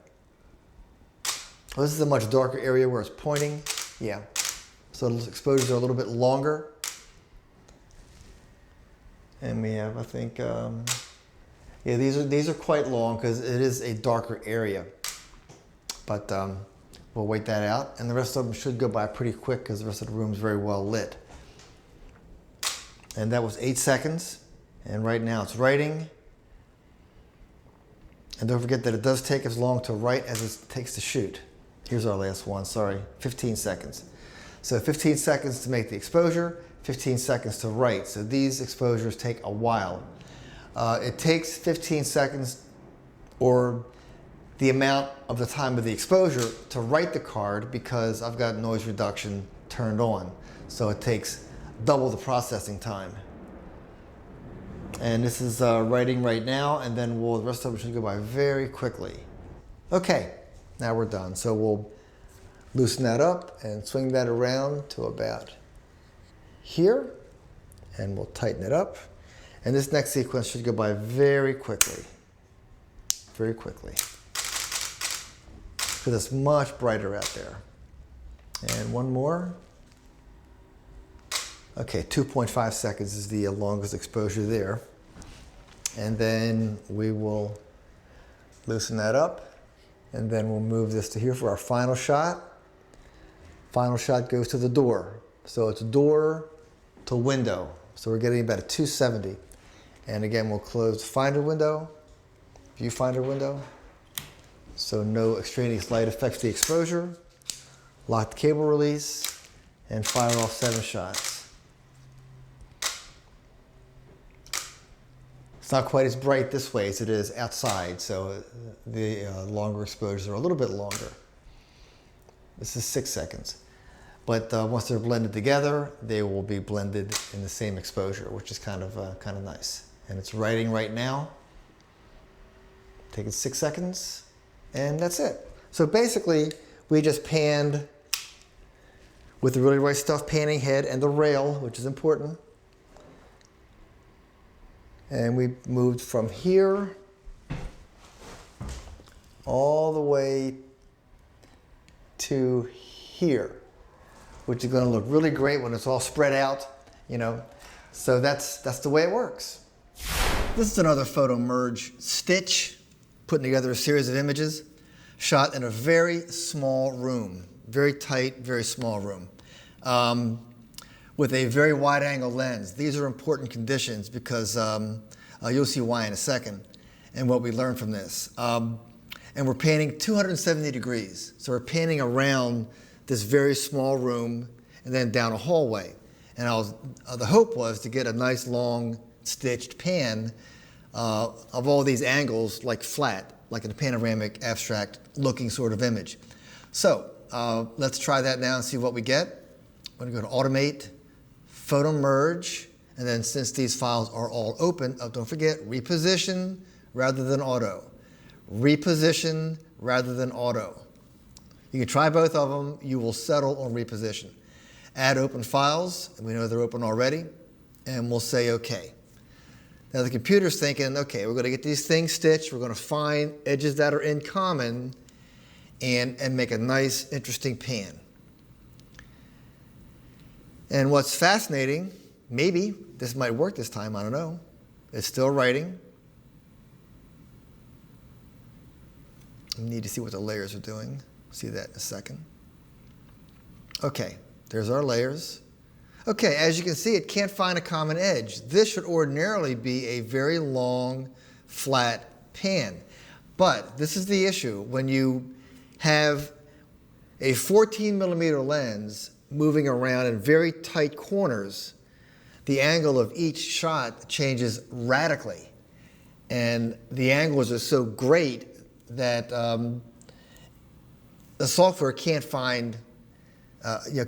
Well, this is a much darker area where it's pointing. Yeah. So the exposures are a little bit longer. And we have, I think, yeah, these are quite long because it is a darker area. But we'll wait that out. And the rest of them should go by pretty quick because the rest of the room is very well lit. And that was 8 seconds. And right now it's writing. And don't forget that it does take as long to write as it takes to shoot. Here's our last one, sorry, 15 seconds. So 15 seconds to make the exposure, 15 seconds to write. So these exposures take a while. It takes 15 seconds or the amount of the time of the exposure to write the card because I've got noise reduction turned on. So it takes double the processing time. And this is writing right now, and then the rest of it should go by very quickly. Okay, now we're done. So we'll loosen that up and swing that around to about here, and we'll tighten it up. And this next sequence should go by very quickly. Very quickly. Because it's much brighter out there. And one more. Okay, 2.5 seconds is the longest exposure there. And then we will loosen that up. And then we'll move this to here for our final shot. Final shot goes to the door. So it's door to window. So we're getting about a 270. And again, we'll close the finder window, viewfinder window. So no extraneous light affects the exposure. Lock the cable release and fire off 7 shots. It's not quite as bright this way as it is outside, so the longer exposures are a little bit longer. This is 6 seconds. But once they're blended together, they will be blended in the same exposure, which is kind of nice. And it's writing right now. Taking 6 seconds, and that's it. So basically, we just panned with the really right stuff panning head and the rail, which is important. And we moved from here all the way to here, which is going to look really great when it's all spread out, you know. So that's the way it works. This is another photo merge stitch, putting together a series of images, shot in a very small room, very tight, very small room, with a very wide angle lens. These are important conditions because you'll see why in a second, and what we learned from this. And we're panning 270 degrees. So we're panning around this very small room and then down a hallway. And the hope was to get a nice long stitched pan of all these angles, like flat, like in a panoramic abstract looking sort of image. So let's try that now and see what we get. I'm going to go to Automate, Photo Merge, and then since these files are all open, don't forget, reposition rather than auto. Reposition rather than auto. You can try both of them. You will settle on reposition. Add open files, and we know they're open already, and we'll say OK. Now the computer's thinking, OK, we're going to get these things stitched. We're going to find edges that are in common and make a nice, interesting pan. And what's fascinating, maybe this might work this time, I don't know. It's still writing. You need to see what the layers are doing. See that in a second. Okay, there's our layers. Okay, as you can see, it can't find a common edge. This should ordinarily be a very long, flat pan. But this is the issue. When you have a 14mm lens moving around in very tight corners, the angle of each shot changes radically. And the angles are so great that the software can't find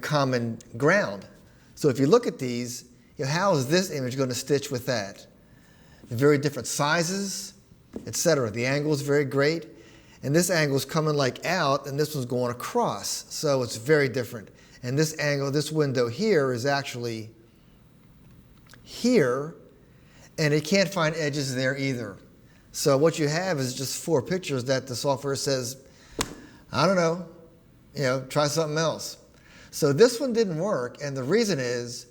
common ground. So if you look at these, how is this image going to stitch with that? Very different sizes, etc. The angle is very great. And this angle is coming like out, and this one's going across. So it's very different. And this angle, this window here is actually here, and it can't find edges there either. So what you have is just 4 pictures that the software says, I don't know, try something else. So this one didn't work, and the reason is,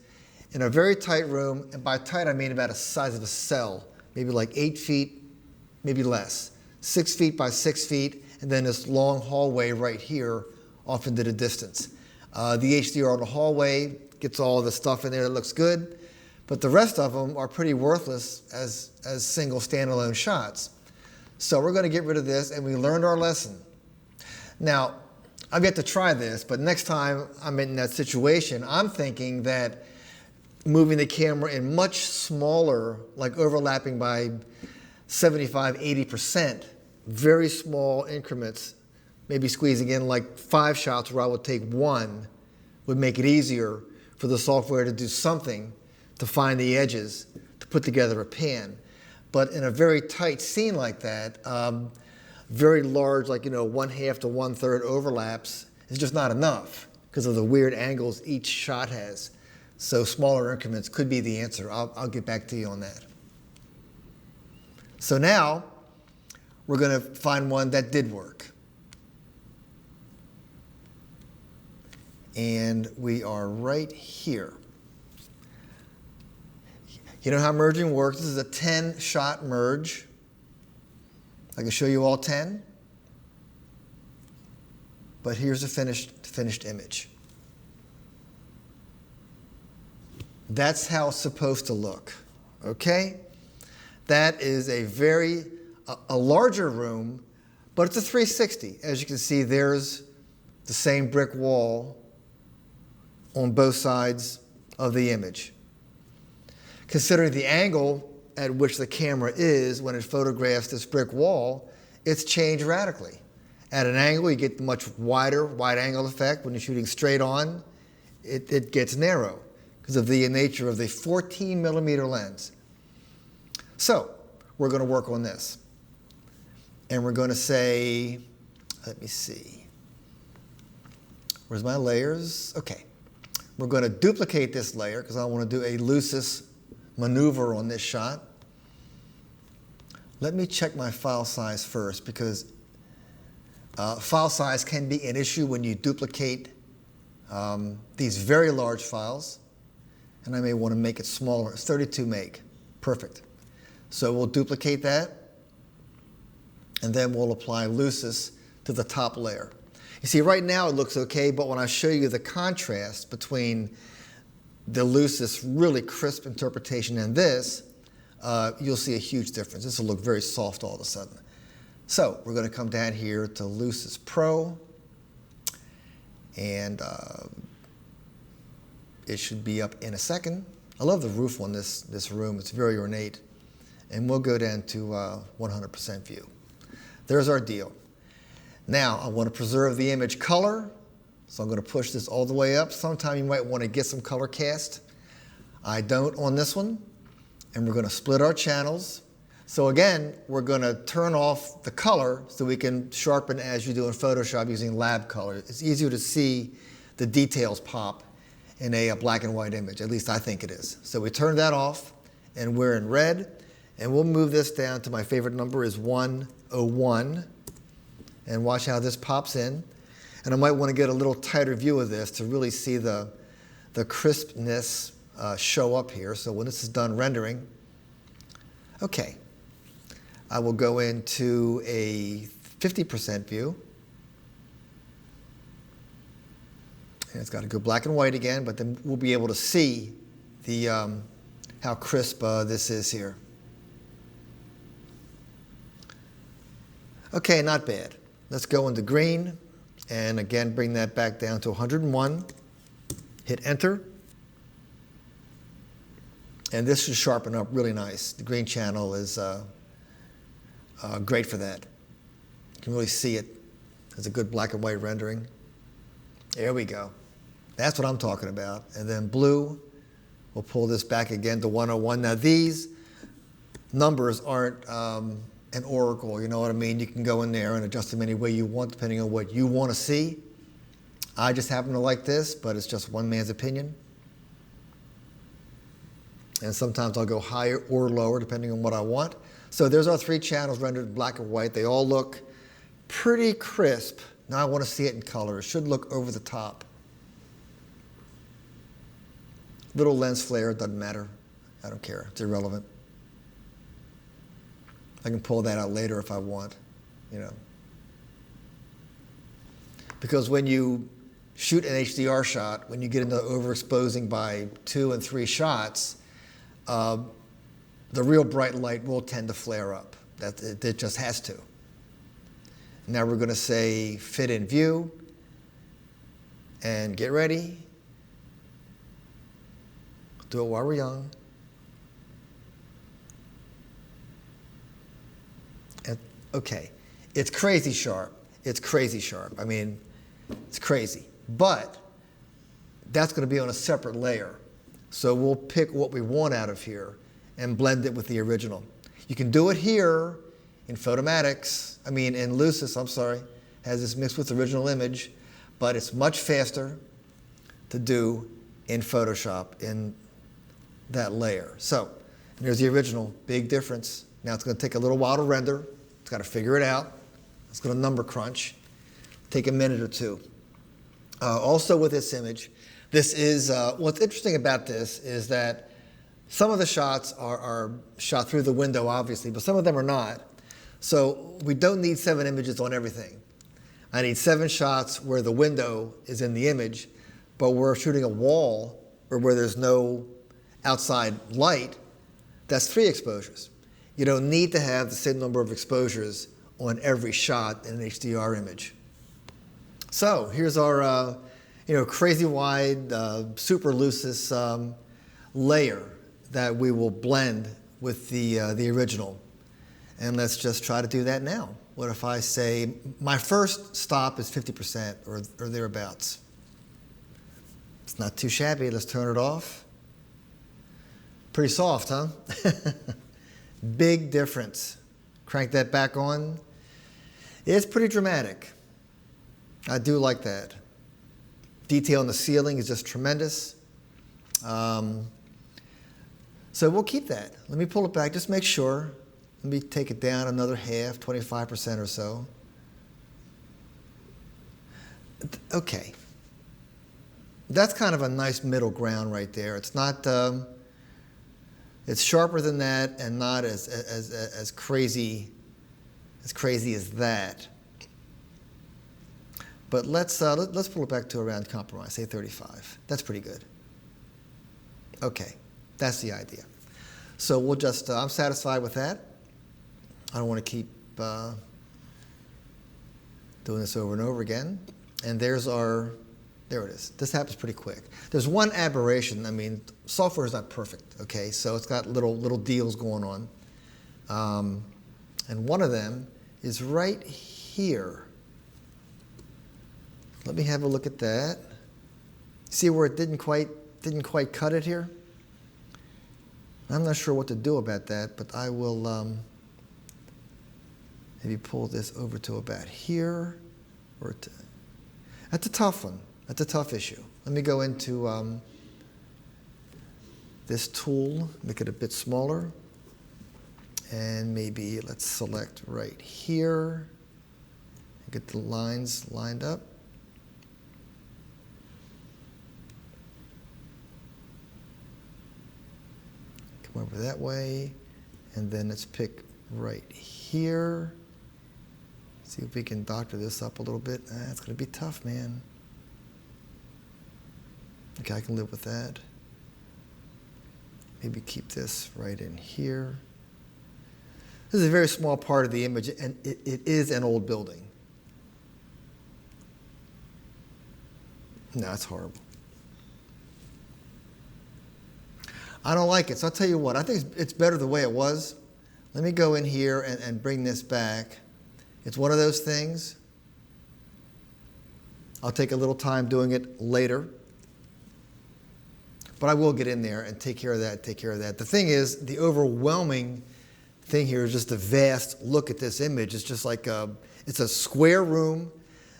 in a very tight room, and by tight I mean about the size of a cell, maybe like 8 feet, maybe less, 6 feet by 6 feet, and then this long hallway right here off into the distance. The HDR on the hallway gets all the stuff in there that looks good, but the rest of them are pretty worthless as single standalone shots. So we're going to get rid of this, and we learned our lesson. Now, I've yet to try this, but next time I'm in that situation, I'm thinking that moving the camera in much smaller, like overlapping by 75, 80%, very small increments, maybe squeezing in like 5 shots where I would take 1, would make it easier for the software to do something to find the edges, to put together a pan. But in a very tight scene like that, very large, like, 1/2 to 1/3 overlaps is just not enough because of the weird angles each shot has. So smaller increments could be the answer. I'll get back to you on that. So now we're going to find one that did work. And we are right here. You know how merging works? This is a 10-shot merge. I can show you all 10. But here's the finished image. That's how it's supposed to look, okay? That is a larger room, but it's a 360. As you can see, there's the same brick wall on both sides of the image. Considering the angle at which the camera is when it photographs this brick wall, it's changed radically. At an angle, you get the much wider, wide-angle effect. When you're shooting straight on, it gets narrow because of the nature of the 14-millimeter lens. So we're going to work on this. And we're going to say, let me see. Where's my layers? Okay. We're going to duplicate this layer because I want to do a lucis maneuver on this shot. Let me check my file size first because file size can be an issue when you duplicate these very large files. And I may want to make it smaller. It's 32 meg. Perfect. So we'll duplicate that. And then we'll apply lucis to the top layer. You see, right now it looks okay, but when I show you the contrast between the lucis really crisp interpretation and this, you'll see a huge difference. This will look very soft all of a sudden. So we're going to come down here to Lucis Pro, and it should be up in a second. I love the roof on this room. It's very ornate. And we'll go down to 100% view. There's our deal. Now, I want to preserve the image color, so I'm going to push this all the way up. Sometime you might want to get some color cast. I don't on this one. And we're going to split our channels. So again, we're going to turn off the color so we can sharpen as you do in Photoshop using lab color. It's easier to see the details pop in a black and white image. At least I think it is. So we turn that off, and we're in red. And we'll move this down to my favorite number is 101. And watch how this pops in. And I might want to get a little tighter view of this to really see the crispness show up here. So when this is done rendering, okay, I will go into a 50% view. And it's got to go black and white again, but then we'll be able to see the how crisp this is here. Okay, not bad. Let's go into green, and again, bring that back down to 101. Hit enter. And this should sharpen up really nice. The green channel is great for that. You can really see it. It's a good black and white rendering. There we go. That's what I'm talking about. And then blue, we'll pull this back again to 101. Now these numbers aren't an oracle, you know what I mean? You can go in there and adjust them any way you want, depending on what you want to see. I just happen to like this, but it's just one man's opinion. And sometimes I'll go higher or lower, depending on what I want. So there's our 3 channels rendered in black and white. They all look pretty crisp. Now I want to see it in color. It should look over the top. Little lens flare, doesn't matter. I don't care, it's irrelevant. I can pull that out later if I want, you know. Because when you shoot an HDR shot, when you get into overexposing by 2 and 3 shots, the real bright light will tend to flare up. It just has to. Now we're going to say fit in view and get ready. Do it while we're young. Okay, it's crazy sharp. It's crazy sharp. I mean, it's crazy. But that's going to be on a separate layer. So we'll pick what we want out of here and blend it with the original. You can do it here in in Lucis, has this mixed with the original image, but it's much faster to do in Photoshop in that layer. So here's the original, big difference. Now it's going to take a little while to render. It's got to figure it out. It's going to number crunch, take a minute or two. Also with this image, this is, what's interesting about this is that some of the shots are shot through the window, obviously, but some of them are not. So we don't need 7 images on everything. I need 7 shots where the window is in the image, but we're shooting a wall or where there's no outside light. That's 3 exposures. You don't need to have the same number of exposures on every shot in an HDR image. So here's our crazy wide, super Lucis layer that we will blend with the original. And let's just try to do that now. What if I say my first stop is 50% or thereabouts? It's not too shabby. Let's turn it off. Pretty soft, huh? Big difference. Crank that back on. It's pretty dramatic. I do like that. Detail in the ceiling is just tremendous. So we'll keep that. Let me pull it back, just make sure. Let me take it down another half, 25% or so. Okay. That's kind of a nice middle ground right there. It's not, it's sharper than that and not as crazy as that. But let's pull it back to around compromise, say 35. That's pretty good. Okay, that's the idea. So we'll just, I'm satisfied with that. I don't want to keep doing this over and over again. And there's our, there it is. This happens pretty quick. There's one aberration. I mean, software is not perfect, okay? So it's got little deals going on. And one of them is right here. Let me have a look at that. See where it didn't quite cut it here? I'm not sure what to do about that, but I will maybe pull this over to about here. That's a tough one. That's a tough issue. Let me go into this tool, make it a bit smaller. And maybe let's select right here. Get the lines lined up. Come over that way. And then let's pick right here. See if we can doctor this up a little bit. It's going to be tough, man. Okay, I can live with that. Maybe keep this right in here. This is a very small part of the image, and it is an old building. No, it's horrible. I don't like it, so I'll tell you what. I think it's better the way it was. Let me go in here and bring this back. It's one of those things. I'll take a little time doing it later. But I will get in there and take care of that, take care of that. The thing is, the overwhelming thing here is just a vast look at this image. It's just like it's a square room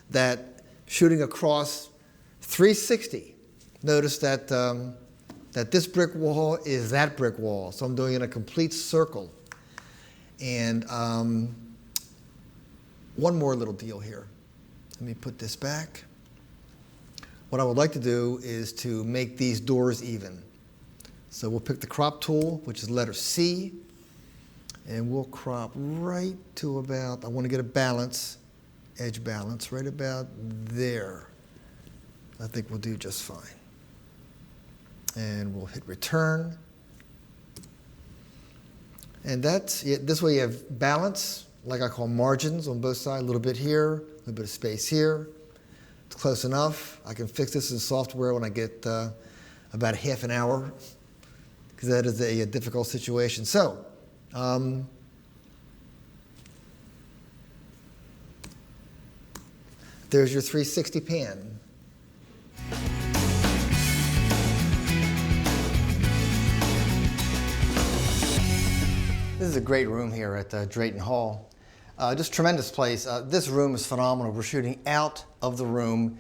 that shooting across 360. Notice that, that this brick wall is that brick wall. So I'm doing it in a complete circle. And one more little deal here. Let me put this back. What I would like to do is to make these doors even. So we'll pick the crop tool, which is letter C, and we'll crop right to about, I want to get a balance, edge balance, right about there. I think we'll do just fine. And we'll hit return. And that's it. This way you have balance, like I call margins on both sides, a little bit here, a little bit of space here. It's close enough. I can fix this in software when I get about half an hour, because that is a difficult situation. So, there's your 360 pan. This is a great room here at Drayton Hall. Just tremendous place. This room is phenomenal. We're shooting out of the room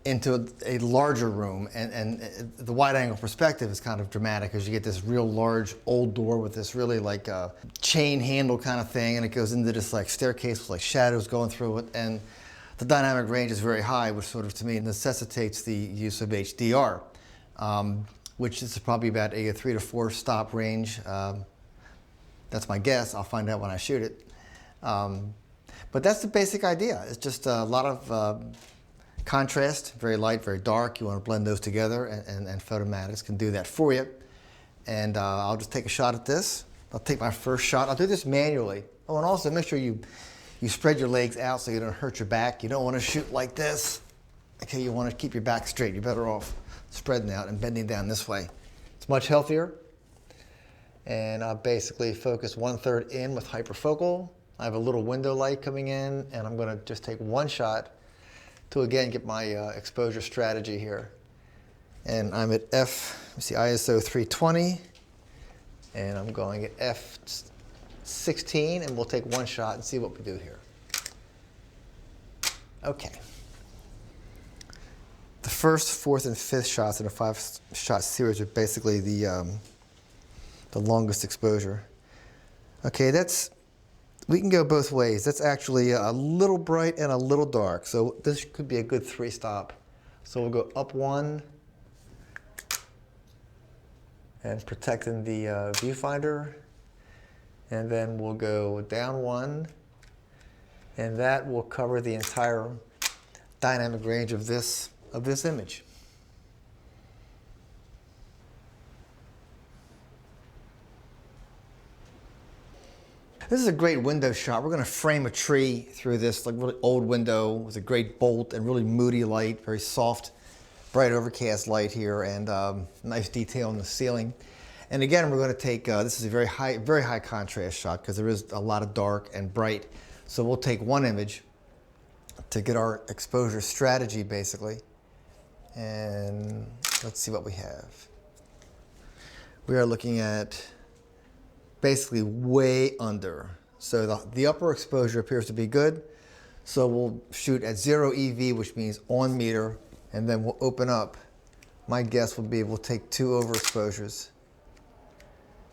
into a larger room, and the wide angle perspective is kind of dramatic because you get this real large old door with this really like chain handle kind of thing, and it goes into this like staircase with like shadows going through it, and the dynamic range is very high, which sort of to me necessitates the use of HDR, which is probably about a 3 to 4 stop range. That's my guess. I'll find out when I shoot it. But that's the basic idea. It's just a lot of contrast, very light, very dark. You want to blend those together, and Photomatics can do that for you. And I'll just take a shot at this. I'll take my first shot. I'll do this manually. Oh, and also make sure you spread your legs out so you don't hurt your back. You don't want to shoot like this. Okay, you want to keep your back straight. You're better off spreading out and bending down this way. It's much healthier. And I'll basically focus 1/3 in with hyperfocal. I have a little window light coming in, and I'm going to just take one shot to again get my exposure strategy here. And I'm at ISO 320, and I'm going at f16, and we'll take one shot and see what we do here. Okay. The first, fourth, and fifth shots in a 5-shot series are basically the longest exposure. Okay, we can go both ways. That's actually a little bright and a little dark. So this could be a good 3-stop. So we'll go up 1 and protecting the viewfinder. And then we'll go down 1, and that will cover the entire dynamic range of this image. This is a great window shot. We're going to frame a tree through this like really old window with a great bolt and really moody light, very soft, bright overcast light here, and nice detail in the ceiling. And again, we're going to take, this is a very high contrast shot because there is a lot of dark and bright. So we'll take one image to get our exposure strategy basically. And let's see what we have. We are looking at basically way under. So the upper exposure appears to be good. So we'll shoot at 0 EV, which means on meter, and then we'll open up. My guess would be we'll take 2 overexposures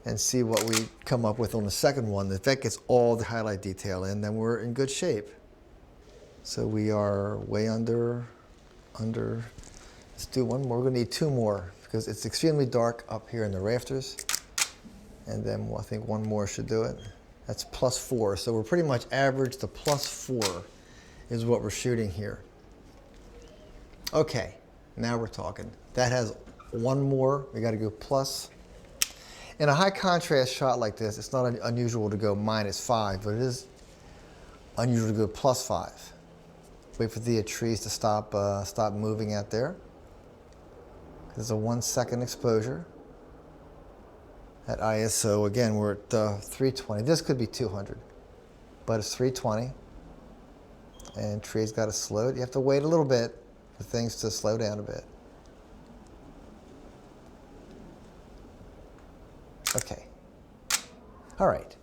and see what we come up with on the second one. If that gets all the highlight detail in, then we're in good shape. So we are way under. Let's do one more. We're gonna need 2 more because it's extremely dark up here in the rafters. And then I think one more should do it. That's +4. So we're pretty much average to +4 is what we're shooting here. Okay, now we're talking. That has one more. We gotta go plus. In a high contrast shot like this, it's not unusual to go -5, but it is unusual to go +5. Wait for the trees to stop moving out there. There's a 1 second exposure. At ISO, again, we're at 320. This could be 200, but it's 320. And trees got to slow it. You have to wait a little bit for things to slow down a bit. Okay. All right.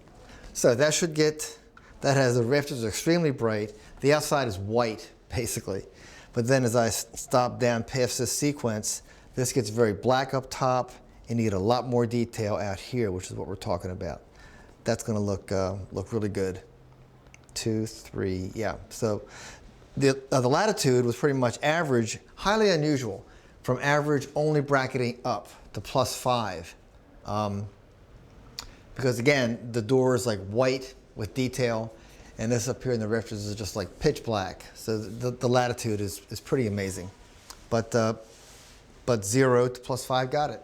So that should get, that has the rafters are extremely bright. The outside is white, basically. But then as I stop down past this sequence, this gets very black up top, and you get a lot more detail out here, which is what we're talking about. That's going to look really good. 2, 3, yeah. So the latitude was pretty much average, highly unusual, from average only bracketing up to +5. Because again, the door is like white with detail, and this up here in the rafters is just like pitch black. So the latitude is pretty amazing. But 0 to +5 got it.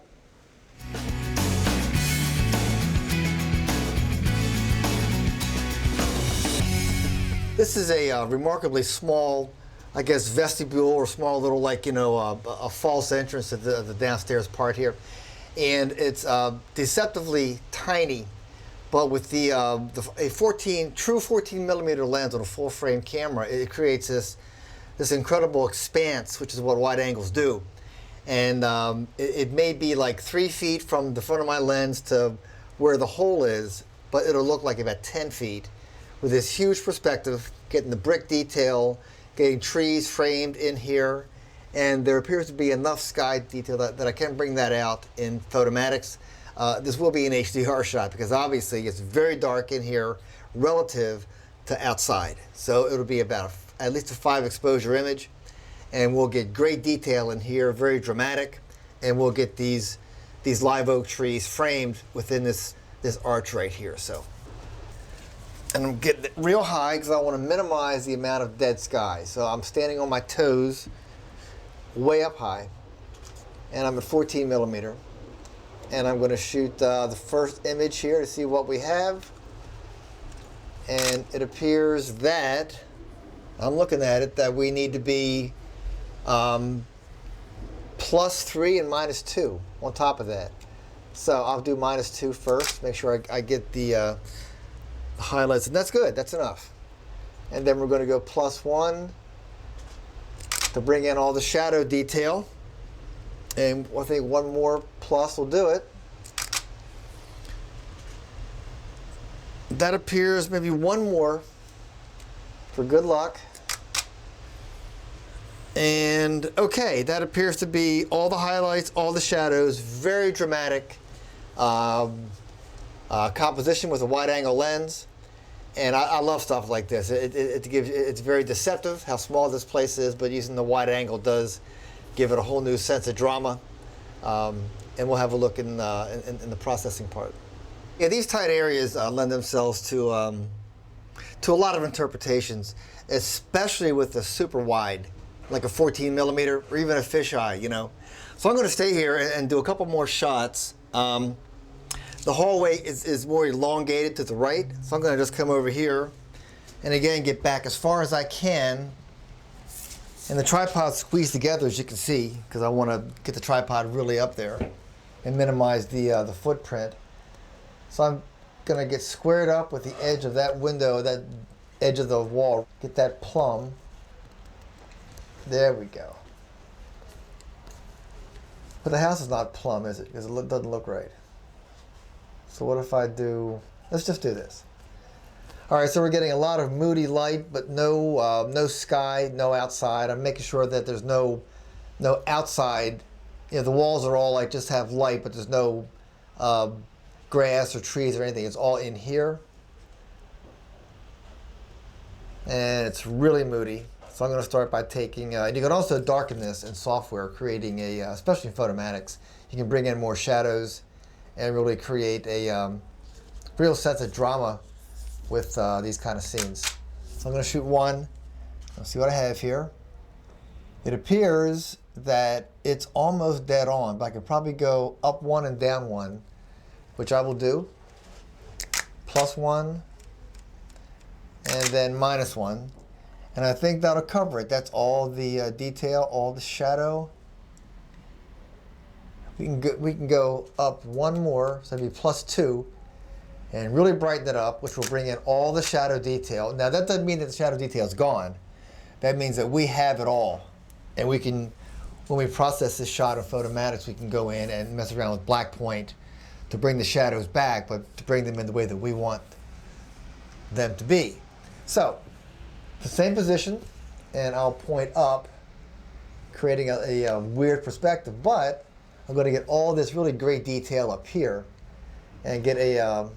This is a remarkably small, I guess, vestibule or small little, like, a false entrance to the downstairs part here. And it's deceptively tiny, but with a true 14 millimeter lens on a full frame camera, it creates this incredible expanse, which is what wide angles do. And it may be like 3 feet from the front of my lens to where the hole is, but it'll look like about 10 feet with this huge perspective, getting the brick detail, getting trees framed in here, and there appears to be enough sky detail that I can bring that out in Photomatics. This will be an HDR shot because obviously it's very dark in here relative to outside. So it'll be about at least a 5 exposure image, and we'll get great detail in here, very dramatic, and we'll get these live oak trees framed within this arch right here. So, and I'm getting it real high because I want to minimize the amount of dead sky. So I'm standing on my toes, way up high, and I'm at 14 millimeter. And I'm going to shoot the first image here to see what we have. And it appears that, I'm looking at it, that we need to be +3 and -2 on top of that. So I'll do -2 first, make sure I get the highlights, and that's good, that's enough. And then we're going to go +1 to bring in all the shadow detail. And I think one more plus will do it. That appears, maybe one more for good luck. And okay, that appears to be all the highlights, all the shadows, very dramatic composition with a wide angle lens. And I love stuff like this. It's very deceptive how small this place is, but using the wide angle does give it a whole new sense of drama. And we'll have a look in the processing part. Yeah, these tight areas lend themselves to a lot of interpretations, especially with the super wide, like a 14 millimeter or even a fisheye, you know. So I'm going to stay here and do a couple more shots. The hallway is more elongated to the right, so I'm going to just come over here and again get back as far as I can. And the tripod's squeezed together, as you can see, because I want to get the tripod really up there and minimize the footprint. So I'm going to get squared up with the edge of that window, that edge of the wall. Get that plumb. There we go. But the house is not plumb, is it? Because it doesn't look right. So what if I do, let's just do this. All right, so we're getting a lot of moody light, but no sky, no outside. I'm making sure that there's no outside. You know, the walls are all like just have light, but there's no grass or trees or anything. It's all in here. And it's really moody. So I'm going to start by taking, and you can also darken this in software, creating especially in Photomatics, you can bring in more shadows and really create a real sense of drama with these kind of scenes. So I'm going to shoot one. Let's see what I have here. It appears that it's almost dead on, but I could probably go up one and down one, which I will do. +1 and then -1. And I think that'll cover it. That's all the detail, all the shadow. We can go up one more, so it'd be +2, and really brighten it up, which will bring in all the shadow detail. Now that doesn't mean that the shadow detail is gone. That means that we have it all. And we can, when we process this shot of Photomatics, we can go in and mess around with black point to bring the shadows back, but to bring them in the way that we want them to be. So, the same position, and I'll point up, creating a weird perspective, but I'm going to get all this really great detail up here and get a,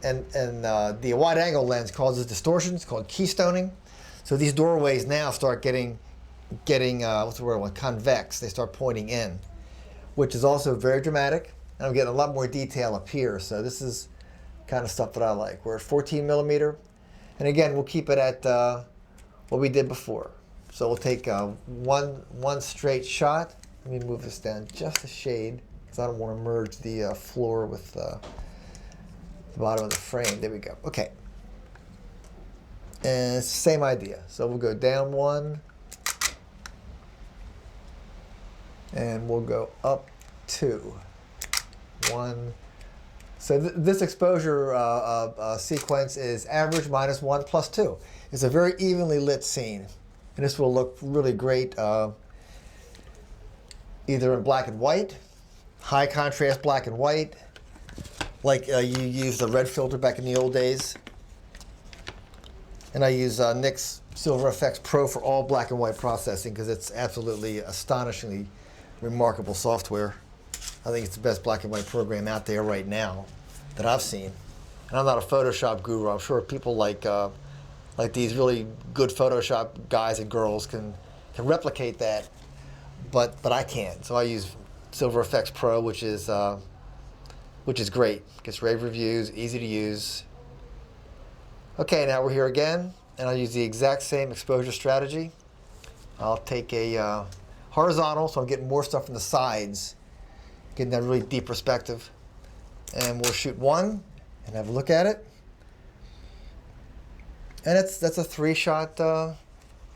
the wide angle lens causes distortions called keystoning. So these doorways now start getting what's the word, convex. They start pointing in, which is also very dramatic. And I'm getting a lot more detail up here. So this is kind of stuff that I like. We're at 14 millimeter. And again, we'll keep it at what we did before. So we'll take one straight shot. Let me move this down just a shade because I don't want to merge the floor with the bottom of the frame. There we go. Okay. And it's the same idea. So we'll go down one. And we'll go up 2. 1. So this exposure sequence is average -1 +2. It's a very evenly lit scene. And this will look really great either in black and white, high contrast black and white, like you used the red filter back in the old days. And I use Nick's Silver FX Pro for all black and white processing because it's absolutely astonishingly remarkable software. I think it's the best black and white program out there right now that I've seen. And I'm not a Photoshop guru. I'm sure people like these really good Photoshop guys and girls can replicate that, but I can't. So I use Silver FX Pro, which is great. Gets rave reviews, easy to use. Okay, now we're here again, and I'll use the exact same exposure strategy. I'll take a horizontal, so I'm getting more stuff from the sides, getting that really deep perspective. And we'll shoot one and have a look at it. And that's a 3-shot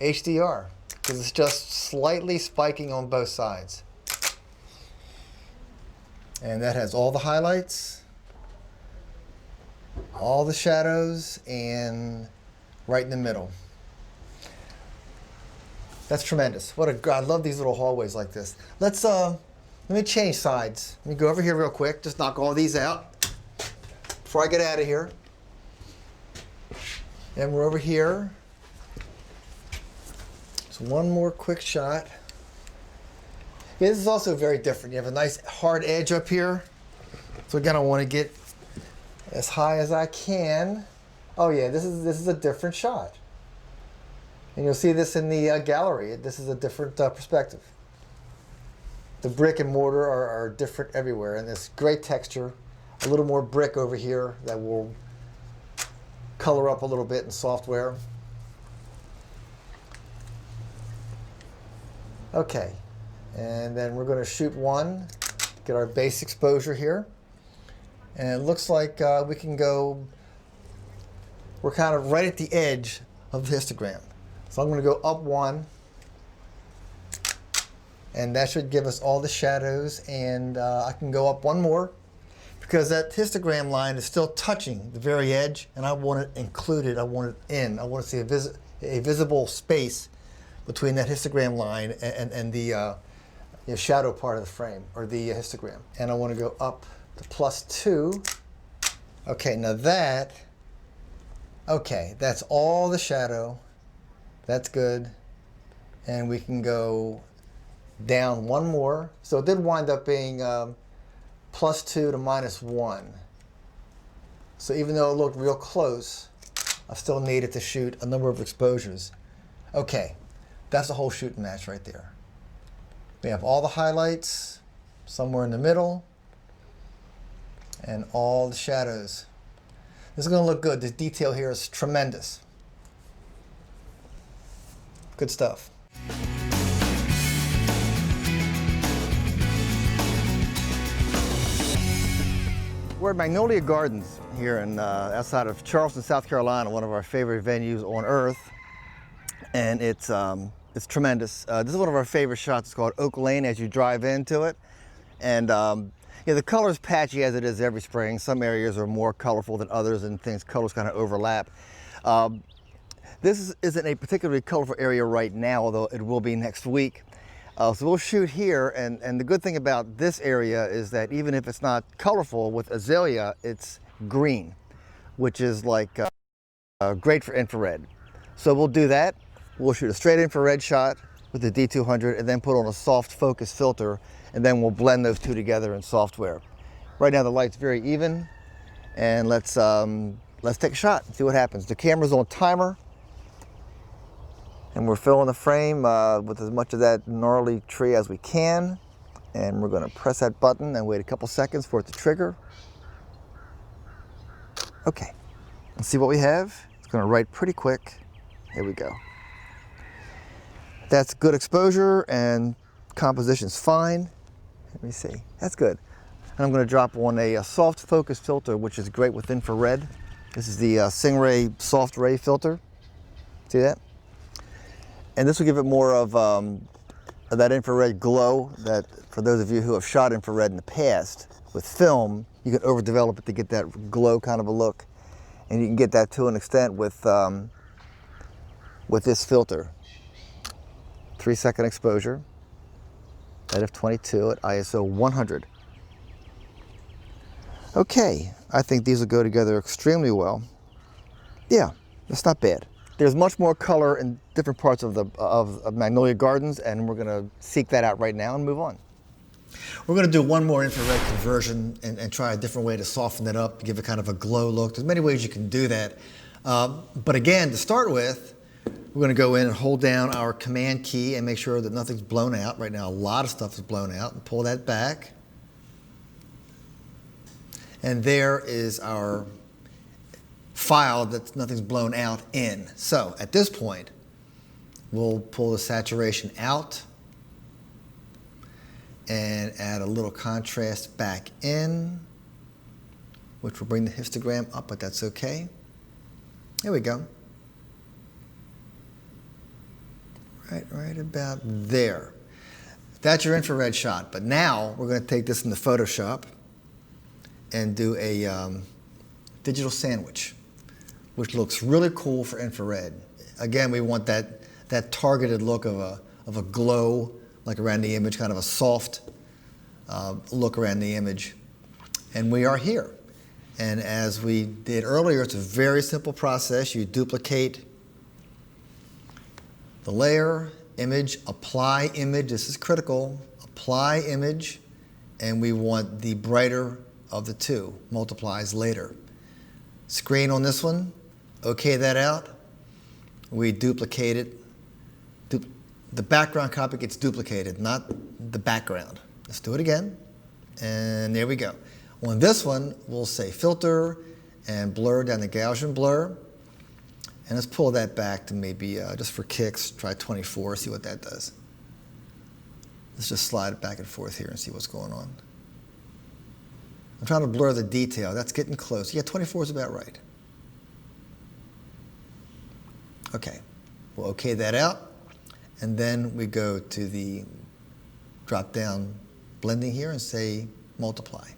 HDR, because it's just slightly spiking on both sides. And that has all the highlights, all the shadows, and right in the middle. That's tremendous. I love these little hallways like this. Let me change sides. Let me go over here real quick, just knock all these out before I get out of here. And we're over here. So one more quick shot. Yeah, this is also very different. You have a nice hard edge up here. So again, I want to get as high as I can. Oh yeah, this is a different shot. And you'll see this in the gallery. This is a different perspective. The brick and mortar are different everywhere, and this great texture. A little more brick over here that will color up a little bit in software. Okay, and then we're going to shoot one, get our base exposure here. And it looks like we can go, we're kind of right at the edge of the histogram. So I'm going to go up one, and that should give us all the shadows, and I can go up one more because that histogram line is still touching the very edge, and I want it included, I want it in. I want to see a visible space between that histogram line and the shadow part of the frame, or the histogram. And I want to go up to +2. Okay, now that's all the shadow. That's good. And we can go down one more. So it did wind up being +2 to -1. So even though it looked real close, I still needed to shoot a number of exposures. Okay, that's the whole shoot and match right there. We have all the highlights somewhere in the middle and all the shadows. This is going to look good. The detail here is tremendous. Good stuff. We're at Magnolia Gardens here in outside of Charleston, South Carolina, one of our favorite venues on earth, and it's tremendous. This is one of our favorite shots. It's called Oak Lane as you drive into it, and the color's patchy as it is every spring. Some areas are more colorful than others, and colors kind of overlap. This isn't a particularly colorful area right now, although it will be next week. So we'll shoot here, and the good thing about this area is that even if it's not colorful with azalea, it's green, which is like great for infrared. So we'll do that. We'll shoot a straight infrared shot with the D200 and then put on a soft focus filter, and then we'll blend those two together in software. Right now the light's very even, and let's take a shot and see what happens. The camera's on timer, and we're filling the frame with as much of that gnarly tree as we can. And we're going to press that button and wait a couple seconds for it to trigger. Okay, let's see what we have. It's going to write pretty quick. Here we go. That's good exposure and composition's fine. Let me see. That's good. And I'm going to drop on a soft focus filter, which is great with infrared. This is the Stingray soft ray filter. See that? And this will give it more of that infrared glow that, for those of you who have shot infrared in the past with film, you can overdevelop it to get that glow kind of a look. And you can get that to an extent with this filter. 3-second exposure at f/22 at ISO 100. Okay, I think these will go together extremely well. Yeah, that's not bad. There's much more color in different parts of Magnolia Gardens, and we're gonna seek that out right now and move on. We're gonna do one more infrared conversion and try a different way to soften it up, give it kind of a glow look. There's many ways you can do that. But again, to start with, we're gonna go in and hold down our command key and make sure that nothing's blown out. Right now, a lot of stuff is blown out, and pull that back. And there is our file that nothing's blown out in. So at this point, we'll pull the saturation out and add a little contrast back in, which will bring the histogram up, but that's okay. There we go. Right about there. That's your infrared shot, but now we're going to take this into Photoshop and do a digital sandwich, which looks really cool for infrared. Again, we want that targeted look of a glow, like around the image, kind of a soft look around the image. And we are here. And as we did earlier, it's a very simple process. You duplicate the layer, image, apply image. This is critical. Apply image, and we want the brighter of the two, multiplies later. Screen on this one, okay that out. We duplicate it. The background copy gets duplicated, not the background. Let's do it again, and there we go. On this one, we'll say filter and blur down the Gaussian blur. And let's pull that back to maybe, just for kicks, try 24, see what that does. Let's just slide it back and forth here and see what's going on. I'm trying to blur the detail. That's getting close. Yeah, 24 is about right. Okay, we'll okay that out. And then we go to the drop-down blending here and say multiply.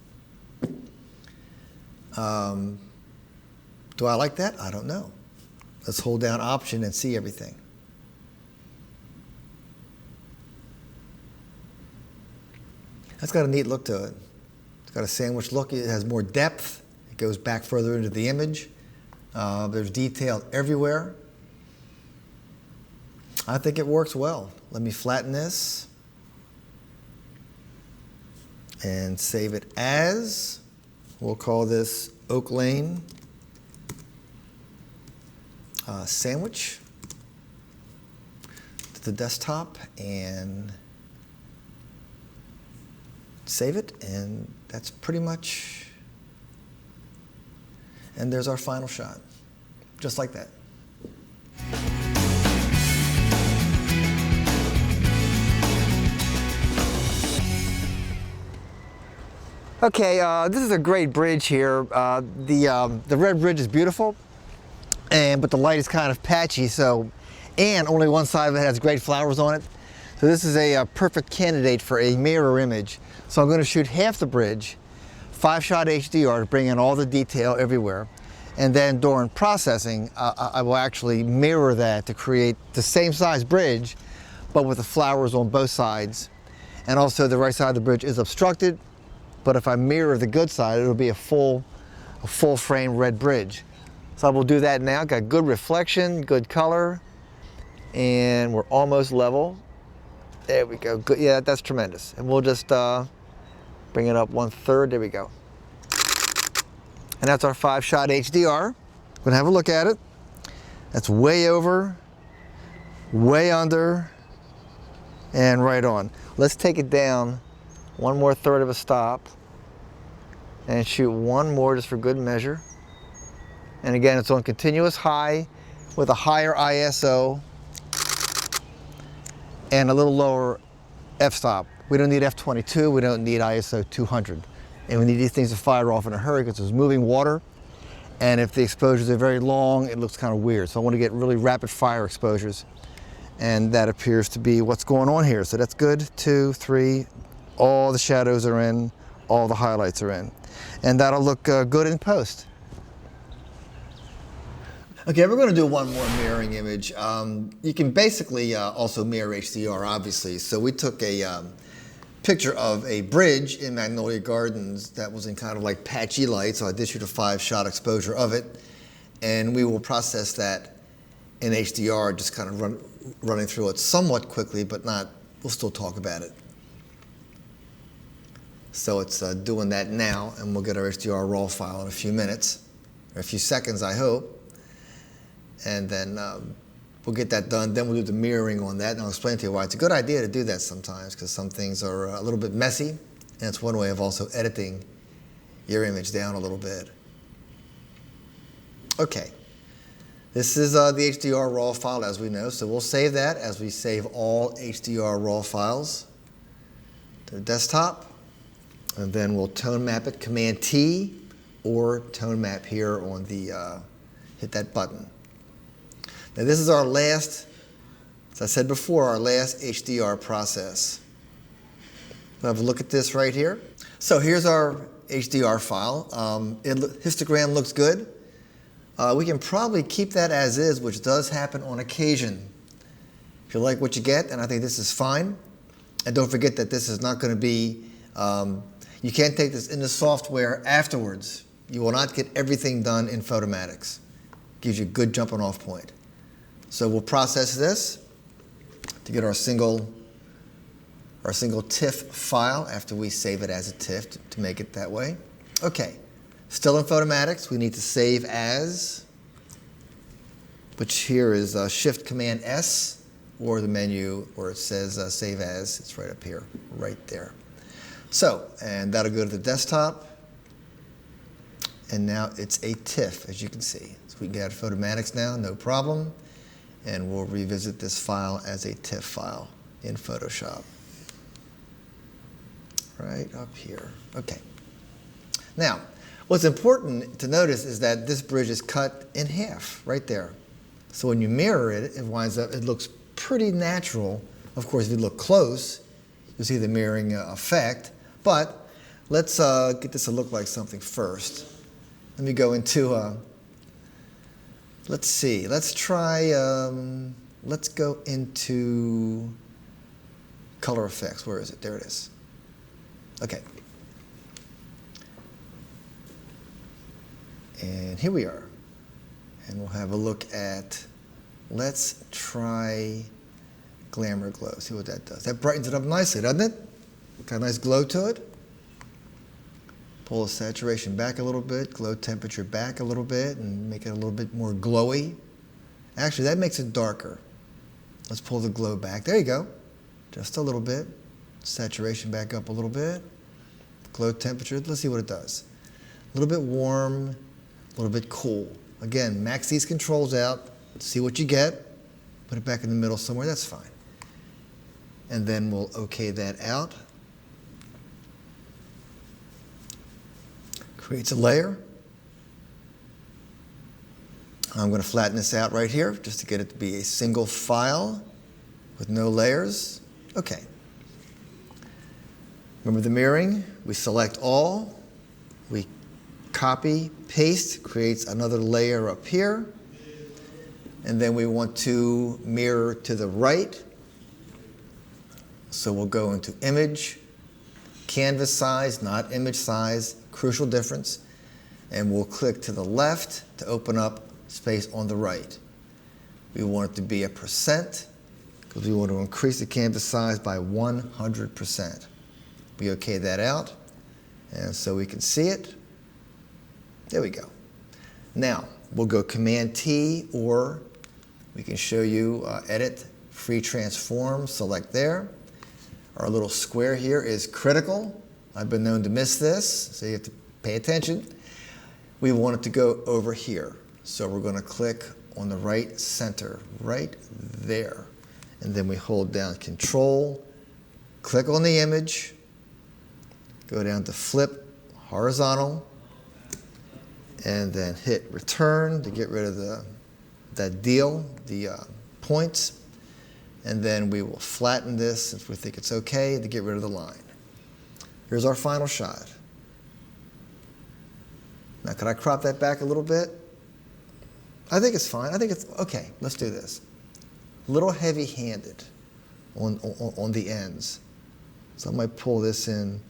Do I like that? I don't know. Let's hold down Option and see everything. That's got a neat look to it. It's got a sandwich look. It has more depth. It goes back further into the image. There's detail everywhere. I think it works well. Let me flatten this and save it as, we'll call this Oak Lane sandwich to the desktop, and save it, and that's pretty much, and there's our final shot, just like that. Okay, this is a great bridge here. The red bridge is beautiful, but the light is kind of patchy, and only one side of it has great flowers on it. So this is a perfect candidate for a mirror image. So I'm going to shoot half the bridge, 5-shot HDR to bring in all the detail everywhere. And then during processing, I will actually mirror that to create the same size bridge, but with the flowers on both sides. And also the right side of the bridge is obstructed, but if I mirror the good side, it'll be a full frame red bridge. So I will do that now. Got good reflection, good color, and we're almost level. There we go. Good. Yeah, that's tremendous. And we'll just bring it up 1/3. There we go. And that's our 5-shot HDR. We're gonna have a look at it. That's way over, way under, and right on. Let's take it down 1 more third of a stop and shoot one more just for good measure. And again, it's on continuous high with a higher ISO and a little lower f-stop. We don't need f22, we don't need ISO 200. And we need these things to fire off in a hurry because there's moving water. And if the exposures are very long, it looks kind of weird. So I want to get really rapid fire exposures. And that appears to be what's going on here. So that's good. 2, 3, all the shadows are in, all the highlights are in. And that'll look good in post. Okay, we're going to do one more mirroring image. You can basically also mirror HDR, obviously. So we took a picture of a bridge in Magnolia Gardens that was in kind of like patchy light, so I did shoot a 5-shot exposure of it, and we will process that in HDR, just kind of running through it somewhat quickly, but not, we'll still talk about it. So it's doing that now, and we'll get our HDR raw file in a few minutes, or a few seconds, I hope. And then we'll get that done. Then we'll do the mirroring on that, and I'll explain to you why it's a good idea to do that sometimes, because some things are a little bit messy, and it's one way of also editing your image down a little bit. Okay. This is the HDR raw file, as we know, so we'll save that as we save all HDR raw files to the desktop. And then we'll tone map it, Command-T, or tone map here on the, hit that button. Now this is our last, as I said before, our last HDR process. We'll have a look at this right here. So here's our HDR file. Histogram looks good. We can probably keep that as is, which does happen on occasion. If you like what you get, and I think this is fine. And don't forget that this is not going to be, you can't take this into software afterwards. You will not get everything done in Photomatix. Gives you a good jumping off point. So we'll process this to get our single TIFF file after we save it as a TIFF to make it that way. Okay, still in Photomatix, we need to save as, which here is Shift-Command-S, or the menu where it says Save As. It's right up here, right there. So, and that'll go to the desktop. And now it's a TIFF, as you can see. So we can get out of Photomatix now, no problem. And we'll revisit this file as a TIFF file in Photoshop. Right up here. Okay. Now, what's important to notice is that this bridge is cut in half, right there. So when you mirror it, it winds up, it looks pretty natural. Of course, if you look close, you'll see the mirroring effect. But let's get this to look like something first. Let me go into, let's see, let's try, let's go into color effects. Where is it? There it is. Okay. And here we are. And we'll have a look at, let's try Glamour Glow, see what that does. That brightens it up nicely, doesn't it? Got a nice glow to it. Pull the saturation back a little bit, glow temperature back a little bit, and make it a little bit more glowy. Actually, that makes it darker. Let's pull the glow back. There you go. Just a little bit. Saturation back up a little bit. Glow temperature, let's see what it does. A little bit warm, a little bit cool. Again, max these controls out, see what you get, put it back in the middle somewhere, that's fine. And then we'll OK that out. Creates a layer. I'm going to flatten this out right here just to get it to be a single file with no layers. Okay. Remember the mirroring? We select all. We copy, paste, creates another layer up here. And then we want to mirror to the right. So we'll go into Image, Canvas size, not image size, crucial difference. And we'll click to the left to open up space on the right. We want it to be 1% because we want to increase the canvas size by 100%. We OK that out, and so we can see it. There we go. Now, we'll go Command-T, or we can show you Edit, Free Transform, select there. Our little square here is critical. I've been known to miss this, so you have to pay attention. We want it to go over here. So we're going to click on the right center, right there. And then we hold down Control, click on the image, go down to Flip Horizontal, and then hit Return to get rid of the points. And then we will flatten this if we think it's okay to get rid of the line. Here's our final shot. Now, could I crop that back a little bit? I think it's fine. I think it's okay. Let's do this. A little heavy-handed on the ends. So I might pull this in. And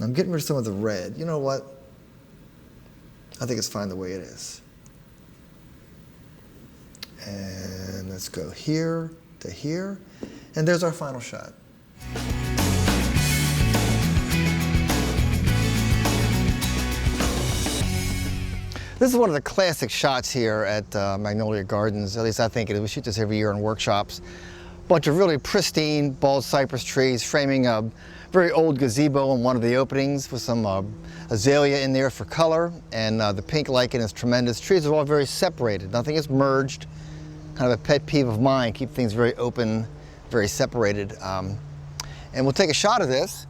I'm getting rid of some of the red. You know what? I think it's fine the way it is. And let's go here to here. And there's our final shot. This is one of the classic shots here at Magnolia Gardens. At least I think it is. We shoot this every year in workshops. Bunch of really pristine bald cypress trees framing a very old gazebo in one of the openings with some azalea in there for color. And the pink lichen is tremendous. Trees are all very separated. Nothing is merged. Kind of a pet peeve of mine. Keep things very open, very separated. And we'll take a shot of this.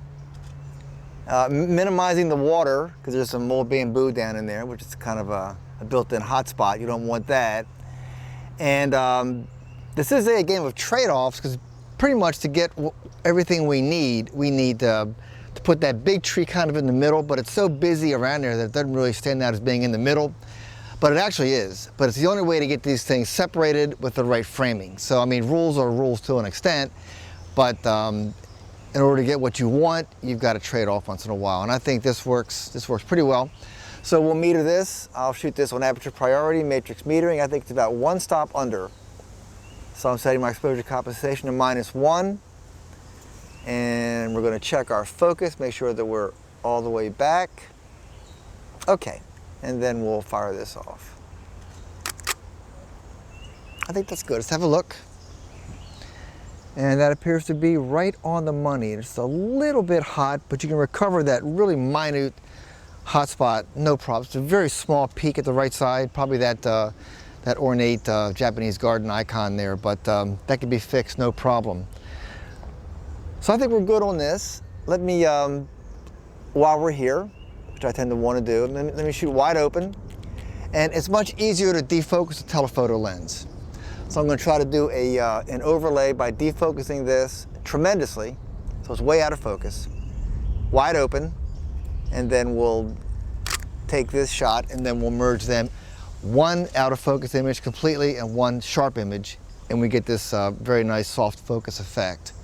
Minimizing the water, because there's some old bamboo down in there, which is kind of a built-in hotspot. You don't want that. And this is a game of trade-offs, because pretty much to get everything we need to put that big tree kind of in the middle, but it's so busy around there that it doesn't really stand out as being in the middle. But it actually is. But it's the only way to get these things separated with the right framing. So, I mean, rules are rules to an extent, but in order to get what you want, you've got to trade off once in a while. And I think this works pretty well. So we'll meter this. I'll shoot this on aperture priority, matrix metering. I think it's about 1 stop under. So I'm setting my exposure compensation to -1. And we're going to check our focus, make sure that we're all the way back. Okay, and then we'll fire this off. I think that's good. Let's have a look. And that appears to be right on the money. It's a little bit hot, but you can recover that really minute hot spot, no problem. It's a very small peak at the right side, probably that ornate Japanese garden icon there, but that can be fixed, no problem. So I think we're good on this. Let me, while we're here, which I tend to want to do, let me shoot wide open. And it's much easier to defocus a telephoto lens. So I'm going to try to do an overlay by defocusing this tremendously, so it's way out of focus, wide open, and then we'll take this shot and then we'll merge them. One out of focus image completely and one sharp image, and we get this very nice soft focus effect.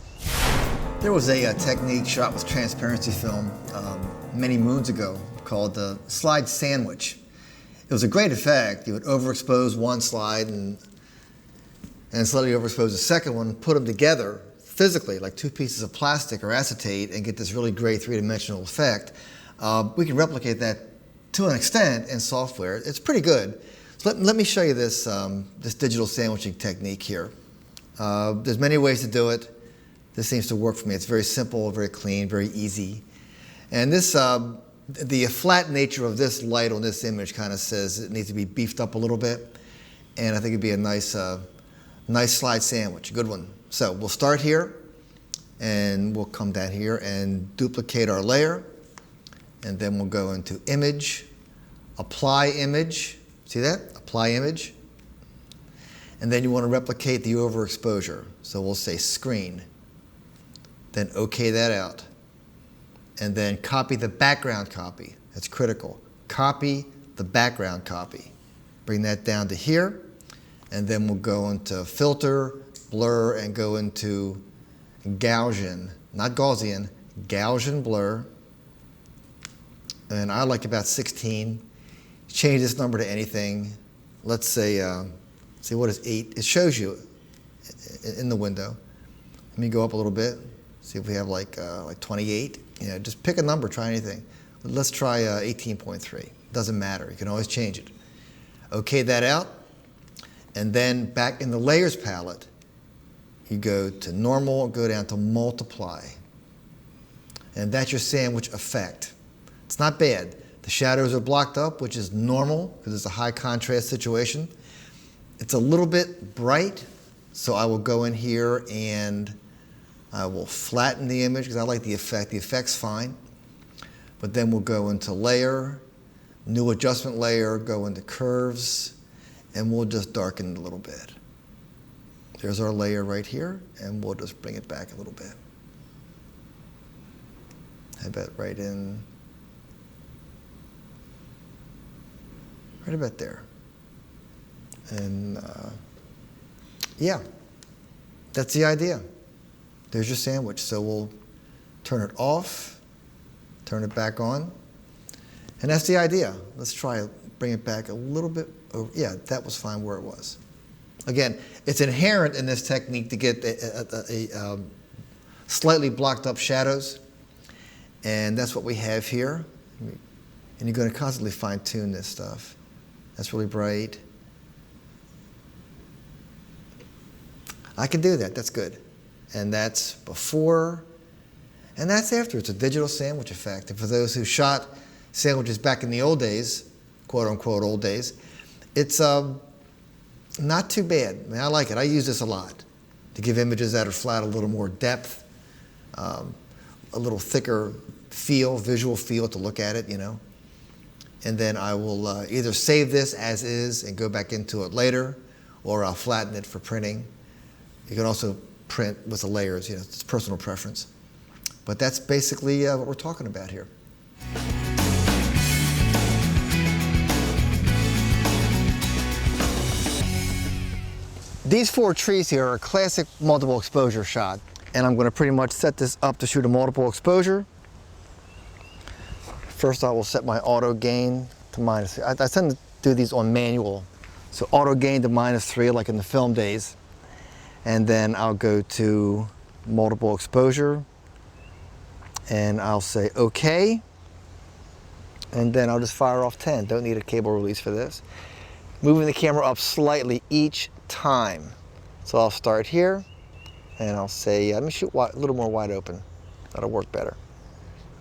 There was a technique shot with transparency film many moons ago called the slide sandwich. It was a great effect. You would overexpose one slide and slightly overexpose the second one, put them together physically like 2 pieces of plastic or acetate and get this really great 3-dimensional effect. We can replicate that to an extent in software. It's pretty good. So let me show you this, this digital sandwiching technique here. There's many ways to do it. This seems to work for me. It's very simple, very clean, very easy. And this, the flat nature of this light on this image kind of says it needs to be beefed up a little bit. And I think it'd be a nice slide sandwich, a good one. So we'll start here, and we'll come down here and duplicate our layer, and then we'll go into Image, Apply Image. See that? Apply Image. And then you want to replicate the overexposure. So we'll say Screen. Then OK that out. And then copy the background copy. That's critical. Copy the background copy. Bring that down to here. And then we'll go into Filter, Blur, and go into Gaussian, not Gaussian, Gaussian Blur. And I like about 16. Change this number to anything. Let's say, see what is 8? It shows you in the window. Let me go up a little bit. See if we have like 28. You know, just pick a number, try anything. Let's try 18.3. Doesn't matter. You can always change it. OK that out. And then back in the Layers palette, you go to Normal, go down to Multiply. And that's your sandwich effect. It's not bad. The shadows are blocked up, which is normal because it's a high contrast situation. It's a little bit bright, so I will go in here and I will flatten the image because I like the effect. The effect's fine. But then we'll go into Layer, New Adjustment Layer, go into Curves, and we'll just darken it a little bit. There's our layer right here, and we'll just bring it back a little bit. I bet right about there. And yeah, that's the idea. There's your sandwich. So we'll turn it off, turn it back on. And that's the idea. Let's try it, bring it back a little bit. Oh, yeah, that was fine where it was. Again, it's inherent in this technique to get slightly blocked up shadows. And that's what we have here. And you're going to constantly fine tune this stuff. That's really bright. I can do that, that's good. And that's before, and that's after. It's a digital sandwich effect. And for those who shot sandwiches back in the old days, quote unquote old days, it's not too bad. I mean, I like it. I use this a lot to give images that are flat a little more depth, a little thicker feel, visual feel to look at it, you know. And then I will either save this as is and go back into it later, or I'll flatten it for printing. You can also print with the layers, you know, it's personal preference. But that's basically what we're talking about here. These 4 trees here are a classic multiple exposure shot. And I'm going to pretty much set this up to shoot a multiple exposure. First I will set my auto gain to -3. I tend to do these on manual. So auto gain to -3 like in the film days. And then I'll go to multiple exposure and I'll say okay. And then I'll just fire off 10. Don't need a cable release for this. Moving the camera up slightly each time. So I'll start here and I'll say, let me shoot a little more wide open. That'll work better.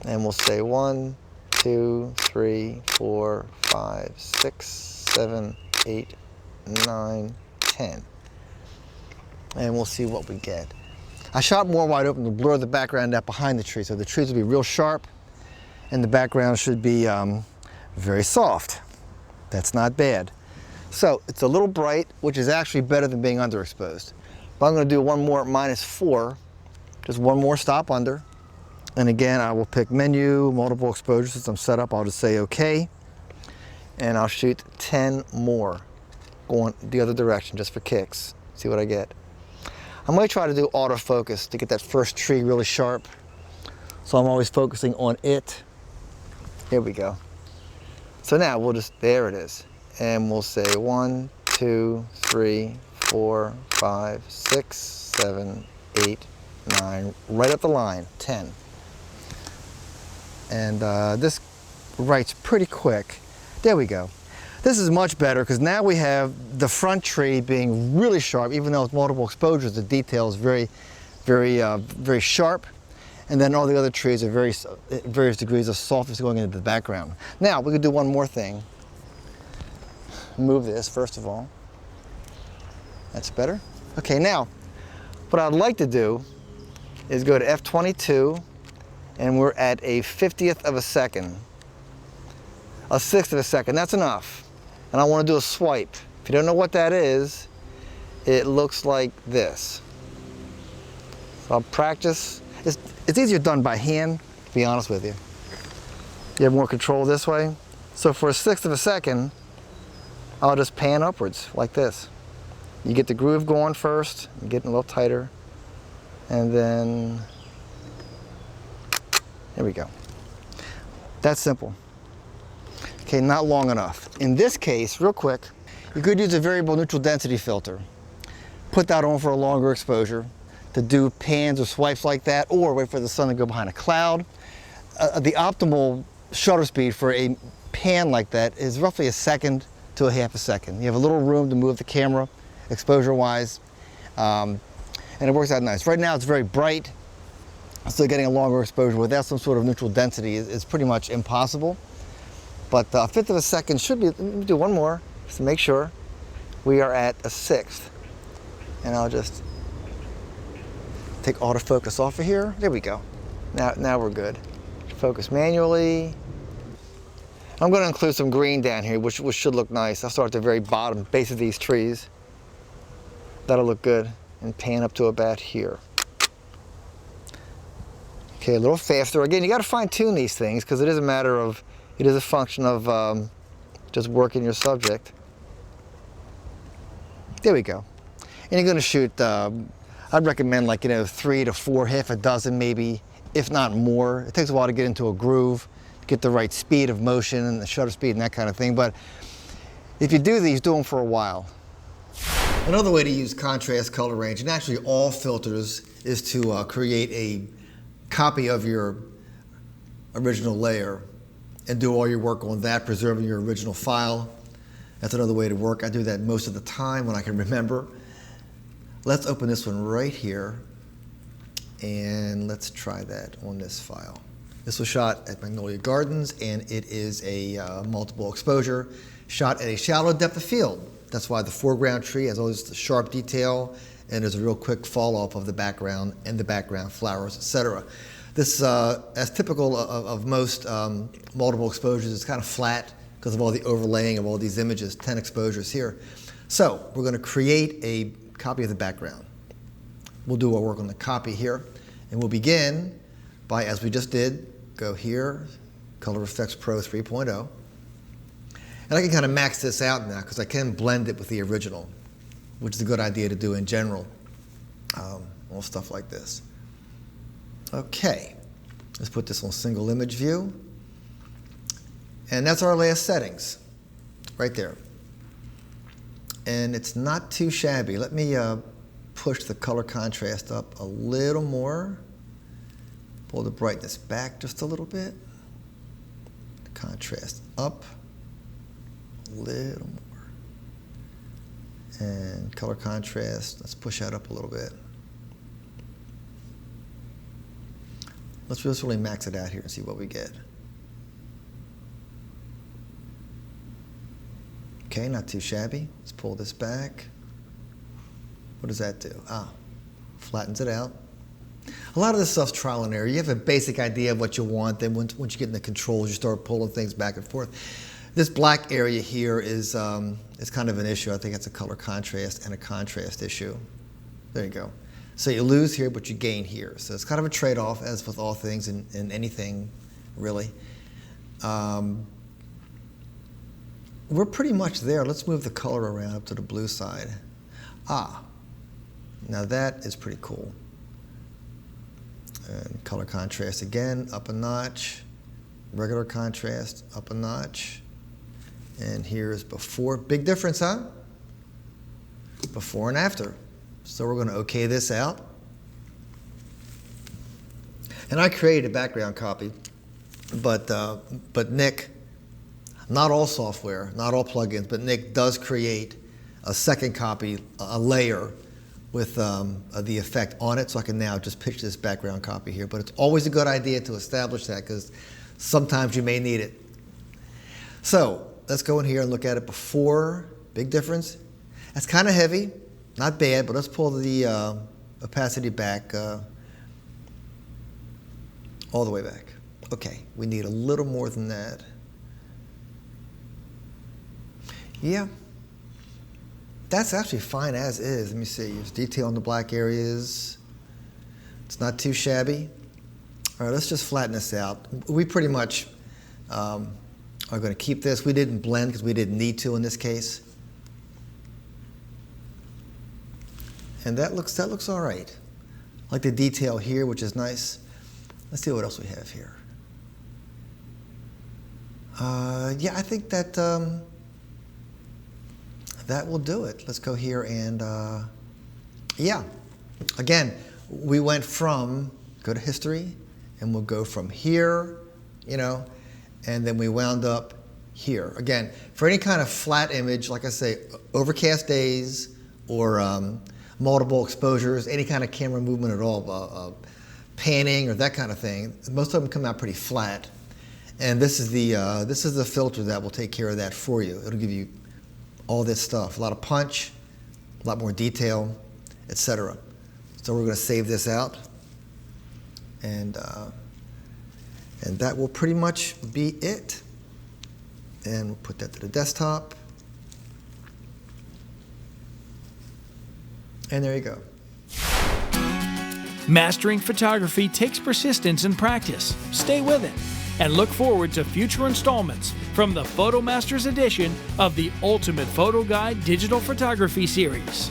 And we'll say 1, 2, 3, 4, 5, 6, 7, 8, 9, 10. And we'll see what we get. I shot more wide open to blur the background out behind the tree, so the trees will be real sharp and the background should be very soft. That's not bad. So it's a little bright, which is actually better than being underexposed. But I'm going to do one more at -4, just one more stop under. And again, I will pick menu, multiple exposure. Since I'm set up, I'll just say okay. And I'll shoot 10 more, going the other direction just for kicks. See what I get. I'm going to try to do autofocus to get that first tree really sharp. So I'm always focusing on it. Here we go. So now we'll just, there it is. And we'll say 1, 2, 3, 4, 5, 6, 7, 8, 9, right up the line, 10. And this writes pretty quick. There we go. This is much better because now we have the front tree being really sharp, even though it's multiple exposures, the detail is very, very sharp. And then all the other trees are various degrees of softness going into the background. Now we could do one more thing. Move this first of all. That's better. Okay, now what I'd like to do is go to f22 and we're at a 50th of a second. A 1/6 of a second, that's enough. And I want to do a swipe. If you don't know what that is, it looks like this. So I'll practice. It's easier done by hand, to be honest with you. You have more control this way. So for a 1/6 of a second, I'll just pan upwards like this. You get the groove going first, you're getting a little tighter, and then, here we go. That's simple. Okay, not long enough. In this case, real quick, you could use a variable neutral density filter. Put that on for a longer exposure to do pans or swipes like that, or wait for the sun to go behind a cloud. The optimal shutter speed for a pan like that is roughly 1 second to a 1/2 second. You have a little room to move the camera exposure-wise, and it works out nice. Right now it's very bright, so getting a longer exposure without some sort of neutral density is pretty much impossible. But a 1/5 of a second should be, let me do one more, just to make sure. We are at a 1/6. And I'll just take autofocus off of here. There we go. Now we're good. Focus manually. I'm going to include some green down here, which should look nice. I'll start at the very bottom base of these trees. That'll look good. And pan up to about here. Okay, a little faster. Again, you got to fine tune these things because it is a matter of, it is a function of just working your subject. There we go. And you're going to shoot, I'd recommend 3 to 4, 1/2 dozen maybe if not more. It takes a while to get into a groove, get the right speed of motion and the shutter speed and that kind of thing. But if you do these, do them for a while. Another way to use contrast, color range, and actually all filters is to create a copy of your original layer and do all your work on that, preserving your original file. That's another way to work. I do that most of the time when I can remember. Let's open this one right here, and let's try that on this file. This was shot at Magnolia Gardens, and it is a multiple exposure, shot at a shallow depth of field. That's why the foreground tree has all this sharp detail, and there's a real quick fall off of the background and the background flowers, etc. This, as typical of most multiple exposures, it's kind of flat because of all the overlaying of all these images, 10 exposures here. So we're going to create a copy of the background. We'll do our work on the copy here, and we'll begin by, as we just did, go here, Color Effects Pro 3.0. And I can kind of max this out now because I can blend it with the original, which is a good idea to do in general, all stuff like this. Okay, let's put this on single image view. And that's our last settings, right there. And it's not too shabby. Let me push the color contrast up a little more. Pull the brightness back just a little bit. The contrast up a little more. And color contrast, let's push that up a little bit. Let's just really max it out here and see what we get. Okay, not too shabby. Let's pull this back. What does that do? Flattens it out. A lot of this stuff's trial and error. You have a basic idea of what you want, then once you get in the controls, you start pulling things back and forth. This black area here is kind of an issue. I think it's a color contrast and a contrast issue. There you go. So you lose here, but you gain here. So it's kind of a trade-off, as with all things in anything, really. We're pretty much there. Let's move the color around up to the blue side. Now that is pretty cool. And color contrast again, up a notch. Regular contrast, up a notch. And here's before. Big difference, huh? Before and after. So we're going to OK this out. And I created a background copy, but Nick, not all software, not all plugins, but Nick does create a second copy, a layer with the effect on it, so I can now just pitch this background copy here. But it's always a good idea to establish that because sometimes you may need it. So let's go in here and look at it before. Big difference. That's kind of heavy, not bad, but let's pull the opacity back all the way back. Okay, we need a little more than that. Yeah. That's actually fine as is. Let me see. There's detail in the black areas. It's not too shabby. All right, let's just flatten this out. We pretty much are going to keep this. We didn't blend because we didn't need to in this case. And that looks all right. I like the detail here, which is nice. Let's see what else we have here. Yeah, I think that that will do it. Let's go here and, yeah. Again, we went from, go to history, and we'll go from here, you know, and then we wound up here. Again, for any kind of flat image, like I say, overcast days or multiple exposures, any kind of camera movement at all, panning or that kind of thing, most of them come out pretty flat. And this is the filter that will take care of that for you. It'll give you all this stuff, a lot of punch, a lot more detail, etc. So we're going to save this out, and that will pretty much be it. And we'll put that to the desktop, and there you go. Mastering photography takes persistence and practice. Stay with it, and look forward to future installments from the PhotoMasters edition of the Ultimate Photo Guide Digital Photography Series.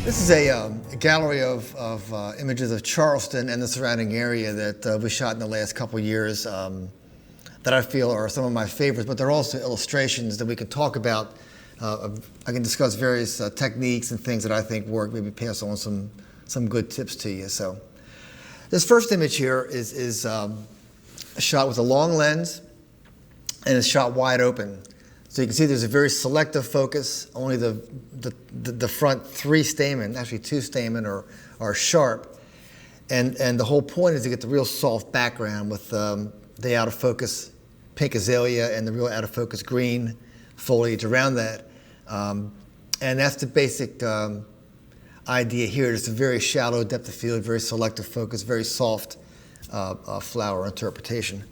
This is a gallery of images of Charleston and the surrounding area that we shot in the last couple years that I feel are some of my favorites, but they're also illustrations that we can talk about. I can discuss various techniques and things that I think work, maybe pass on some good tips to you. So this first image here is a shot with a long lens, and it's shot wide open. So you can see there's a very selective focus. Only the front three stamen, actually two stamen, are sharp. And the whole point is to get the real soft background with the out of focus pink azalea and the real out of focus green foliage around that. And that's the basic idea here. It's a very shallow depth of field, very selective focus, very soft flower interpretation.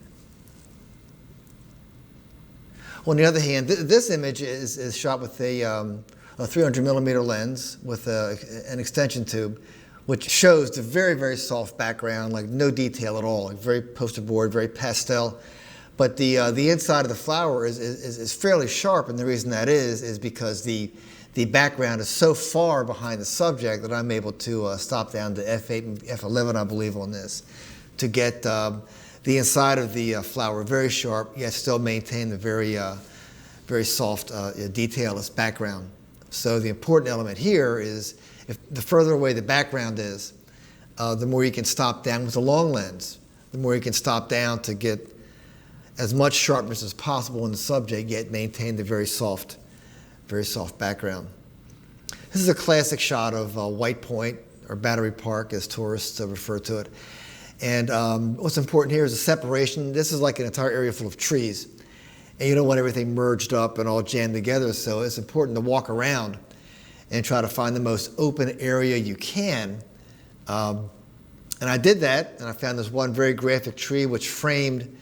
On the other hand, this image is shot with a 300 millimeter lens with an extension tube, which shows the very, very soft background, like no detail at all, like very poster board, very pastel. But the inside of the flower is fairly sharp, and the reason that is because the background is so far behind the subject that I'm able to stop down to f8 and f11, I believe, on this, to get the inside of the flower very sharp, yet still maintain the very soft, detailless background. So the important element here is, if the further away the background is, the more you can stop down with a long lens. The more you can stop down to get as much sharpness as possible in the subject, yet maintain the very soft background. This is a classic shot of White Point, or Battery Park, as tourists refer to it. And what's important here is the separation. This is like an entire area full of trees, and you don't want everything merged up and all jammed together, so it's important to walk around and try to find the most open area you can. And I did that, and I found this one very graphic tree which framed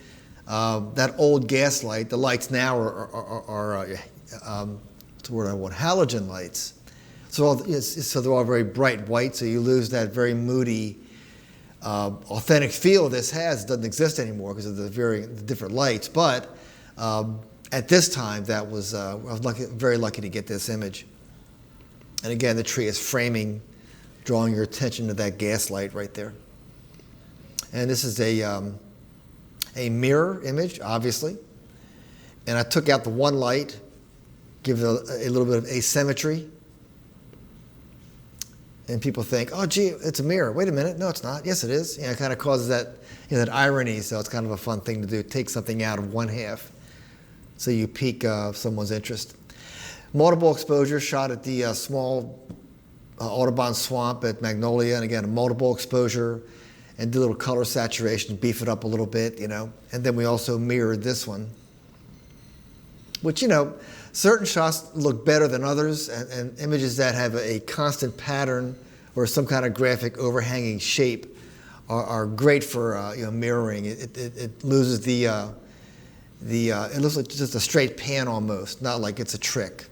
that old gas light. The lights now are what's the word I want? Halogen lights. So they're all very bright white, so you lose that very moody, authentic feel this has. It doesn't exist anymore because of the different lights. But at this time, I was very lucky to get this image. And again, the tree is framing, drawing your attention to that gas light right there. And this is a mirror image, obviously. And I took out the one light, give it a little bit of asymmetry. And people think, oh, gee, it's a mirror. Wait a minute. No, it's not. Yes, it is. It kind of causes that, that irony, so it's kind of a fun thing to do. Take something out of one half so you pique someone's interest. Multiple exposure shot at the small Audubon swamp at Magnolia. And again, a multiple exposure, and do a little color saturation, beef it up a little bit, And then we also mirrored this one, which, certain shots look better than others, and images that have a constant pattern or some kind of graphic overhanging shape are great for mirroring. It loses it looks like just a straight pan almost, not like it's a trick.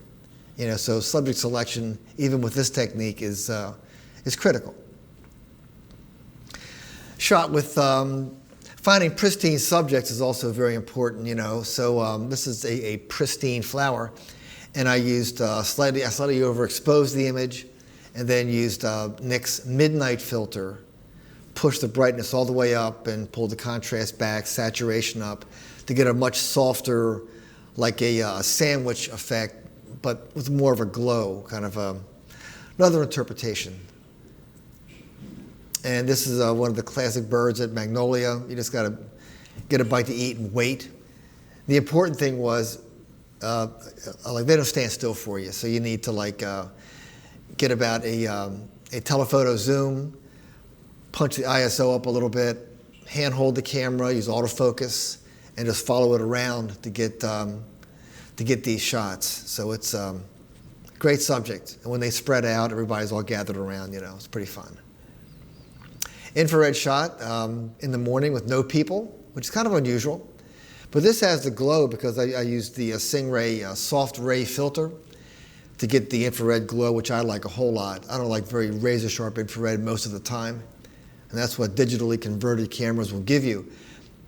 So subject selection, even with this technique, is critical. Shot with finding pristine subjects is also very important, So this is a pristine flower, and I used slightly overexposed the image, and then used NYX's Midnight filter, pushed the brightness all the way up and pulled the contrast back, saturation up, to get a much softer, like a sandwich effect, but with more of a glow, kind of another interpretation. And this is one of the classic birds at Magnolia. You just got to get a bite to eat and wait. The important thing was, they don't stand still for you, so you need to get about a telephoto zoom, punch the ISO up a little bit, hand hold the camera, use autofocus, and just follow it around to get these shots. So it's a great subject. And when they spread out, everybody's all gathered around. It's pretty fun. Infrared shot in the morning with no people, which is kind of unusual. But this has the glow because I used the Stingray soft ray filter to get the infrared glow, which I like a whole lot. I don't like very razor sharp infrared most of the time. And that's what digitally converted cameras will give you,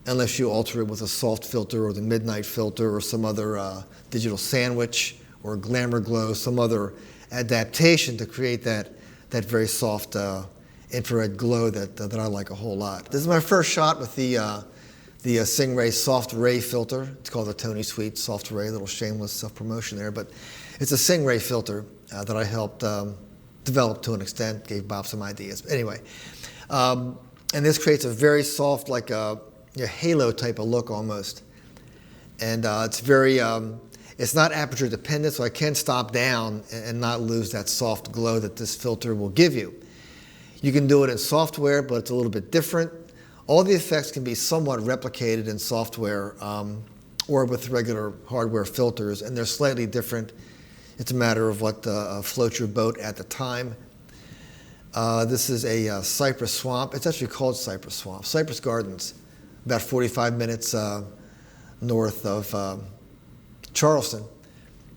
unless you alter it with a soft filter or the Midnight filter or some other digital sandwich or glamour glow, some other adaptation to create that that very soft infrared glow that I like a whole lot. This is my first shot with the Stingray Soft Ray filter. It's called the Tony Sweet Soft Ray, a little shameless self-promotion there, but it's a Stingray filter that I helped develop to an extent, gave Bob some ideas. But anyway, and this creates a very soft, like a halo type of look almost. And it's not aperture dependent, so I can stop down and not lose that soft glow that this filter will give you. You can do it in software, but it's a little bit different. All the effects can be somewhat replicated in software or with regular hardware filters, and they're slightly different. It's a matter of what floats your boat at the time. This is a cypress swamp. It's actually called Cypress Swamp. Cypress Gardens, about 45 minutes north of Charleston.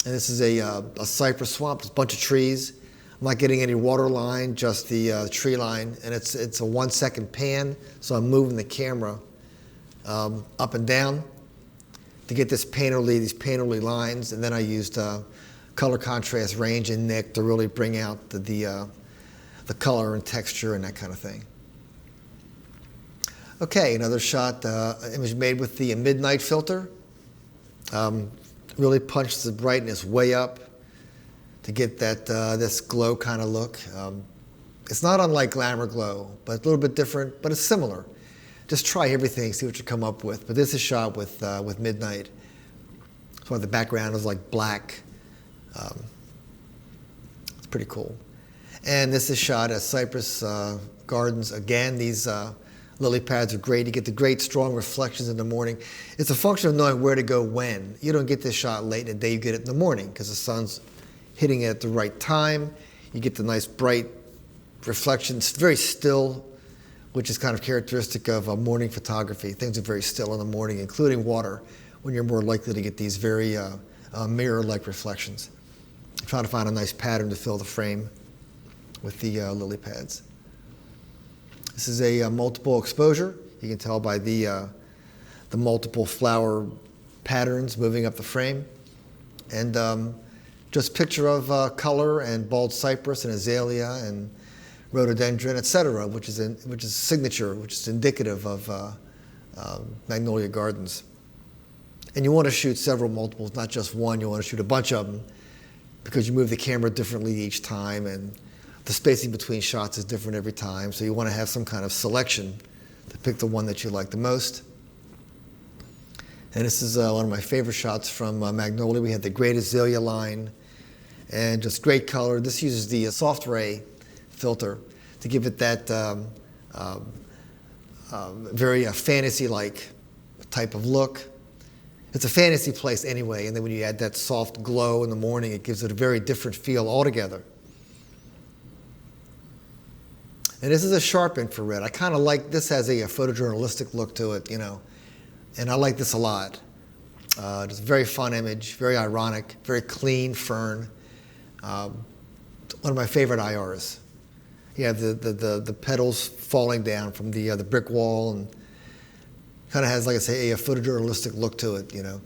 And this is a cypress swamp. It's a bunch of trees. I'm not getting any water line, just the tree line. And it's a 1 second pan, so I'm moving the camera up and down to get these painterly lines. And then I used color contrast, range, and nick to really bring out the color and texture and that kind of thing. Okay, another shot, image made with the midnight filter. Really punch the brightness way up to get that this glow kind of look. It's not unlike Glamour Glow, but a little bit different, but it's similar. Just try everything, see what you come up with. But this is shot with midnight. So the background is like black. It's pretty cool. And this is shot at Cypress Gardens. Again, these lily pads are great. You get the great strong reflections in the morning. It's a function of knowing where to go when. You don't get this shot late in the day, you get it in the morning because the sun's hitting it at the right time. You get the nice bright reflections. It's very still, which is kind of characteristic of morning photography. Things are very still in the morning, including water, when you're more likely to get these very mirror-like reflections. I'm trying to find a nice pattern to fill the frame with the lily pads. This is a multiple exposure. You can tell by the multiple flower patterns moving up the frame. And just picture of color and bald cypress and azalea and rhododendron, etc., which is signature, which is indicative of Magnolia Gardens. And you want to shoot several multiples, not just one. You want to shoot a bunch of them because you move the camera differently each time, and the spacing between shots is different every time, so you want to have some kind of selection to pick the one that you like the most. And this is one of my favorite shots from Magnolia. We had the great azalea line and just great color. This uses the soft ray filter to give it that very fantasy-like type of look. It's a fantasy place anyway, and then when you add that soft glow in the morning, it gives it a very different feel altogether. And this is a sharp infrared. I kind of like this, has a photojournalistic look to it, you know, and I like this a lot. It's a very fun image, very ironic, very clean fern. One of my favorite IRs. You have the petals falling down from the brick wall, and kind of has, like I say, a photojournalistic look to it, you know.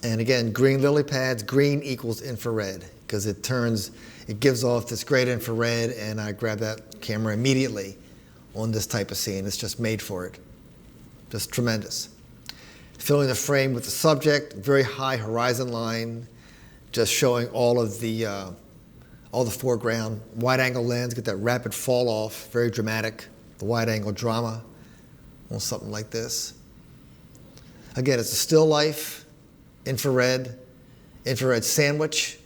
And again, green lily pads, green equals infrared, because it gives off this great infrared, and I grab that camera immediately on this type of scene. It's just made for it. Just tremendous. Filling the frame with the subject, very high horizon line, just showing all the foreground. Wide angle lens, get that rapid fall off, very dramatic. The wide angle drama on something like this. Again, it's a still life, infrared sandwich,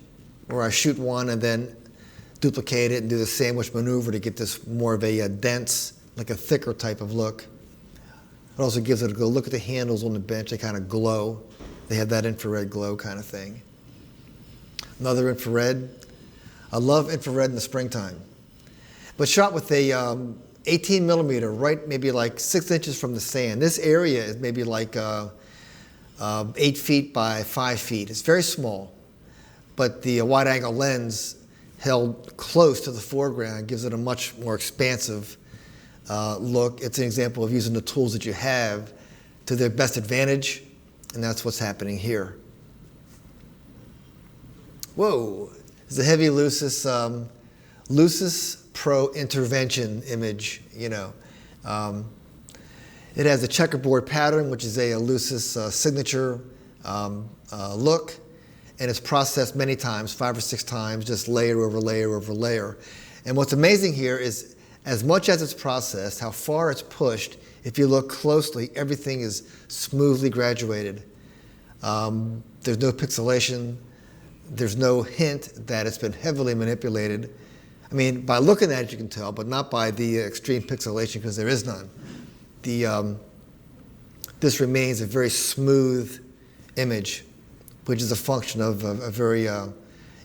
where I shoot one and then duplicate it and do the sandwich maneuver to get this more of a dense, like a thicker type of look. It also gives it a go. Look at the handles on the bench, they kind of glow. They have that infrared glow kind of thing. Another infrared. I love infrared in the springtime. But shot with a 18 millimeter, right maybe like 6 inches from the sand. This area is maybe like 8 feet by 5 feet. It's very small. But the wide angle lens held close to the foreground gives it a much more expansive look. It's an example of using the tools that you have to their best advantage, and that's what's happening here. Whoa, it's a heavy Lucis pro intervention image, It has a checkerboard pattern, which is a Lucis signature look, and it's processed many times, 5 or 6 times, just layer over layer over layer. And what's amazing here is, as much as it's processed, how far it's pushed, if you look closely, everything is smoothly graduated. There's no pixelation. There's no hint that it's been heavily manipulated. I mean, by looking at it, you can tell, but not by the extreme pixelation, because there is none. This remains a very smooth image, which is a function of a very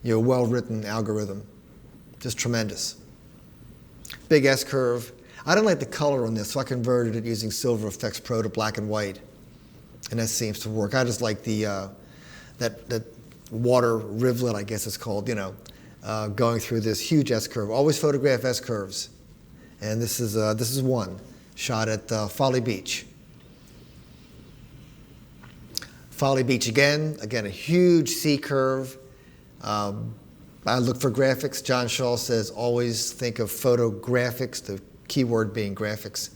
well-written algorithm. Just tremendous. Big S-curve. I don't like the color on this, so I converted it using Silver Effects Pro to black and white, and that seems to work. I just like the that water rivulet, I guess it's called, going through this huge S-curve. Always photograph S-curves, and this is one shot at Folly Beach. Folly Beach again a huge C-curve. I look for graphics. John Shaw says always think of photographics, the keyword being graphics.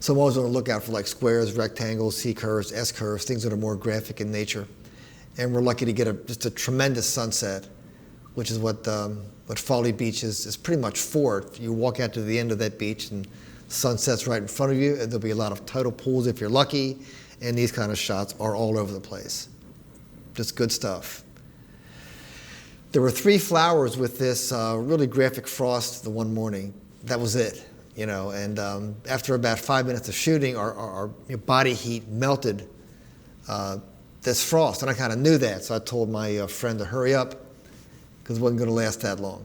So I'm always on the lookout for like squares, rectangles, C-curves, S-curves, things that are more graphic in nature. And we're lucky to get just a tremendous sunset, which is what Folly Beach is pretty much for. You walk out to the end of that beach and sunset's right in front of you, and there'll be a lot of tidal pools if you're lucky, and these kind of shots are all over the place. Just good stuff. There were 3 flowers with this really graphic frost the one morning. That was it, and after about 5 minutes of shooting, our body heat melted this frost, and I kind of knew that, so I told my friend to hurry up because it wasn't going to last that long.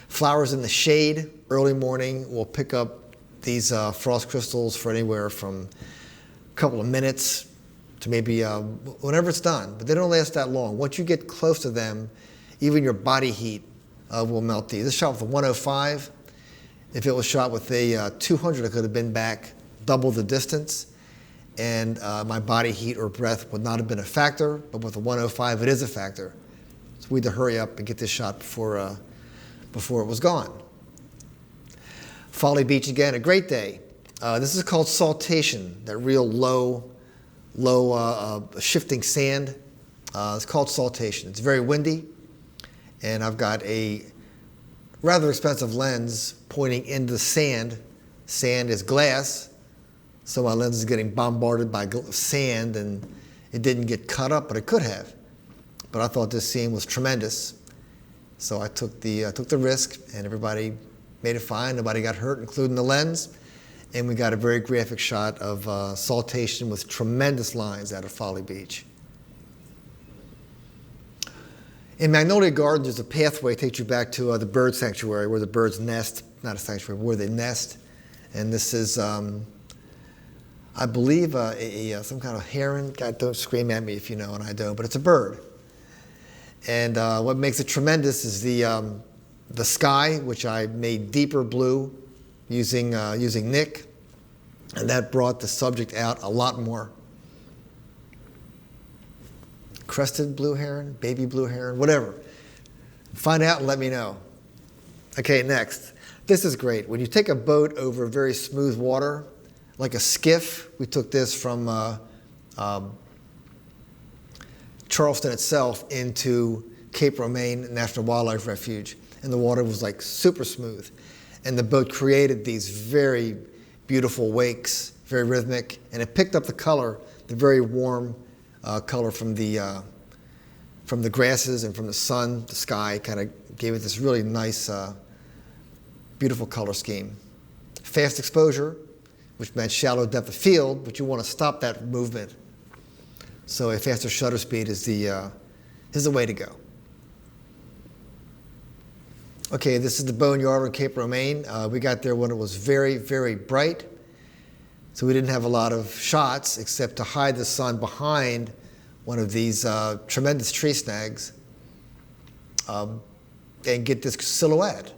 Flowers in the shade, early morning, will pick up these frost crystals for anywhere from a couple of minutes to maybe whenever it's done, but they don't last that long. Once you get close to them, even your body heat will melt these. This shot with a 105. If it was shot with a 200, it could have been back double the distance, and my body heat or breath would not have been a factor, but with a 105, it is a factor. So we had to hurry up and get this shot before it was gone. Folly Beach again, a great day. This is called saltation, that real low shifting sand. It's called saltation. It's very windy, and I've got a rather expensive lens pointing into the sand. Sand is glass, so my lens is getting bombarded by sand, and it didn't get cut up, but it could have. But I thought this scene was tremendous, so I took the risk, and everybody made it fine. Nobody got hurt, including the lens, and we got a very graphic shot of saltation with tremendous lines out of Folly Beach. In Magnolia Gardens, there's a pathway that takes you back to the bird sanctuary, where the birds nest, not a sanctuary, where they nest. And this is, I believe, some kind of heron. God, don't scream at me if you know, and I don't, but it's a bird. And what makes it tremendous is the sky, which I made deeper blue using Nick, and that brought the subject out a lot more. Crested blue heron, baby blue heron, whatever. Find out and let me know. Okay, next. This is great. When you take a boat over very smooth water, like a skiff, we took this from Charleston itself into Cape Romaine National Wildlife Refuge, and the water was like super smooth. And the boat created these very beautiful wakes, very rhythmic, and it picked up the color, the very warm color from the grasses and from the sun, the sky, kind of gave it this really nice, beautiful color scheme. Fast exposure, which meant shallow depth of field, but you want to stop that movement. So a faster shutter speed is the way to go. Okay, this is the Boneyard on Cape Romaine. We got there when it was very, very bright. So we didn't have a lot of shots except to hide the sun behind one of these tremendous tree snags and get this silhouette.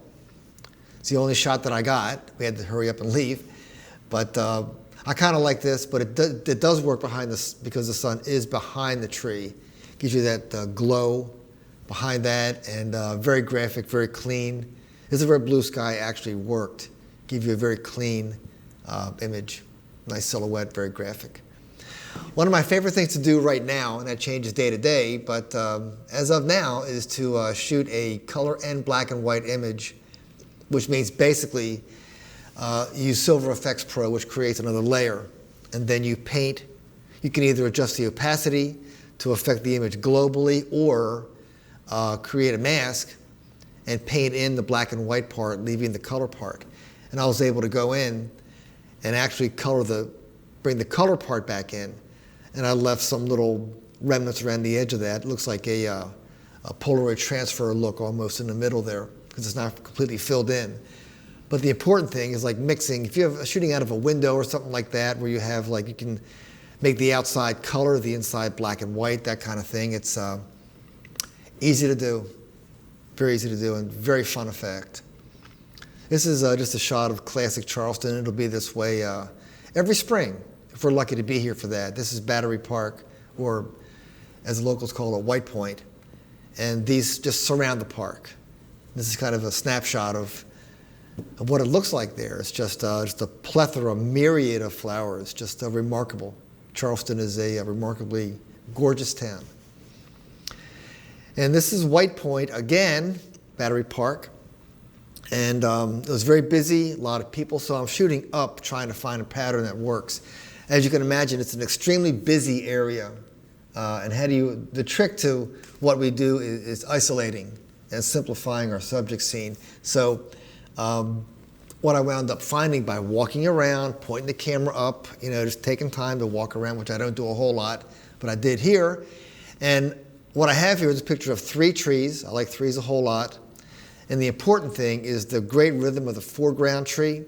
It's the only shot that I got. We had to hurry up and leave. But I kind of like this, but it does work behind this because the sun is behind the tree. Gives you that glow behind that, and very graphic, very clean. This is where blue sky actually worked. Give you a very clean image, nice silhouette, very graphic. One of my favorite things to do right now, and that changes day to day, but as of now, is to shoot a color and black and white image, which means basically use Silver Effects Pro, which creates another layer, and then you paint. You can either adjust the opacity to affect the image globally, or create a mask and paint in the black and white part, leaving the color part. And I was able to go in and actually bring the color part back in, and I left some little remnants around the edge of that. It looks like a Polaroid transfer look almost in the middle there, because it's not completely filled in. But the important thing is like mixing. If you have shooting out of a window or something like that, where you have you can make the outside color, the inside black and white, that kind of thing. It's easy to do, very easy to do, and very fun effect. This is just a shot of classic Charleston. It'll be this way every spring, if we're lucky to be here for that. This is Battery Park, or as the locals call it, White Point. And these just surround the park. This is kind of a snapshot of what it looks like there. It's just a plethora, myriad of flowers, just remarkable. Charleston is a remarkably gorgeous town. And this is White Point again, Battery Park. And it was very busy, a lot of people, so I'm shooting up, trying to find a pattern that works. As you can imagine, it's an extremely busy area. And the trick to what we do is isolating and simplifying our subject scene. So what I wound up finding by walking around, pointing the camera up, just taking time to walk around, which I don't do a whole lot, but I did here. And what I have here is a picture of 3 trees. I like trees a whole lot. And the important thing is the great rhythm of the foreground tree,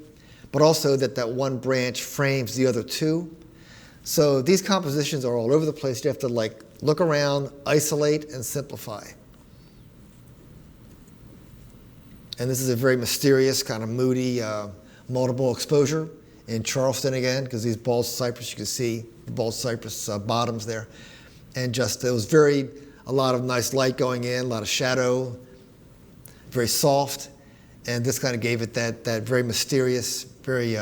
but also that one branch frames the other 2. So these compositions are all over the place. You have to look around, isolate, and simplify. And this is a very mysterious, kind of moody, multiple exposure in Charleston again, because these bald cypress, you can see the bald cypress bottoms there. And just, it was a lot of nice light going in, a lot of shadow, very soft. And this kind of gave it that very mysterious, very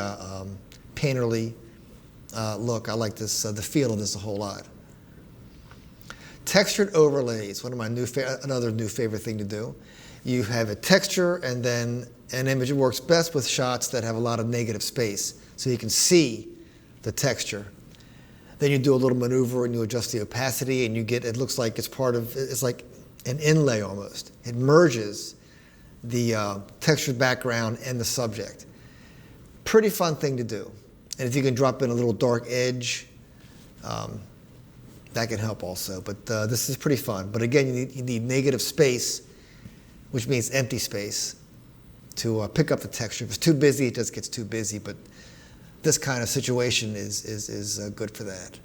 painterly look. I like this, the feel of this a whole lot. Textured overlays, one of my another new favorite thing to do. You have a texture and then an image. It works best with shots that have a lot of negative space, so you can see the texture. Then you do a little maneuver and you adjust the opacity, and it looks like it's like an inlay almost. It merges the textured background and the subject. Pretty fun thing to do. And if you can drop in a little dark edge, that can help also. But this is pretty fun. But again, you need negative space, which means empty space, to pick up the texture. If it's too busy, it just gets too busy. But this kind of situation is good for that.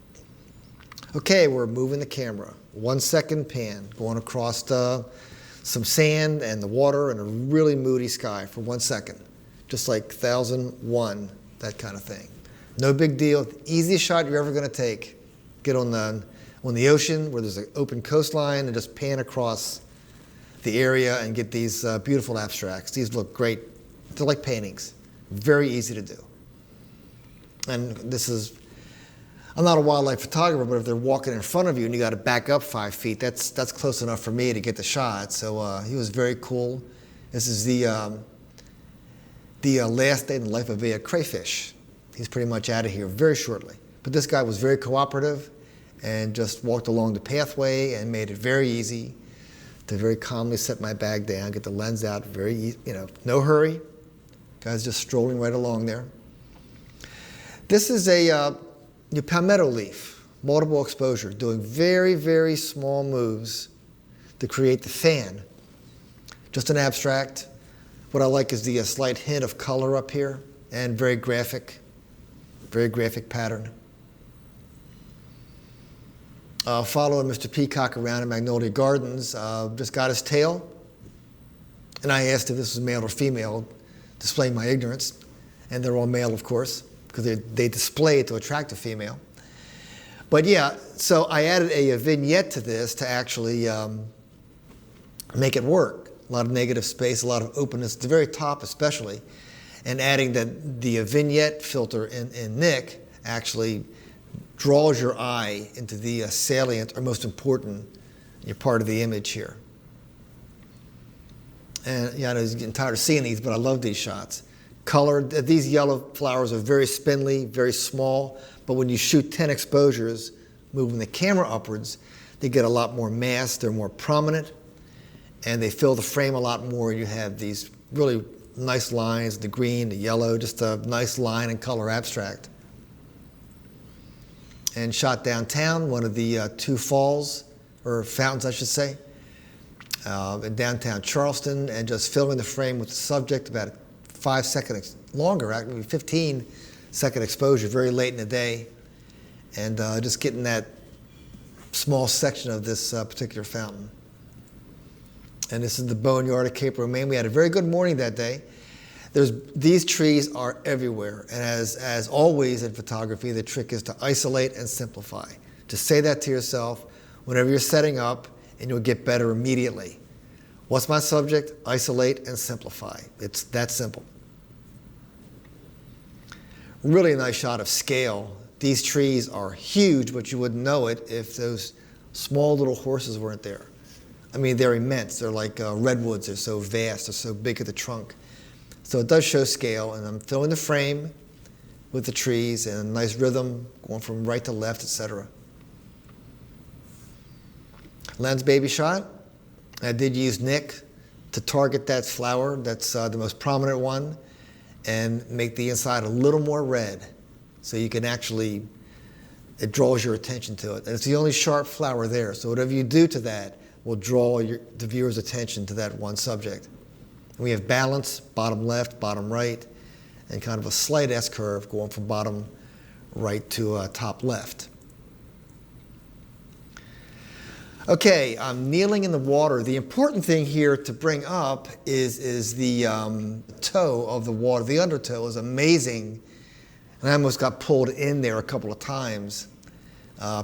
Okay, we're moving the camera. 1 second pan, going across some sand and the water and a really moody sky for 1 second. Just like 1001, that kind of thing. No big deal. Easiest shot you're ever going to take. Get on the ocean where there's an open coastline and just pan across the area and get these beautiful abstracts. These look great. They're like paintings. Very easy to do. And I'm not a wildlife photographer, but if they're walking in front of you and you got to back up 5 feet, that's close enough for me to get the shot. So he was very cool. This is the last day in the life of a crayfish. He's pretty much out of here very shortly. But this guy was very cooperative and just walked along the pathway and made it very easy to very calmly set my bag down, get the lens out, no hurry. Guy's just strolling right along there. This is a palmetto leaf, multiple exposure, doing very, very small moves to create the fan. Just an abstract. What I like is the slight hint of color up here, and very graphic pattern. Following Mr. Peacock around in Magnolia Gardens, just got his tail, and I asked if this was male or female, displaying my ignorance, and they're all male, of course, because they display it to attract a female. But yeah, so I added a vignette to this to actually make it work. a lot of negative space, a lot of openness, at the very top especially. And adding the vignette filter in Nick actually draws your eye into the salient or most important part of the image here. And yeah, I know you're getting tired of seeing these, but I love these shots. Colored, these yellow flowers are very spindly, very small, but when you shoot 10 exposures, moving the camera upwards, they get a lot more mass, they're more prominent, and they fill the frame a lot more. You have these really nice lines, the green, the yellow, just a nice line and color abstract. And shot downtown, one of the two falls, or fountains I should say, in downtown Charleston, and just filling the frame with the subject, about a 5-second longer, actually 15-second exposure, very late in the day, and just getting that small section of this particular fountain. And this is the Boneyard at Cape Romaine. We had a very good morning that day. These trees are everywhere, and as always in photography, the trick is to isolate and simplify. Just say that to yourself whenever you're setting up, and you'll get better immediately. What's my subject? Isolate and simplify. It's that simple. Really nice shot of scale. These trees are huge, but you wouldn't know it if those small little horses weren't there. I mean, they're immense. They're like redwoods. They're so vast. They're so big at the trunk. So it does show scale, and I'm filling the frame with the trees and a nice rhythm going from right to left, etc. Lens baby shot. I did use Nick to target that flower. That's the most prominent one, and make the inside a little more red, so you can actually, it draws your attention to it. And it's the only sharp flower there, so whatever you do to that will draw the viewer's attention to that one subject. And we have balance, bottom left, bottom right, and kind of a slight S-curve going from bottom right to top left. Okay, I'm kneeling in the water. The important thing here to bring up is the toe of the water. The undertow is amazing, and I almost got pulled in there a couple of times.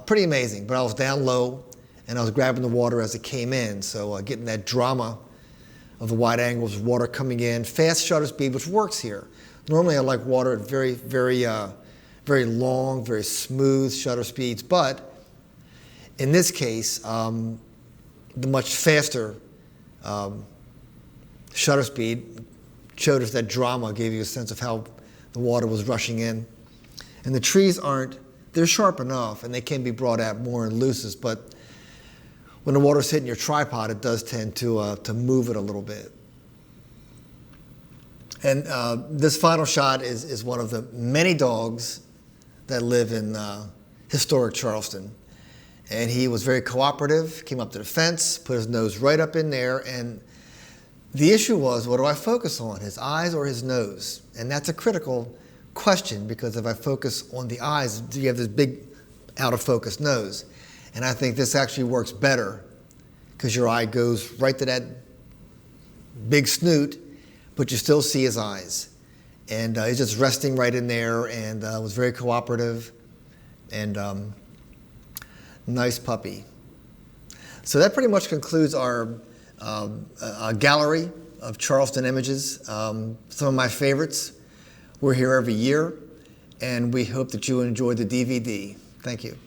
Pretty amazing, but I was down low, and I was grabbing the water as it came in, so getting that drama of the wide angles of water coming in, fast shutter speed, which works here. Normally I like water at very, very, very long, very smooth shutter speeds, but in this case, the much faster shutter speed showed us that drama, gave you a sense of how the water was rushing in. And the trees they're sharp enough, and they can be brought out more in looses, but when the water's hitting your tripod, it does tend to move it a little bit. And this final shot is one of the many dogs that live in historic Charleston. And he was very cooperative, came up to the fence, put his nose right up in there, and the issue was, what do I focus on, his eyes or his nose? And that's a critical question, because if I focus on the eyes, you have this big out-of-focus nose. And I think this actually works better, because your eye goes right to that big snoot, but you still see his eyes. And he's just resting right in there, and was very cooperative, and nice puppy. So that pretty much concludes our gallery of Charleston images. Some of my favorites. We're here every year, and we hope that you enjoy the DVD. Thank you.